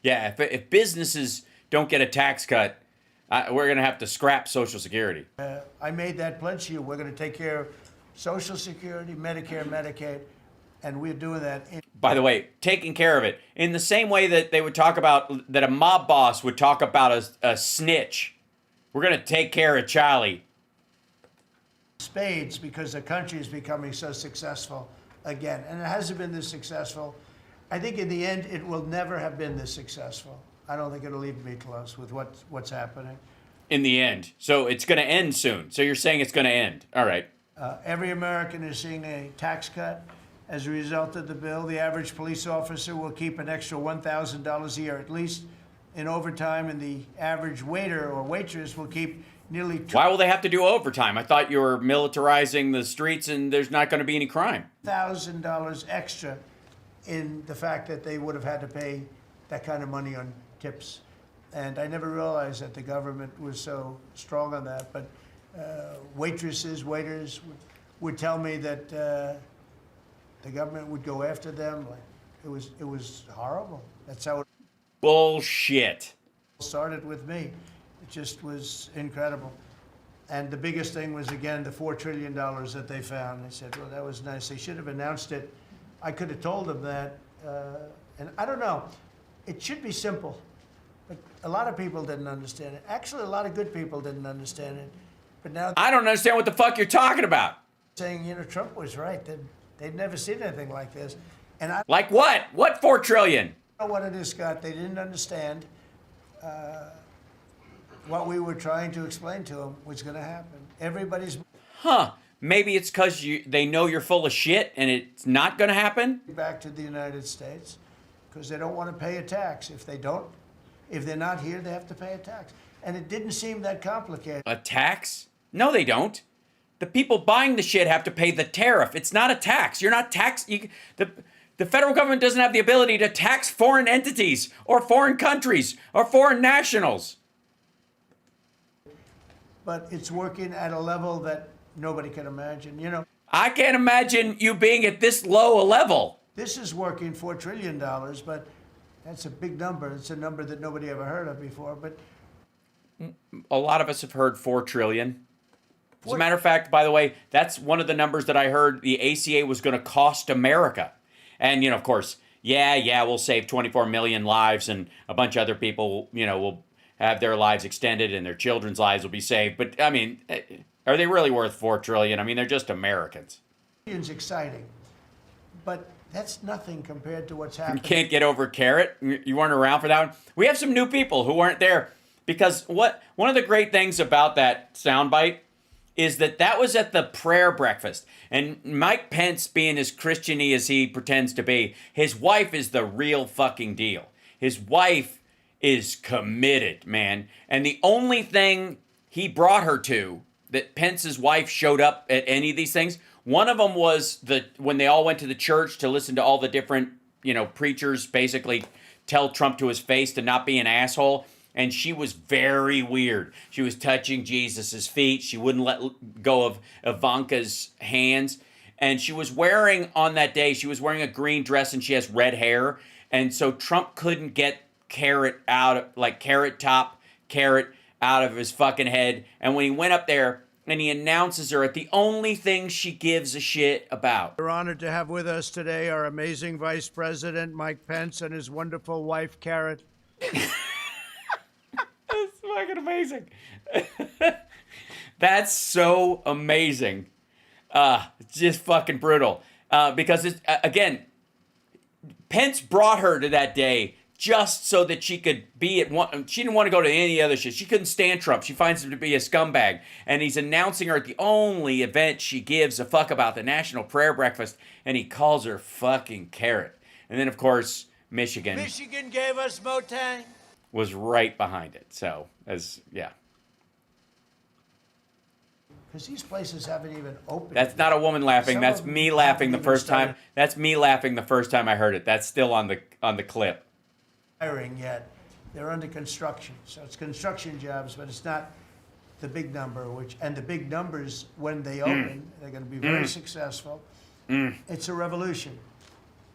Yeah, if businesses don't get a tax cut, we're going to have to scrap Social Security. I made that pledge to you. We're going to take care of Social Security, Medicare, Medicaid, and we're doing that. By the way, taking care of it in the same way that they would talk about, that a mob boss would talk about a snitch. We're going to take care of Charlie. Spades, because the country is becoming so successful again. And it hasn't been this successful. I think in the end, it will never have been this successful. I don't think it'll even be close with what's happening. in the end. So it's going to end soon. So you're saying it's going to end. All right. Every American is seeing a tax cut as a result of the bill. The average police officer will keep an extra $1,000 a year at least in overtime, and the average waiter or waitress will keep nearly Why will they have to do overtime? I thought you were militarizing the streets and there's not going to be any crime. $2,000 extra in the fact that they would have had to pay that kind of money on tips. And I never realized that the government was so strong on that. But waitresses, waiters would tell me that the government would go after them. Like, it was horrible. That's how it Bullshit. started with me. It just was incredible. And the biggest thing was, again, the $4 trillion that they found. They said, well, that was nice. They should have announced it. I could have told them that. And I don't know. It should be simple. But a lot of people didn't understand it. Actually, a lot of good people didn't understand it. But now I don't understand what the fuck you're talking about. saying, Trump was right. They'd never seen anything like this. And I Like what? What 4 trillion? don't know what it is, Scott. They didn't understand what we were trying to explain to them was going to happen. Everybody's Huh. Maybe it's because they know you're full of shit and it's not going to happen? back to the United States because they don't want to pay a tax. If they're not here, they have to pay a tax. And it didn't seem that complicated. A tax? No, they don't. The people buying the shit have to pay the tariff. It's not a tax. You're not the federal government doesn't have the ability to tax foreign entities or foreign countries or foreign nationals. But it's working at a level that nobody can imagine. I can't imagine you being at this low a level. This is working $4 trillion, but that's a big number. It's a number that nobody ever heard of before. But A lot of us have heard 4 trillion. As a matter of fact, by the way, that's one of the numbers that I heard the ACA was going to cost America. And, of course, we'll save 24 million lives and a bunch of other people, will have their lives extended and their children's lives will be saved. But, I mean, are they really worth 4 trillion? I mean, they're just Americans. it's exciting. But that's nothing compared to what's You happening. can't get over carrot? You weren't around for that one? We have some new people who weren't there. Because one of the great things about that soundbite is that was at the prayer breakfast. And Mike Pence, being as Christian-y as he pretends to be, his wife is the real fucking deal. His wife is committed, man. And the only thing he brought her to, that Pence's wife showed up at any of these things, one of them was when they all went to the church to listen to all the different, preachers basically tell Trump to his face to not be an asshole. And she was very weird. She was touching Jesus's feet. She wouldn't let go of Ivanka's hands. And she was wearing, on that day, she was wearing a green dress and she has red hair. And so Trump couldn't get carrot out of his fucking head. And when he went up there and he announces her at the only thing she gives a shit about. We're honored to have with us today our amazing Vice President, Mike Pence, and his wonderful wife, Carrot. That's fucking amazing. That's so amazing. It's just fucking brutal. Because it's, again, Pence brought her to that day just so that she could be at one. She didn't want to go to any other shit. She couldn't stand Trump. She finds him to be a scumbag. And he's announcing her at the only event she gives a fuck about, the National Prayer Breakfast. And he calls her fucking Carrot. And then, of course, Michigan gave us Motang. was right behind it. So, yeah. Because these places haven't even opened. That's not a woman laughing. Some That's of me them laughing the haven't even first time. started. That's me laughing the first time I heard it. That's still on the clip. Hiring yet. They're under construction. So it's construction jobs, but it's not the big number, and the big numbers, when they open, they're going to be very successful. It's a revolution.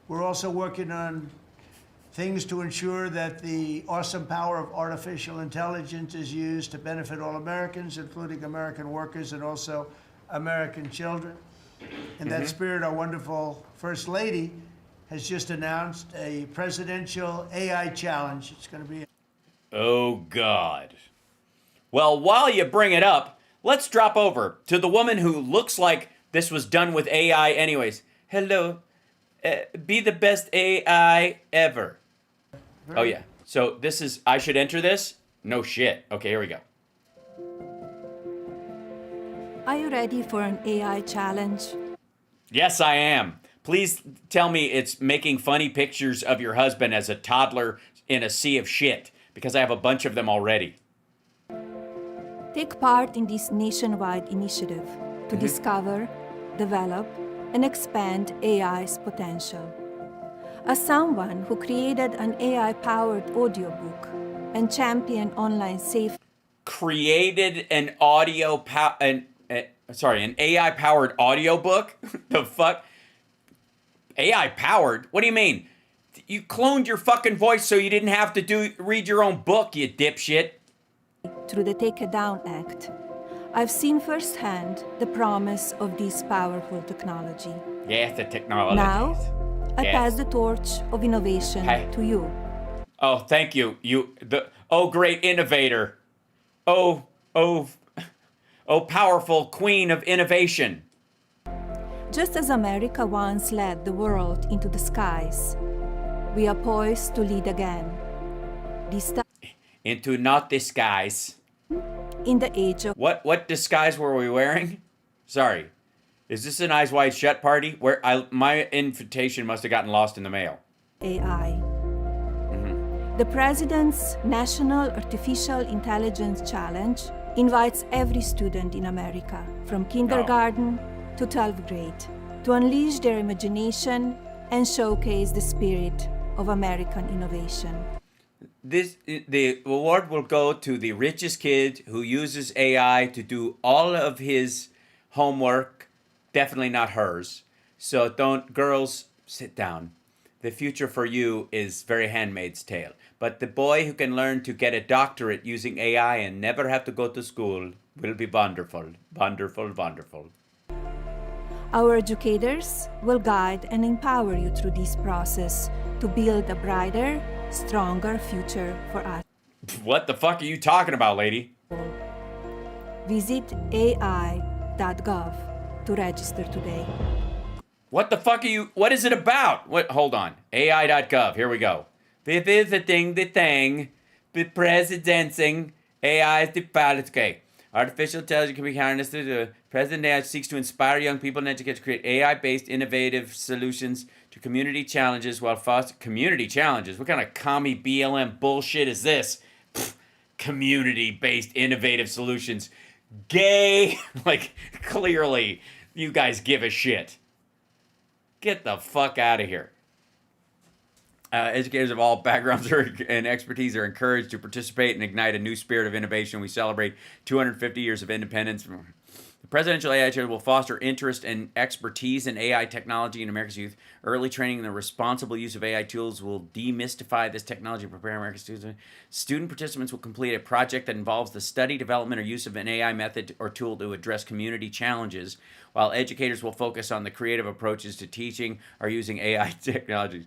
We're also working on things to ensure that the awesome power of artificial intelligence is used to benefit all Americans, including American workers and also American children. In that spirit, our wonderful First Lady has just announced a presidential AI challenge. It's going to be... Oh, God. Well, while you bring it up, let's drop over to the woman who looks like this was done with AI anyways. Hello. Be the best AI ever. Oh, yeah. So this is... I should enter this? No shit. Okay, here we go. Are you ready for an AI challenge? Yes, I am. Please tell me it's making funny pictures of your husband as a toddler in a sea of shit, because I have a bunch of them already. Take part in this nationwide initiative to discover, develop, and expand AI's potential. As someone who created an AI-powered audiobook and championed online safe Created an an AI-powered audiobook? The fuck? AI-powered? What do you mean? You cloned your fucking voice so you didn't have to read your own book, you dipshit. through the Take It Down Act, I've seen firsthand the promise of this powerful technology. Yeah, the technology. Now, I Yes. pass the torch of innovation Hey. to you. Oh, thank you. Oh, great innovator. Oh, powerful queen of innovation. Just as America once led the world into the skies, we are poised to lead again. This time Into not disguise. in the age of What disguise were we wearing? Sorry. Is this an Eyes Wide Shut party? My invitation must have gotten lost in the mail. AI. The President's National Artificial Intelligence Challenge invites every student in America, from kindergarten to 12th grade, to unleash their imagination and showcase the spirit of American innovation. The award will go to the richest kid who uses AI to do all of his homework. Definitely not hers. So girls, sit down. The future for you is very Handmaid's Tale. But the boy who can learn to get a doctorate using AI and never have to go to school will be wonderful. Wonderful, wonderful. Our educators will guide and empower you through this process to build a brighter, stronger future for us. What the fuck are you talking about, lady? Visit ai.gov to register today. What the fuck what is it about? Hold on. AI.gov. Here we go. Visiting the thing. The presidencing. AI is the pilot. Okay. Artificial intelligence can be harnessed. The President AI seeks to inspire young people and educators to create AI-based innovative solutions to community challenges while fostering community challenges. What kind of commie BLM bullshit is this? Community-based innovative solutions. Gay. Like, clearly, you guys give a shit. Get the fuck out of here. Educators of all backgrounds and expertise are encouraged to participate and ignite a new spirit of innovation. We celebrate 250 years of independence. The Presidential AI Chair will foster interest and expertise in AI technology in America's youth. Early training in the responsible use of AI tools will demystify this technology and prepare American students. Student participants will complete a project that involves the study, development, or use of an AI method or tool to address community challenges, while educators will focus on the creative approaches to teaching or using AI technologies.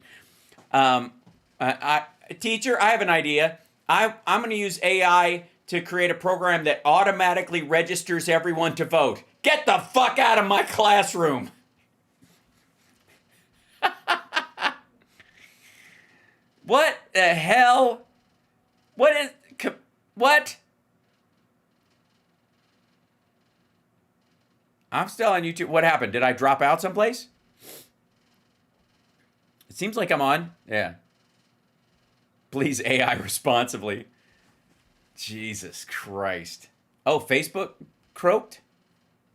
Teacher, I have an idea. I'm going to use AI to create a program that automatically registers everyone to vote. Get the fuck out of my classroom. What the hell? What? I'm still on YouTube. What happened? Did I drop out someplace? It seems like I'm on. Yeah. Please AI responsibly. Jesus Christ. Oh, Facebook croaked?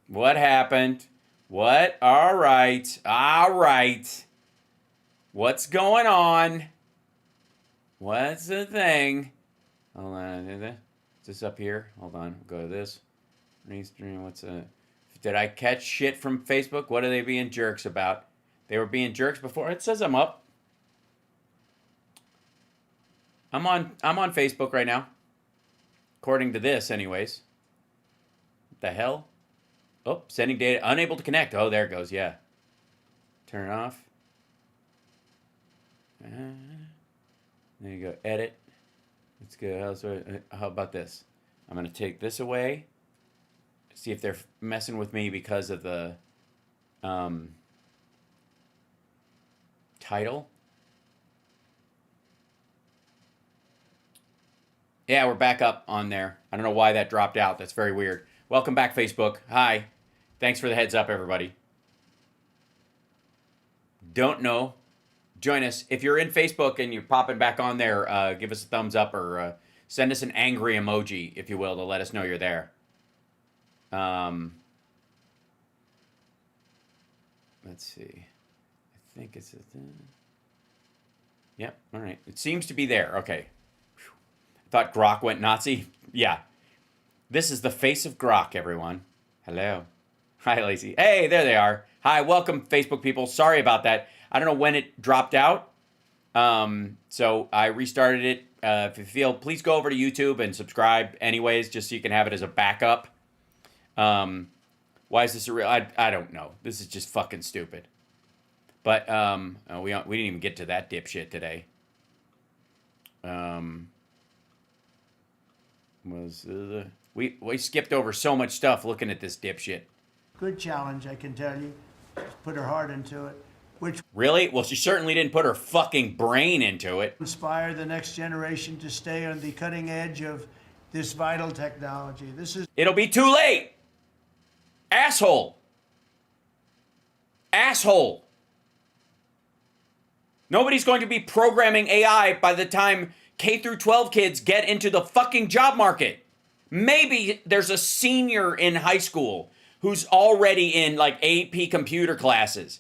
What happened? What? All right. All right. What's going on? What's the thing? Hold on. Is this up here? Hold on. Go to this. What's a... Did I catch shit from Facebook? What are they being jerks about? They were being jerks before. It says I'm up. I'm on Facebook right now. According to this, anyways. What the hell? Oh, sending data. Unable to connect. Oh, there it goes. Yeah. Turn it off. There you go. Edit. Let's go. How about this? I'm going to take this away. See if they're messing with me because of the title. Yeah, we're back up on there. I don't know why that dropped out. That's very weird. Welcome back, Facebook. Hi. Thanks for the heads up, everybody. Don't know. Join us. If you're in Facebook and you're popping back on there, give us a thumbs up or send us an angry emoji, if you will, to let us know you're there. Let's see. I think it's... Yep, all right. It seems to be there. Okay. Whew. I thought Grok went Nazi. Yeah. This is the face of Grok, everyone. Hello. Hi, Lacey. Hey, there they are. Hi, welcome, Facebook people. Sorry about that. I don't know when it dropped out. So I restarted it. If you feel, please go over to YouTube and subscribe anyways, just so you can have it as a backup. Why is this a real... I don't know. This is just fucking stupid. But we didn't even get to that dipshit today. We skipped over so much stuff looking at this dipshit. Good challenge, I can tell you. Just put her heart into it. Which Really? Well, she certainly didn't put her fucking brain into it. inspire the next generation to stay on the cutting edge of this vital technology. This is It'll be too late. Asshole. Asshole. Nobody's going to be programming AI by the time K through 12 kids get into the fucking job market. Maybe there's a senior in high school who's already in like AP computer classes.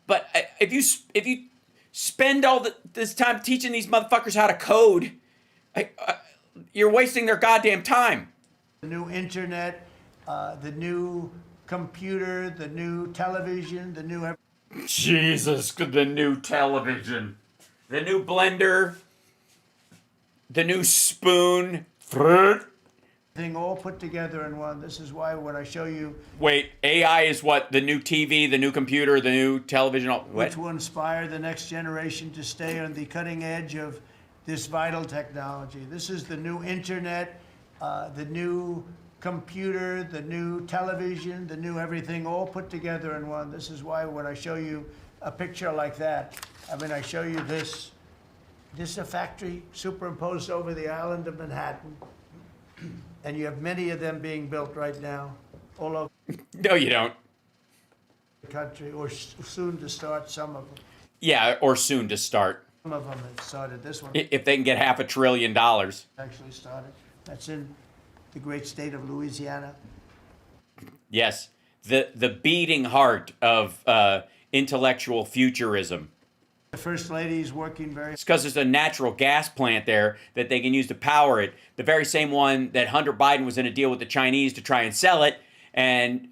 But if you spend all this time teaching these motherfuckers how to code, you're wasting their goddamn time. the new internet, the new computer, the new television, the new... Jesus, the new television, the new blender, the new spoon. Thing all put together in one. This is why when I show you... Wait, AI is what? The new TV, the new computer, the new television? Which will inspire the next generation to stay on the cutting edge of this vital technology. This is the new internet, the new computer, the new television, the new everything all put together in one. This is why when I show you a picture like that, I mean, I show you this. This is a factory superimposed over the island of Manhattan. And you have many of them being built right now, all over No, you don't. the country, or soon to start, some of them. Yeah, or soon to start. Some of them have started. This one If they can get $500 billion. actually started. That's in the great state of Louisiana. Yes, the beating heart of intellectual futurism. The First Lady is working very... It's because there's a natural gas plant there that they can use to power it. The very same one that Hunter Biden was in a deal with the Chinese to try and sell it, and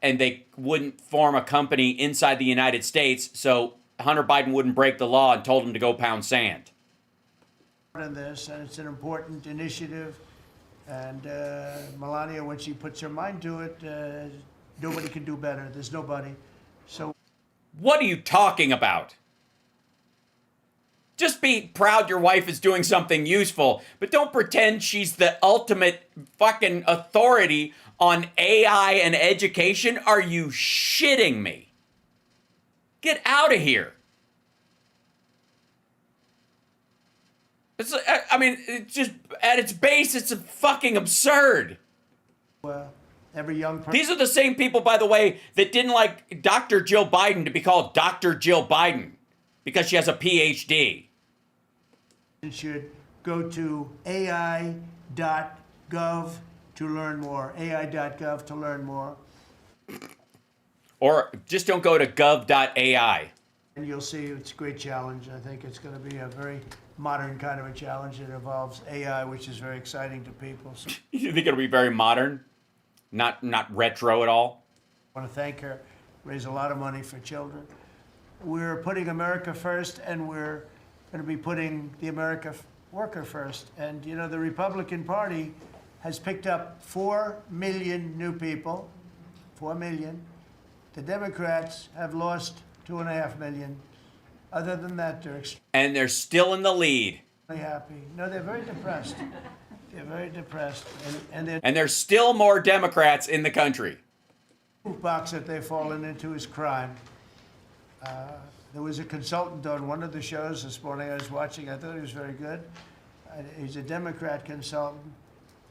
they wouldn't form a company inside the United States, so Hunter Biden wouldn't break the law and told him to go pound sand. in this, and it's an important initiative. And Melania, when she puts her mind to it, nobody can do better. There's nobody. So What are you talking about? Just be proud your wife is doing something useful, but don't pretend she's the ultimate fucking authority on AI and education. Are you shitting me? Get out of here. It's, I mean, it's just, at its base, it's fucking absurd. every young person These are the same people, by the way, that didn't like Dr. Jill Biden to be called Dr. Jill Biden because she has a PhD. should go to ai.gov to learn more. ai.gov to learn more. Or just don't go to gov.ai. And you'll see it's a great challenge. I think it's going to be a very modern kind of a challenge that involves AI, which is very exciting to people. So You think it'll be very modern? Not retro at all? I want to thank her, raise a lot of money for children. We're putting America first, and we're going to be putting the America worker first. And, you know, the Republican Party has picked up 4 million new people, 4 million. The Democrats have lost 2.5 million. Other than that, they're And they're still in the lead. extremely happy. No, they're very depressed. They're very depressed. And their And there's still more Democrats in the country. box that they've fallen into is crime. There was a consultant on one of the shows this morning I was watching. I thought he was very good. He's a Democrat consultant.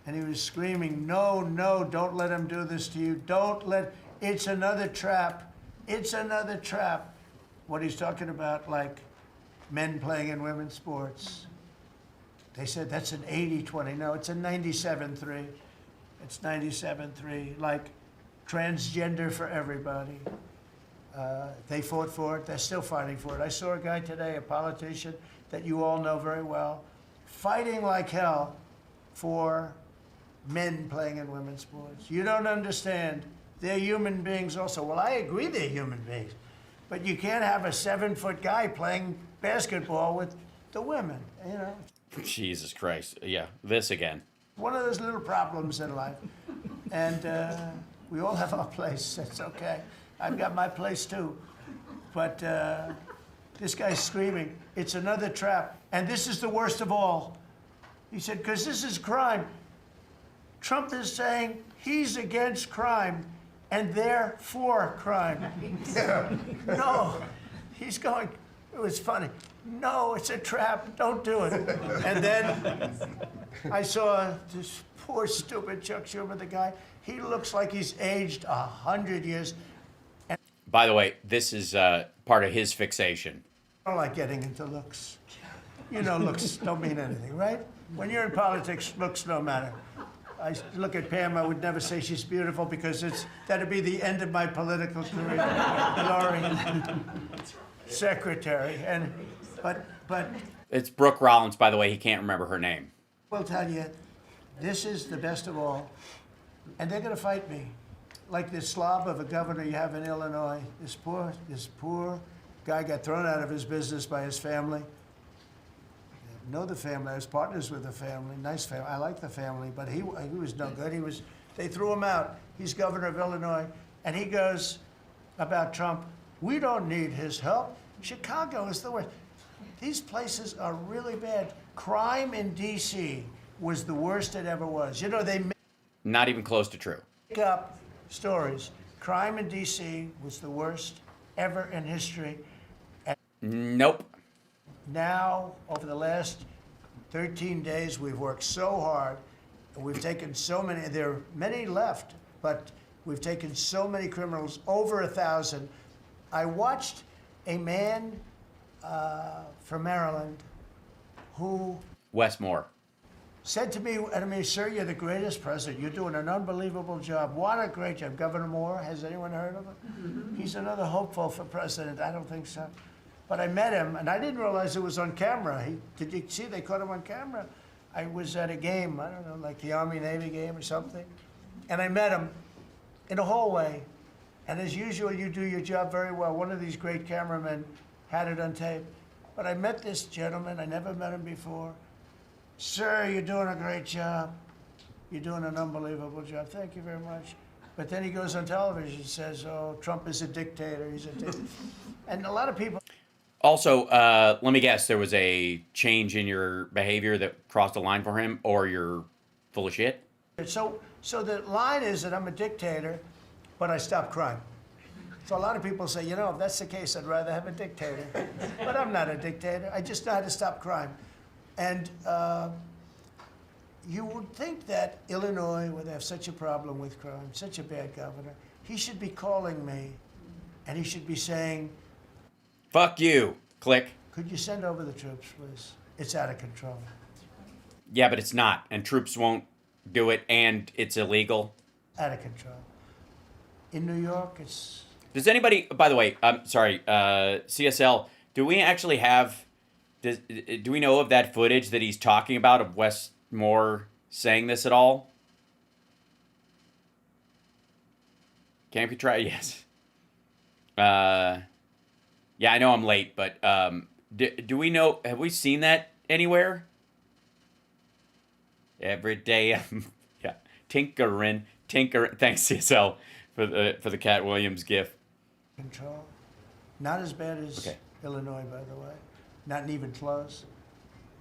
and he was screaming, no, no, don't let him do this to you. Don't let, it's another trap. It's another trap. What he's talking about, like men playing in women's sports. They said that's an 80-20. No, it's a 97-3. It's 97-3. Like transgender for everybody. They fought for it. They're still fighting for it. I saw a guy today, a politician that you all know very well, fighting like hell for men playing in women's sports. You don't understand. They're human beings also. Well, I agree they're human beings. But you can't have a 7-foot guy playing basketball with the women, you know. Jesus Christ. Yeah, this again. One of those little problems in life. And we all have our place. That's okay. I've got my place too. But this guy's screaming, it's another trap. And this is the worst of all. He said, because this is crime. Trump is saying he's against crime and they're for crime. No, he's going, it was funny. No, it's a trap, don't do it. And then I saw this poor, stupid Chuck Schumer, the guy. He looks like he's aged 100 years. By the way, this is part of his fixation. I don't like getting into looks. You know, looks don't mean anything, right? When you're in politics, looks don't matter. I look at Pam, I would never say she's beautiful because that'd be the end of my political career. Glory, secretary, but It's Brooke Rollins, by the way. He can't remember her name. I'll tell you, this is the best of all, and they're going to fight me. Like this slob of a governor you have in Illinois. This poor guy got thrown out of his business by his family. I know the family. I was partners with the family. Nice family. I like the family, but he was no good. They threw him out. He's governor of Illinois, and he goes about Trump. We don't need his help. Chicago is the worst. These places are really bad. Crime in D.C. was the worst it ever was. You know, they Not even close to true. make up stories. Crime in D.C. was the worst ever in history. Nope. Now, over the last 13 days, we've worked so hard, and we've taken so many, there are many left, but we've taken so many criminals, over 1,000. I watched a man from Maryland who Westmore. said to me, sir, you're the greatest president. You're doing an unbelievable job. What a great job. Governor Moore, has anyone heard of him? Mm-hmm. He's another hopeful for president. I don't think so. But I met him, and I didn't realize it was on camera. Did you see they caught him on camera? I was at a game, I don't know, like the Army-Navy game or something. And I met him in a hallway. And as usual, you do your job very well. One of these great cameramen had it on tape. But I met this gentleman. I never met him before. Sir, you're doing a great job. You're doing an unbelievable job. Thank you very much. But then he goes on television and says, oh, Trump is a dictator. He's a dictator. And a lot of people... Also, let me guess, there was a change in your behavior that crossed the line for him, or you're full of shit? So the line is that I'm a dictator, but I stop crime. So a lot of people say, you know, if that's the case, I'd rather have a dictator. But I'm not a dictator. I just know how to stop crime. And you would think that Illinois, where they have such a problem with crime, such a bad governor, he should be calling me, and he should be saying, fuck you. Click. could you send over the troops, please? It's out of control. Yeah, but it's not. And troops won't do it, and it's illegal. Out of control. In New York, it's... Does anybody, by the way, I'm sorry, CSL, do we actually have, do we know of that footage that he's talking about of Westmore saying this at all? Can't we try? Yes. Yeah, I know I'm late, but do we know, have we seen that anywhere? Every day I'm, yeah, tinkering. Thanks, CSL, for the Cat Williams gif. Control. Not as bad as Illinois, by the way. Not even close.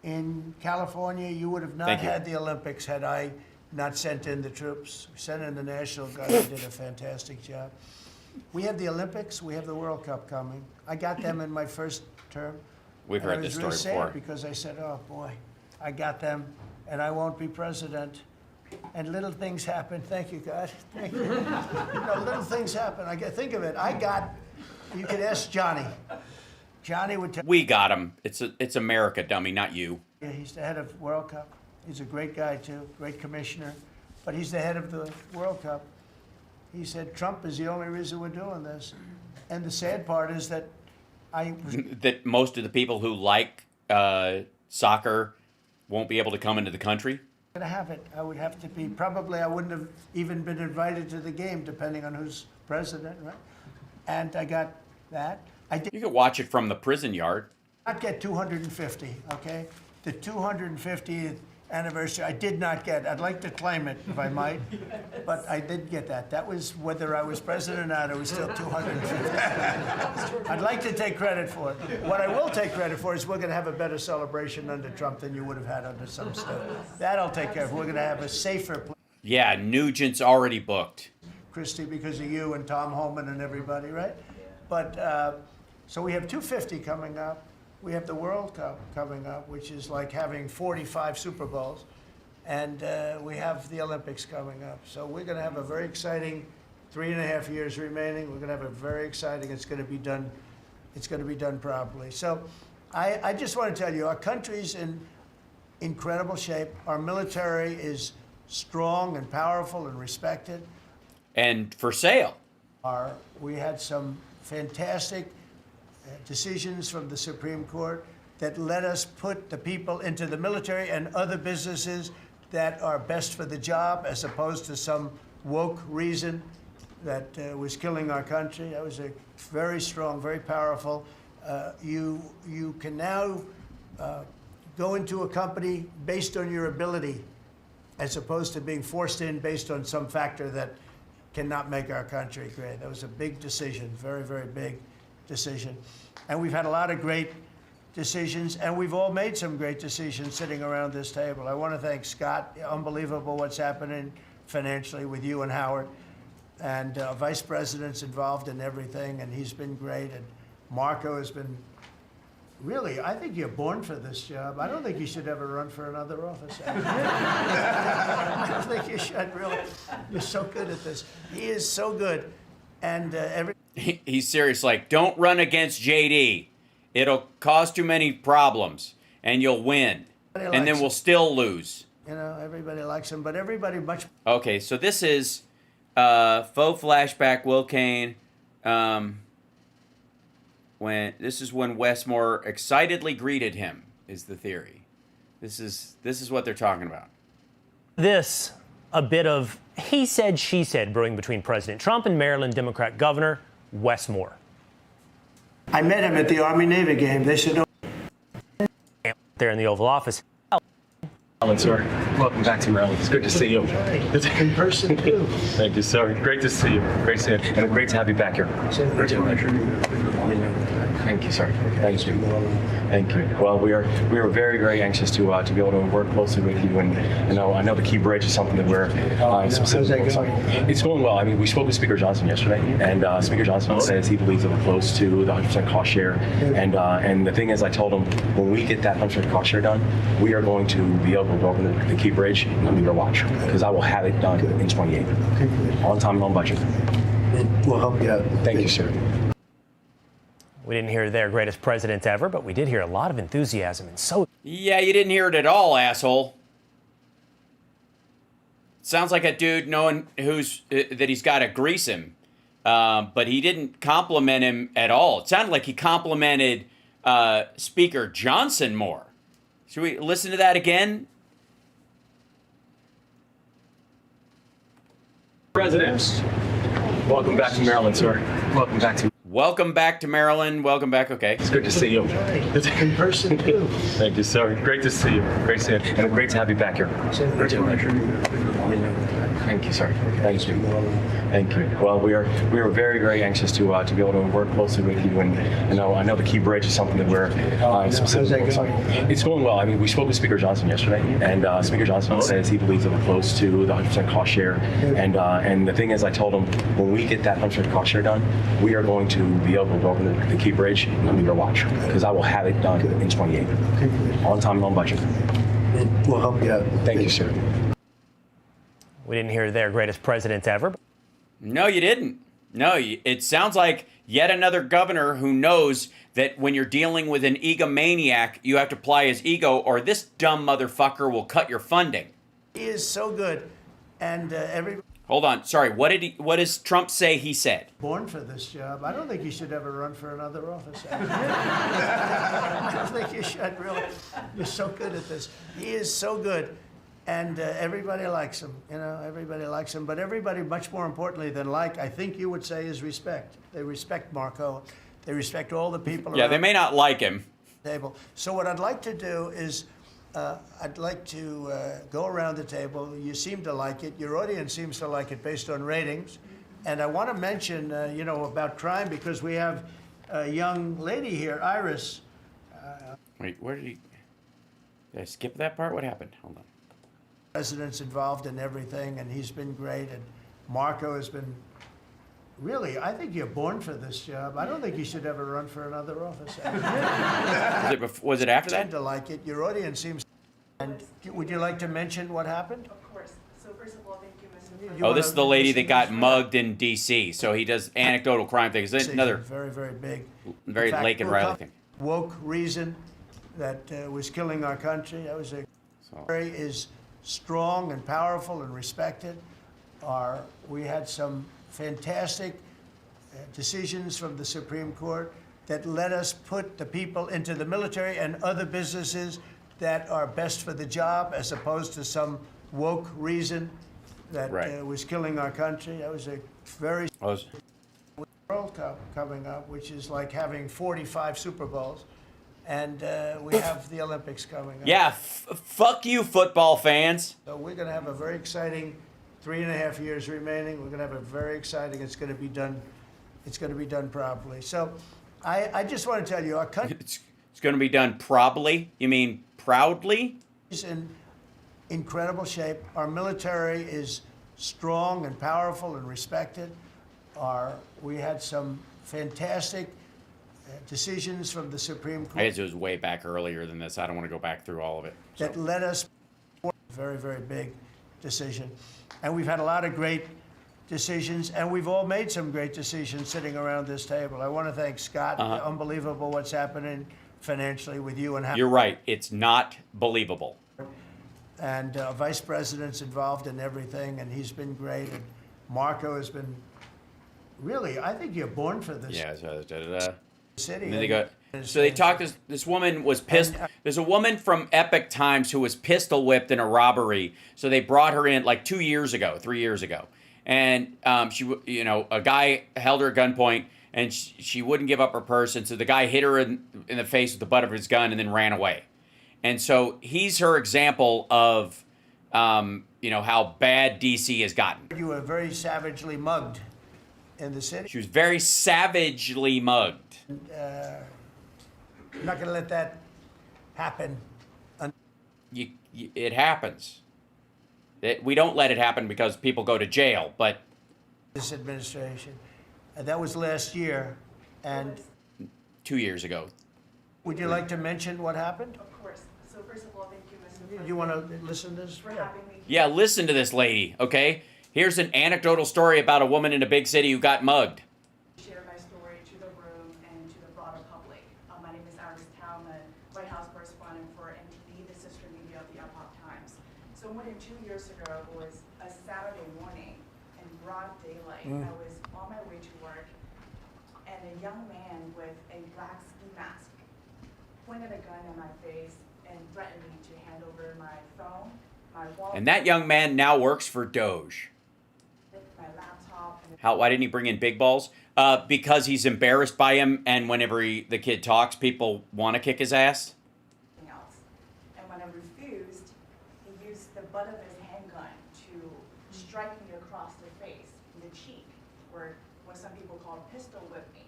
In California, you would have not had the Olympics had I not sent in the troops. We sent in the National Guard. They did a fantastic job. We have the Olympics. We have the World Cup coming. I got them in my first term. We've heard this story before. Because I said, oh, boy, I got them, and I won't be president. And little things happen. Thank you, God. Thank you. Little things happen. Think of it. You could ask Johnny. Johnny would tell. We got him. It's America, dummy, not you. Yeah, he's the head of World Cup. He's a great guy, too, great commissioner. But he's the head of the World Cup. He said Trump is the only reason we're doing this. And the sad part is that that most of the people who like soccer won't be able to come into the country. To have it, I would have to be, probably I wouldn't have even been invited to the game, depending on who's president, right? And I got that. I did You could watch it from the prison yard. not get 250, okay? The 250th anniversary, I did not get. I'd like to claim it, if I might, but I did get that. That was, whether I was president or not, it was still 250. I'd like to take credit for it. What I will take credit for is we're going to have a better celebration under Trump than you would have had under some stuff. That I'll take care of. We're going to have a safer place. Yeah, Nugent's already booked. Christie, because of you and Tom Homan and everybody, right? But, so we have 250 coming up. We have the World Cup coming up, which is like having 45 Super Bowls. And we have the Olympics coming up. So we're going to have a very exciting 3.5 years remaining. We're going to have a very exciting, it's going to be done properly. So I just want to tell you, our country's in incredible shape. Our military is strong and powerful and respected. And for sale. We had some fantastic decisions from the Supreme Court that let us put the people into the military and other businesses that are best for the job, as opposed to some woke reason that was killing our country. That was a very strong, very powerful. You can now go into a company based on your ability, as opposed to being forced in based on some factor that cannot make our country great. That was a big decision, very, very big decision. And we've had a lot of great decisions, and we've all made some great decisions sitting around this table. I want to thank Scott. Unbelievable what's happening financially with you and Howard. And Vice President's involved in everything, and he's been great. And Marco has been, really, I think you're born for this job. I don't think you should ever run for another office. I don't think you should, really. You're so good at this. He is so good. And He's serious, like, don't run against JD. It'll cause too many problems, and you'll win. And then we'll still lose. Everybody likes him, but everybody much. Okay, so this is faux flashback Will Kane. This is when Westmore excitedly greeted him, is the theory. This is what they're talking about. This, a bit of he said, she said brewing between President Trump and Maryland Democrat Governor Westmore. I met him at the Army-Navy game. They said, there in the Oval Office. Maryland, sir. Welcome back to Maryland. It's good to see you. in person, too. Thank you, sir. Great to see you. Great to see you. And great to have you back here. Thank you, sir. Thank you. Thank you. Well, we were very, very anxious to be able to work closely with you, and I know the Key Bridge is something that we're specifically. It's going well. I mean, we spoke with Speaker Johnson yesterday, and Speaker Johnson says he believes that we're close to the 100% cost share. And the thing is, I told him when we get that 100% cost share done, we are going to be able to go over the Key Bridge under your watch, because I will have it done in 28, on time and on budget. We'll help you out. Thank you, sir. We didn't hear their greatest presidents ever, but we did hear a lot of enthusiasm and so. Yeah, you didn't hear it at all, asshole. Sounds like a dude knowing that he's got to grease him, but he didn't compliment him at all. It sounded like he complimented Speaker Johnson more. Should we listen to that again? President, welcome back to Maryland, sir. Welcome back to. Welcome back to Maryland. Welcome back. Okay. It's good to see you. in person, too. Thank you, sir. Great to see you. Great to see you. And great to have you back here. Thank you, sir. Thank you. Thank you. Well, we were very, very anxious to be able to work closely with you, and I know the Key Bridge is something that we're specifically. It's going well. I mean, we spoke with Speaker Johnson yesterday, and Speaker Johnson says he believes that we're close to the 100% cost share. And the thing is, I told him when we get that 100% cost share done, we are going to be able to go over the Key Bridge under your watch, because I will have it done in 28, on time and on budget. We'll help you out. Thank you, sir. We didn't hear their greatest presidents ever. No, you didn't. No, it sounds like yet another governor who knows that when you're dealing with an egomaniac, you have to apply his ego, or this dumb motherfucker will cut your funding. He is so good, and Hold on, sorry. What does Trump say he said? born for this job. I don't think you should ever run for another office. I don't think you should, really. You're so good at this. He is so good, and everybody likes him. You know, everybody likes him. But everybody, much more importantly than like, I think you would say, is respect. They respect Marco. They respect all the people around. Yeah, they may not like him. The table. So what I'd like to do is, I'd like to go around the table. You seem to like it. Your audience seems to like it based on ratings. And I want to mention, you know, about crime, because we have a young lady here, Iris. Wait, where did he? Did I skip that part? What happened? Hold on. President's involved in everything, and he's been great. And Marco has been, really, I think you're born for this job. I don't think you should ever run for another office. Was it after that? Seem to like it. Your audience seems. And would you like to mention what happened? Of course. So first of all, thank you, Mr. You President. Oh, this is the lady that got listen? mugged in D.C. So he does anecdotal crime things. Another Very, very big. very In fact, Lake and Riley thing. Woke reason that was killing our country. That was a is strong and powerful and respected. We had some fantastic decisions from the Supreme Court that let us put the people into the military and other businesses that are best for the job, as opposed to some woke reason that was killing our country. That was a very World Cup coming up, which is like having 45 Super Bowls. And we have the Olympics coming up. Yeah, fuck you, football fans. So we're going to have a very exciting 3.5 years remaining. We're going to have a very exciting. It's going to be done. It's going to be done properly. So, I just want to tell you, our country It's going to be done probably. You mean proudly? is in incredible shape. Our military is strong and powerful and respected. We had some fantastic decisions from the Supreme Court. I guess it was way back earlier than this. I don't want to go back through all of it. That led us very, very big decision. And we've had a lot of great decisions, and we've all made some great decisions sitting around this table. I want to thank Scott. Unbelievable what's happening financially with you and how. You're right. It's not believable. And Vice President's involved in everything, and he's been great. And Marco has been, really, I think you're born for this. Yeah. City. And then they go. So they talked. This woman was pissed. There's a woman from Epic Times who was pistol whipped in a robbery. So they brought her in like 3 years ago, and she, you know, a guy held her at gunpoint, and she wouldn't give up her purse, and so the guy hit her in the face with the butt of his gun and then ran away. And so he's her example of, you know, how bad DC has gotten. You were very savagely mugged in the city. She was very savagely mugged. I'm not going to let that happen. It happens. We don't let it happen because people go to jail, but This administration. That was last year. And 2 years ago. would you like to mention what happened? Of course. So first of all, thank you, Mr. President. You want to listen to this? For having me. Yeah, listen to this lady, okay? Here's an anecdotal story about a woman in a big city who got mugged. Share my story to the room and to the broader public. My name is Iris, I'm a White House correspondent for NTV, the sister media of the Epoch Times. So more than 2 years ago, it was a Saturday morning in broad daylight. I was on my way to work, and a young man with a black ski mask pointed a gun in my face and threatened me to hand over my phone, my wallet, And that young man now works for Doge. my laptop, and Why didn't he bring in big balls? Because he's embarrassed by him, and whenever the kid talks, people want to kick his ass. everything else. And when I refused, he used the butt of his handgun to strike me across the face, in the cheek, or what some people call pistol whip me,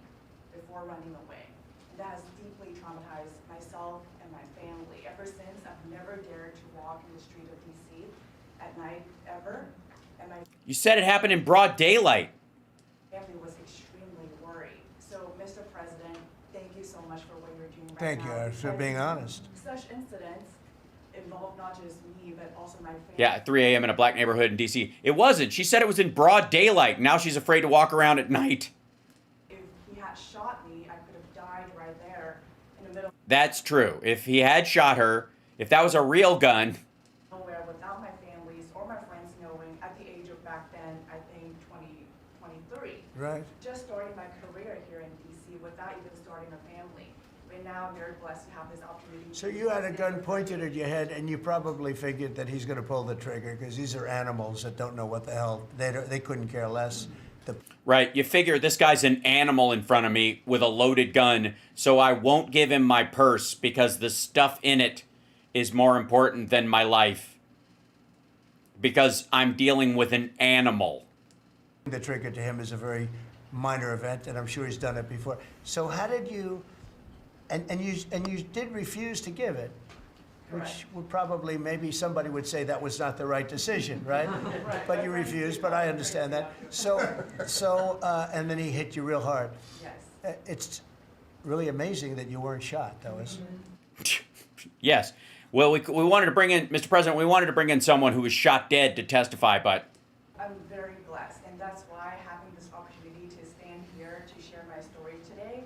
before running away. And that has deeply traumatized myself and my family. Ever since, I've never dared to walk in the street of DC at night, ever. And my You said it happened in broad daylight. family was extremely worried. So, Mr. President, thank you so much for what you're doing right Thank you, now. Iris, for being honest. Such incidents involve not just me me, but also my family. Yeah, at 3 a.m. in a black neighborhood in D.C. It wasn't. She said it was in broad daylight. Now she's afraid to walk around at night. If he had shot me, I could have died right there in the middle That's true. If he had shot her, if that was a real gun, of nowhere without my families or my friends knowing at the age of back then, I think 23. Right. Just starting my career here in D.C. without even starting a family. But now I'm very blessed to have this opportunity. So you had a gun pointed at your head, and you probably figured that he's going to pull the trigger because these are animals that don't know what the hell they couldn't care less. right? You figure this guy's an animal in front of me with a loaded gun, so I won't give him my purse because the stuff in it is more important than my life. Because I'm dealing with an animal. The trigger to him is a very minor event, and I'm sure he's done it before. So how did you? And you did refuse to give it, which would probably, maybe somebody would say that was not the right decision, right? But you refused, but I understand that. And then he hit you real hard. Yes. It's really amazing that you weren't shot, though, isn't it? Yes. Well, we wanted to bring in, Mr. President, we wanted to bring in someone who was shot dead to testify, but... I'm very blessed, and that's why having this opportunity to stand here to share my story today.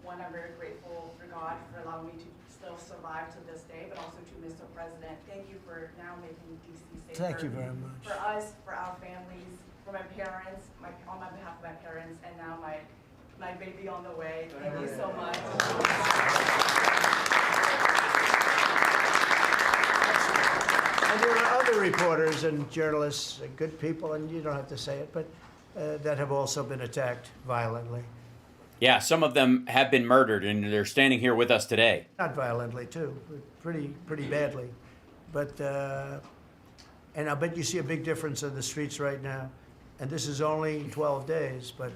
One, I'm very grateful for God for allowing me to still survive to this day, but also to Mr. President. Thank you for now making D.C. safer. Thank you very much. For us, for our families, for my parents, on my behalf of my parents, and now my baby on the way. Thank you so much. And there are other reporters and journalists, good people, and you don't have to say it, but that have also been attacked violently. Yeah, some of them have been murdered, and they're standing here with us today. Not violently, too, pretty badly. But, and I bet you see a big difference in the streets right now. And this is only 12 days, but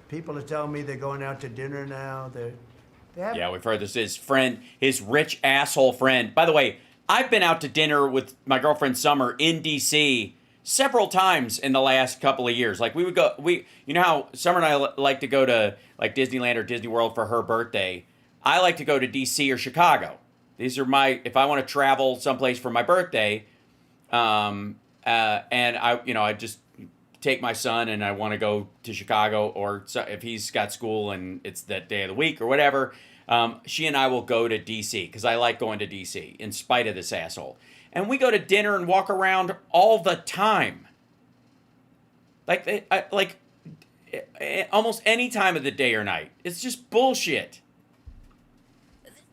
people are telling me they're going out to dinner now. Yeah, we've heard this. His rich asshole friend. By the way, I've been out to dinner with my girlfriend Summer in D.C. several times in the last couple of years. Like you know how Summer and I like to go to like Disneyland or Disney World for her birthday. I like to go to D.C. or Chicago. These are if I want to travel someplace for my birthday, and I just take my son and I want to go to Chicago, or if he's got school and it's that day of the week or whatever, she and I will go to D.C. because I like going to D.C. in spite of this asshole. And we go to dinner and walk around all the time. Like almost any time of the day or night. It's just bullshit.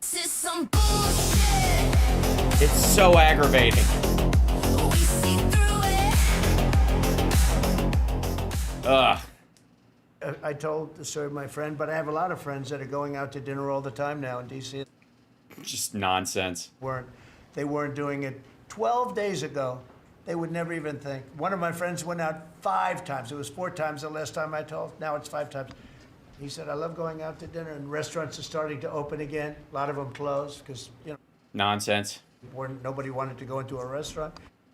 This is some bullshit. It's so aggravating. We see through it. Ugh. I told the story of my friend, but I have a lot of friends that are going out to dinner all the time now in D.C. Just nonsense. They weren't doing it 12 days ago. They would never even think. One of my friends went out 5 times. It was 4 times the last time I told. Now it's 5 times. He said, I love going out to dinner, and restaurants are starting to open again. A lot of them closed because, Nonsense. Nobody wanted to go into a restaurant.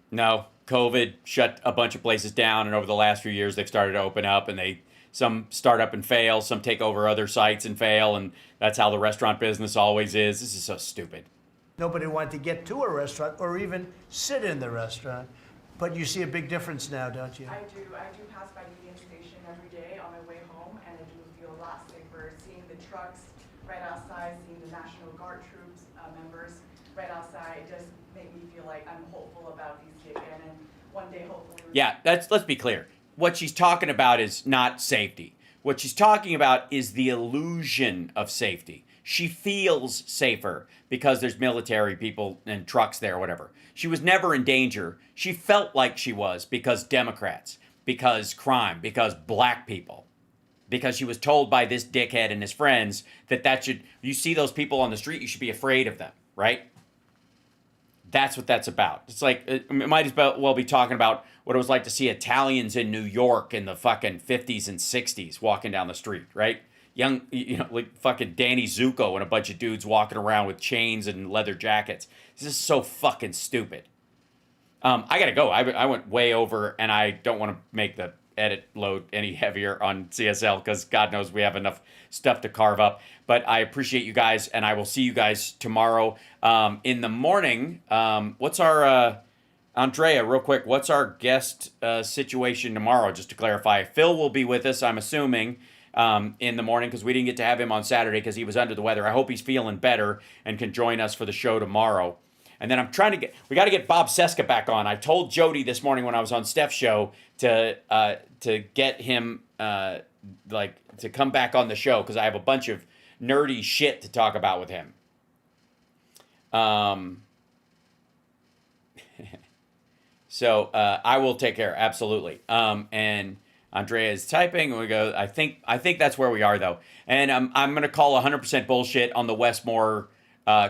No, COVID shut a bunch of places down, and over the last few years, they've started to open up, and some start up and fail, some take over other sites and fail, and that's how the restaurant business always is. This is so stupid. Nobody wanted to get to a restaurant or even sit in the restaurant. But you see a big difference now, don't you? I do pass by Union Station every day on my way home, and I do feel a lot safer seeing the trucks right outside, seeing the National Guard troops members right outside. It just make me feel like I'm hopeful about these kids, and one day hopefully. Yeah, let's be clear. What she's talking about is not safety. What she's talking about is the illusion of safety. She feels safer because there's military people and trucks there or whatever. She was never in danger. She felt like she was because Democrats, because crime, because black people. Because she was told by this dickhead and his friends you see those people on the street, you should be afraid of them, right? That's what that's about. It's like, it might as well be talking about what it was like to see Italians in New York in the fucking 50s and 60s walking down the street, right? Young, like fucking Danny Zuko and a bunch of dudes walking around with chains and leather jackets. This is so fucking stupid. I gotta go. I went way over, and I don't want to make the edit load any heavier on CSL because God knows we have enough stuff to carve up. But I appreciate you guys, and I will see you guys tomorrow in the morning. What's our Andrea, real quick, what's our guest situation tomorrow, just to clarify? Phil will be with us, I'm assuming, in the morning, because we didn't get to have him on Saturday because he was under the weather. I hope he's feeling better and can join us for the show tomorrow. And then I'm trying to we got to get Bob Seska back on. I told Jody this morning when I was on Steph's show to get him, to come back on the show, because I have a bunch of nerdy shit to talk about with him. So I will take care, absolutely. And Andrea is typing, and we go. I think that's where we are, though. And I'm going to call 100% bullshit on the Westmore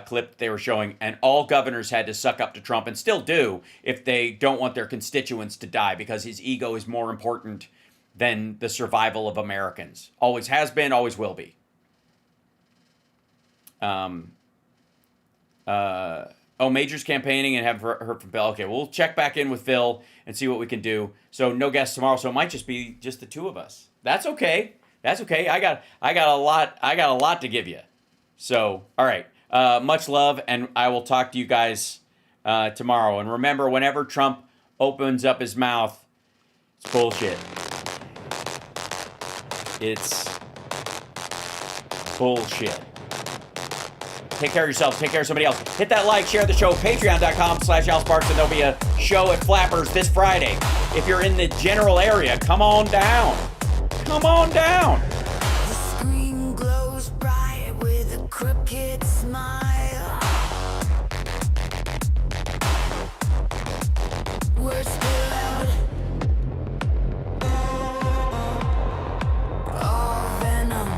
clip they were showing, and all governors had to suck up to Trump, and still do, if they don't want their constituents to die, because his ego is more important than the survival of Americans. Always has been, always will be. Major's campaigning and have heard from Phil. Okay, we'll check back in with Phil and see what we can do. So no guests tomorrow, so it might just be just the two of us. That's okay. That's okay. I got a lot to give you. So, all right. Much love, and I will talk to you guys tomorrow. And remember, whenever Trump opens up his mouth, it's bullshit. It's bullshit. Take care of yourself. Take care of somebody else. Hit that like, share the show. Patreon.com/HAL SPARKS, and there'll be a show at Flappers this Friday. If you're in the general area, come on down. Come on down. The screen glows bright with a crooked smile. Words spill out. All venom,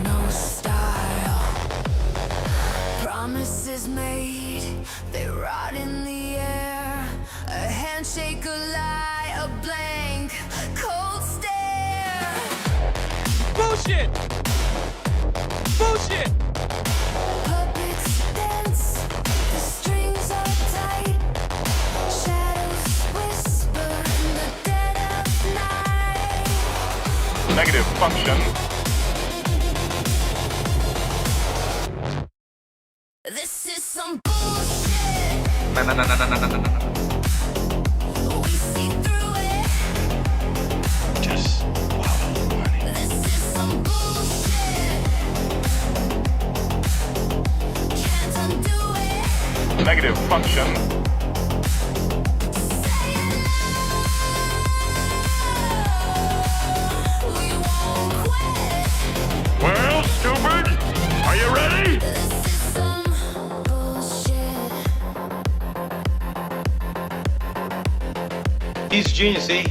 no style. Promises made, they rot in the air. A handshake, a lie, a blank, cold stare. Bullshit! Bullshit! Puppets dance, the strings are tight. Shadows whisper in the dead of night. Negative function. This is some bullshit. No. We see through it. Just follow the money. This is some bullshit. Can't undo it. Negative function. Say it loud. We won't quit. Well, stupid, are you ready? This is some bullshit. He's a genius, eh?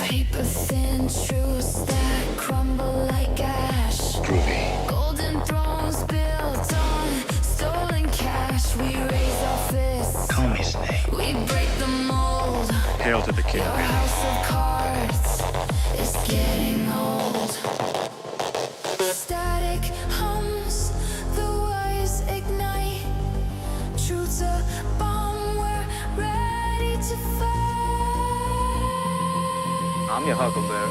Paper thin truths that crumble like ash. Groovy. Golden thrones built on stolen cash. We raise our fists. Call me Snake. We break the mold. Hail to the king. Your house of cards is getting old. Static hums, the wires ignite. Truth's a bomb, we're ready to fight. I'm your Huckleberry.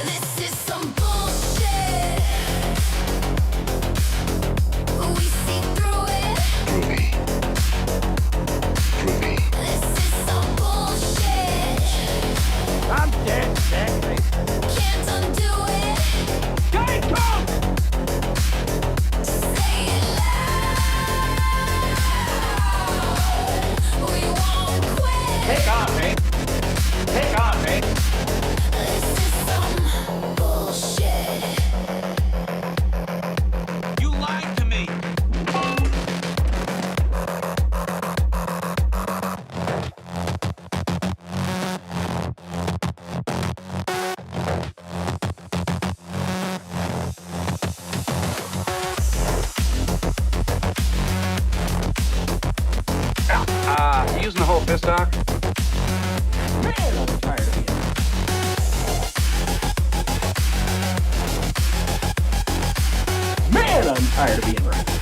This is some bullshit. We see through it. Groovy. Groovy. This is some bullshit. I'm dead, sexy. Can't undo it. Guy, come! Say it loud. We won't quit. Take off, mate. Take off, mate. This is some bullshit. You lied to me. You using the whole fist, Doc? Man, I'm tired of being right. Man, I'm tired of being right.